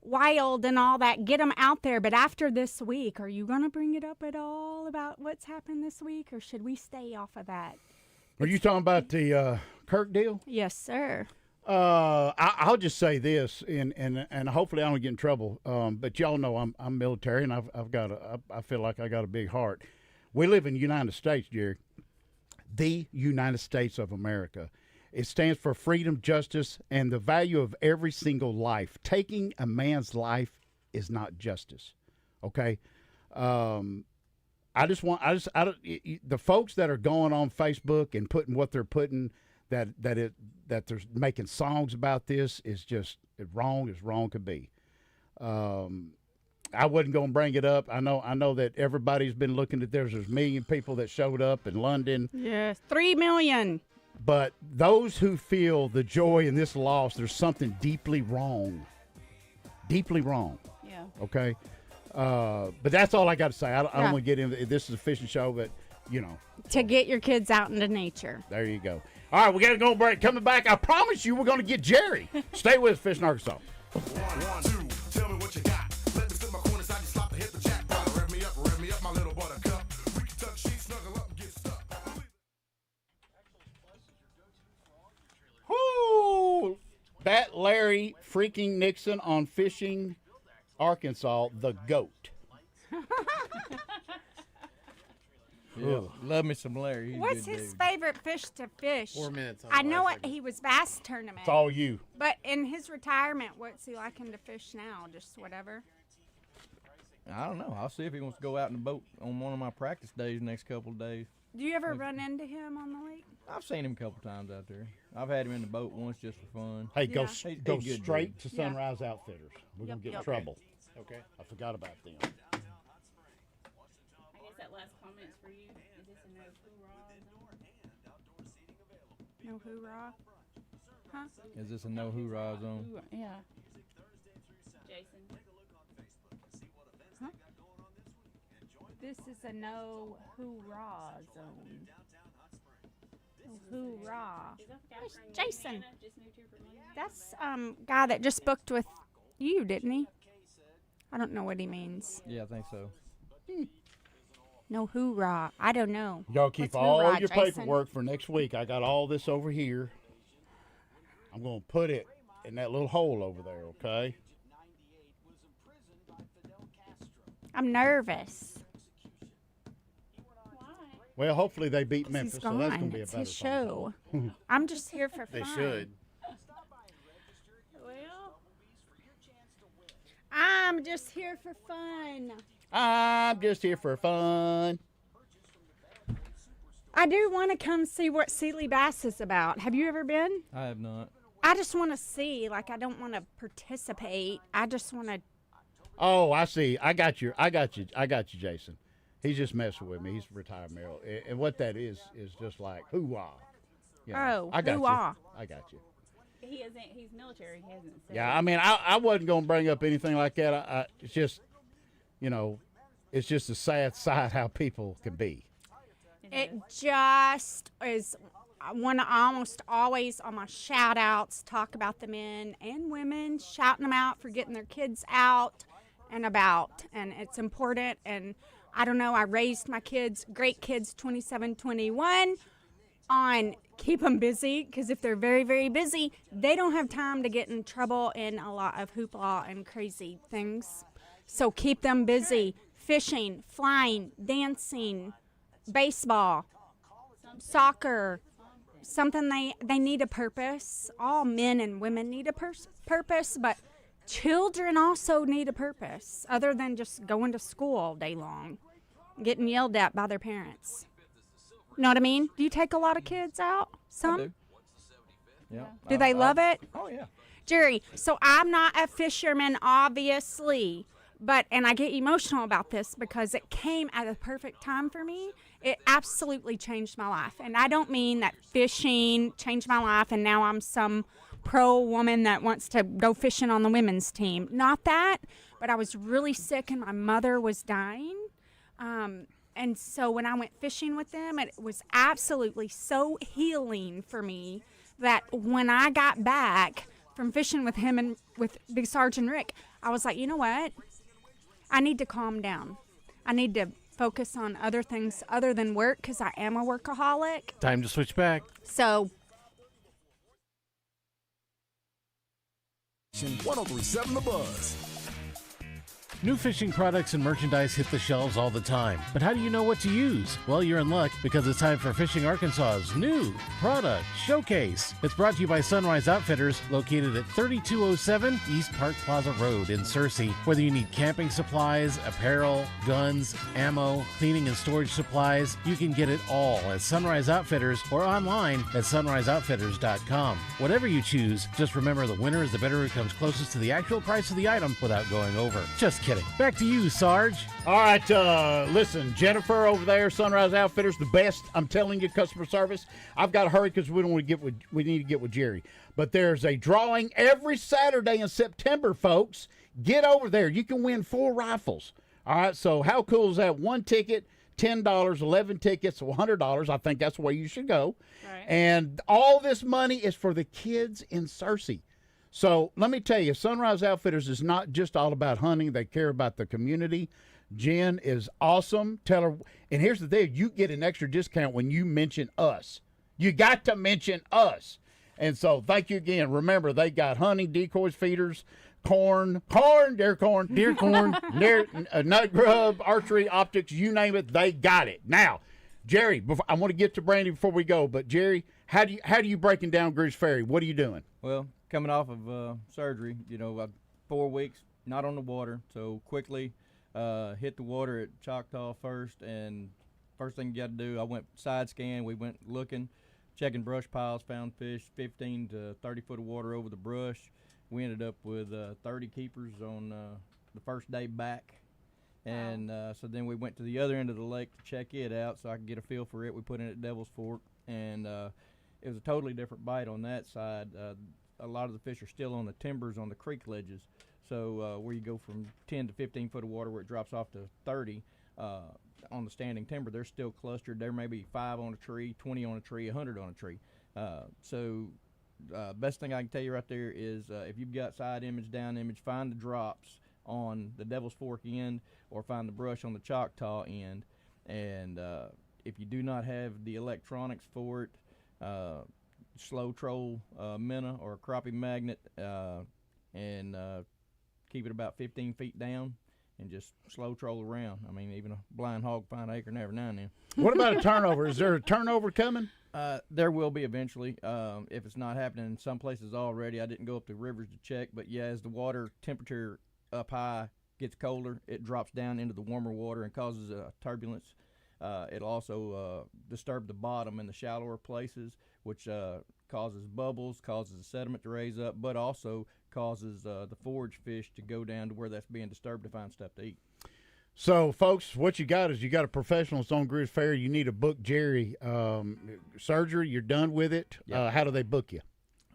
wild and all that. Get them out there. But after this week, are you going to bring it up at all about what's happened this week, or should we stay off of that? Are you talking about the Kirk deal? Yes, sir. I'll just say this, and hopefully I don't get in trouble. But y'all know I'm military, and I feel like I got a big heart. We live in the United States, Jerry, the United States of America. It stands for freedom, justice, and the value of every single life. Taking a man's life is not justice. Okay. The folks that are going on Facebook and putting what they're putting, that they're making songs about this is just wrong as wrong could be. I wasn't going to bring it up. I know that everybody's been looking at there's a million people that showed up in London. Yes, 3 million. But those who feel the joy in this loss, there's something deeply wrong. Deeply wrong. Yeah. Okay. But that's all I got to say. I don't Yeah. want to get into this is a fishing show, but To get your kids out into nature. there you go. All right, we got to go break. Coming back, I promise you we're going to get Jerry. Stay with us, Fishing Arkansas. 1, 2, tell me what you got. Let me sit in my corner, side, slap, hit the jackpot. Rev me up, my little buttercup. We can tuck sheets, snuggle up, and get stuck. Whoo! That Larry freaking Nixon on Fishing Arkansas, the GOAT. Yeah, love me some Larry. He's a What's good his dude. favorite fish to fish? 4 minutes on I the know last it. He was bass tournament. It's all you. But in his retirement, what's he liking to fish now? Just whatever. I don't know. I'll see if he wants to go out in the boat on one of my practice days next couple of days. Do you ever run into him on the lake? I've seen him a couple times out there. I've had him in the boat once just for fun. Hey, go He's a go good straight dude. to Sunrise Outfitters. We're going to get in Yep. trouble. Okay. I forgot about them. I guess that last comment's for you. Is this a no hoorah zone? No hoorah. Huh? Is this a no hoorah zone? Hoorah, yeah. Jason. Huh? This is a no hoorah zone. No hoorah. Where's Jason? That's guy that just booked with you, didn't he? I don't know what he means. Yeah, I think so. No hoorah. I don't know. Y'all keep What's all hoorah, your Jason? paperwork for next week. I got all this over here. I'm going to put it in that little hole over there, okay? I'm nervous. Well, hopefully they beat 'Cause Memphis, he's so that's going gone. to be a It's better his show. phone call. I'm just here for They fun. should. Well, I'm just here for fun. I'm just here for fun. I do want to come see what Sealy Bass is about. Have you ever been? I have not. I just want to see. Like, I don't want to participate. I just want to. Oh, I see. I got you, Jason. He's just messing with me. He's retired Merrill. And what that is just like, hoo-ah. You know, Oh, I got hoo-ah. you. I got you. he isn't. He's military. He hasn't said. Yeah, I mean, I wasn't going to bring up anything like that. It's just, it's just a sad side how people can be. It just is. I want to almost always on my shout outs talk about the men and women, shouting them out for getting their kids out and about. And it's important. And I don't know, I raised my kids, great kids 27, 21 on keep them busy, because if they're very, very busy, they don't have time to get in trouble in a lot of hoopla and crazy things. So keep them busy. Fishing, flying, dancing, baseball, soccer, something they need a purpose. All men and women need a purpose, but children also need a purpose other than just going to school all day long, getting yelled at by their parents. You know what I mean? Do you take a lot of kids out? Some? I do. Yeah. Do they love it? Oh, yeah. Jerry, so I'm not a fisherman, obviously, and I get emotional about this because it came at a perfect time for me. It absolutely changed my life. And I don't mean that fishing changed my life and now I'm some pro woman that wants to go fishing on the women's team. Not that, but I was really sick and my mother was dying. And so when I went fishing with them, it was absolutely so healing for me that when I got back from fishing with him and with Big Sarge and Rick, I was like, you know what? I need to calm down. I need to focus on other things other than work because I am a workaholic. Time to switch back. So 1037 The Buzz. New fishing products and merchandise hit the shelves all the time. But how do you know what to use? Well, you're in luck because it's time for Fishing Arkansas's new product showcase. It's brought to you by Sunrise Outfitters, located at 3207 East Park Plaza Road in Searcy. Whether you need camping supplies, apparel, guns, ammo, cleaning and storage supplies, you can get it all at Sunrise Outfitters or online at sunriseoutfitters.com. Whatever you choose, just remember the winner is the bidder who comes closest to the actual price of the item without going over. Just kidding. Back to you, Sarge. All right, listen, Jennifer over there, Sunrise Outfitters, the best. I'm telling you, customer service. I've got to hurry because we need to get with Jerry. But there's a drawing every Saturday in September, folks. Get over there. You can win 4 rifles. All right, so how cool is that? 1 ticket, $10, 11 tickets, $100. I think that's the way you should go. Right. And all this money is for the kids in Searcy. So let me tell you, Sunrise Outfitters is not just all about hunting. They care about the community. Jen is awesome. Tell her, and here's the thing, you get an extra discount when you mention us. You got to mention us. And so thank you again. Remember, they got hunting, decoys, feeders, deer corn, nut grub, archery, optics, you name it, they got it. Now, Jerry, I want to get to Brandy before we go, but Jerry, how do you breaking down Greers Ferry? What are you doing? Well, coming off of surgery, 4 weeks not on the water, so quickly hit the water at Choctaw first, and first thing you got to do, I went side scan. We went looking, checking brush piles, found fish 15 to 30 foot of water over the brush. We ended up with 30 keepers on the first day back. And so then we went to the other end of the lake to check it out so I could get a feel for it. We put in at Devil's Fork, and it was a totally different bite on that side. A lot of the fish are still on the timbers on the creek ledges. So where you go from 10 to 15 foot of water where it drops off to 30 on the standing timber, they're still clustered. There may be 5 on a tree, 20 on a tree, 100 on a tree. Best thing I can tell you right there is if you've got side image, down image, find the drops on the Devil's Fork end or find the brush on the Choctaw end. And if you do not have the electronics for it, slow troll minnow or a crappie magnet, and keep it about 15 feet down and just slow troll around. I mean, even a blind hog find an acre every now and then. What about a turnover? Is there a turnover coming? There will be eventually. If it's not happening in some places already, I didn't go up the rivers to check, but yeah, as the water temperature up high gets colder, it drops down into the warmer water and causes turbulence. It'll also disturb the bottom in the shallower places, which causes bubbles, causes the sediment to raise up, but also causes the forage fish to go down to where that's being disturbed to find stuff to eat. So, folks, what you got is you got a professional that's on Greers Ferry. You need to book Jerry. Surgery, you're done with it. Yep. How do they book you?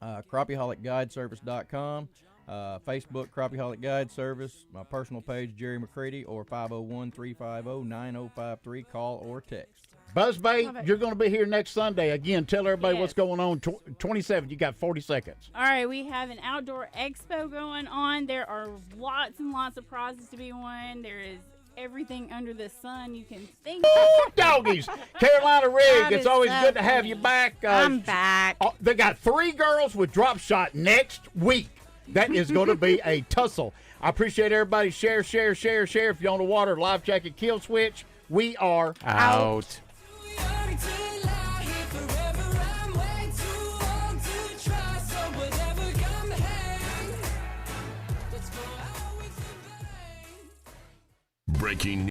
CrappieHolicGuideService.com, Facebook, Crappieaholic Guide Service, my personal page, Jerry McCready, or 501-350-9053. Call or text. Buzzbait, you're going to be here next Sunday. Again, tell everybody what's going on. 27, you got 40 seconds. All right, we have an outdoor expo going on. There are lots and lots of prizes to be won. There is everything under the sun you can think of. Doggies. Carolina Rig, That it's is always so good to have you back. I'm back. They got 3 girls with drop shot next week. That is going to be a tussle. I appreciate everybody. Share. If you're on the water, life jacket, kill switch. We are out. Breaking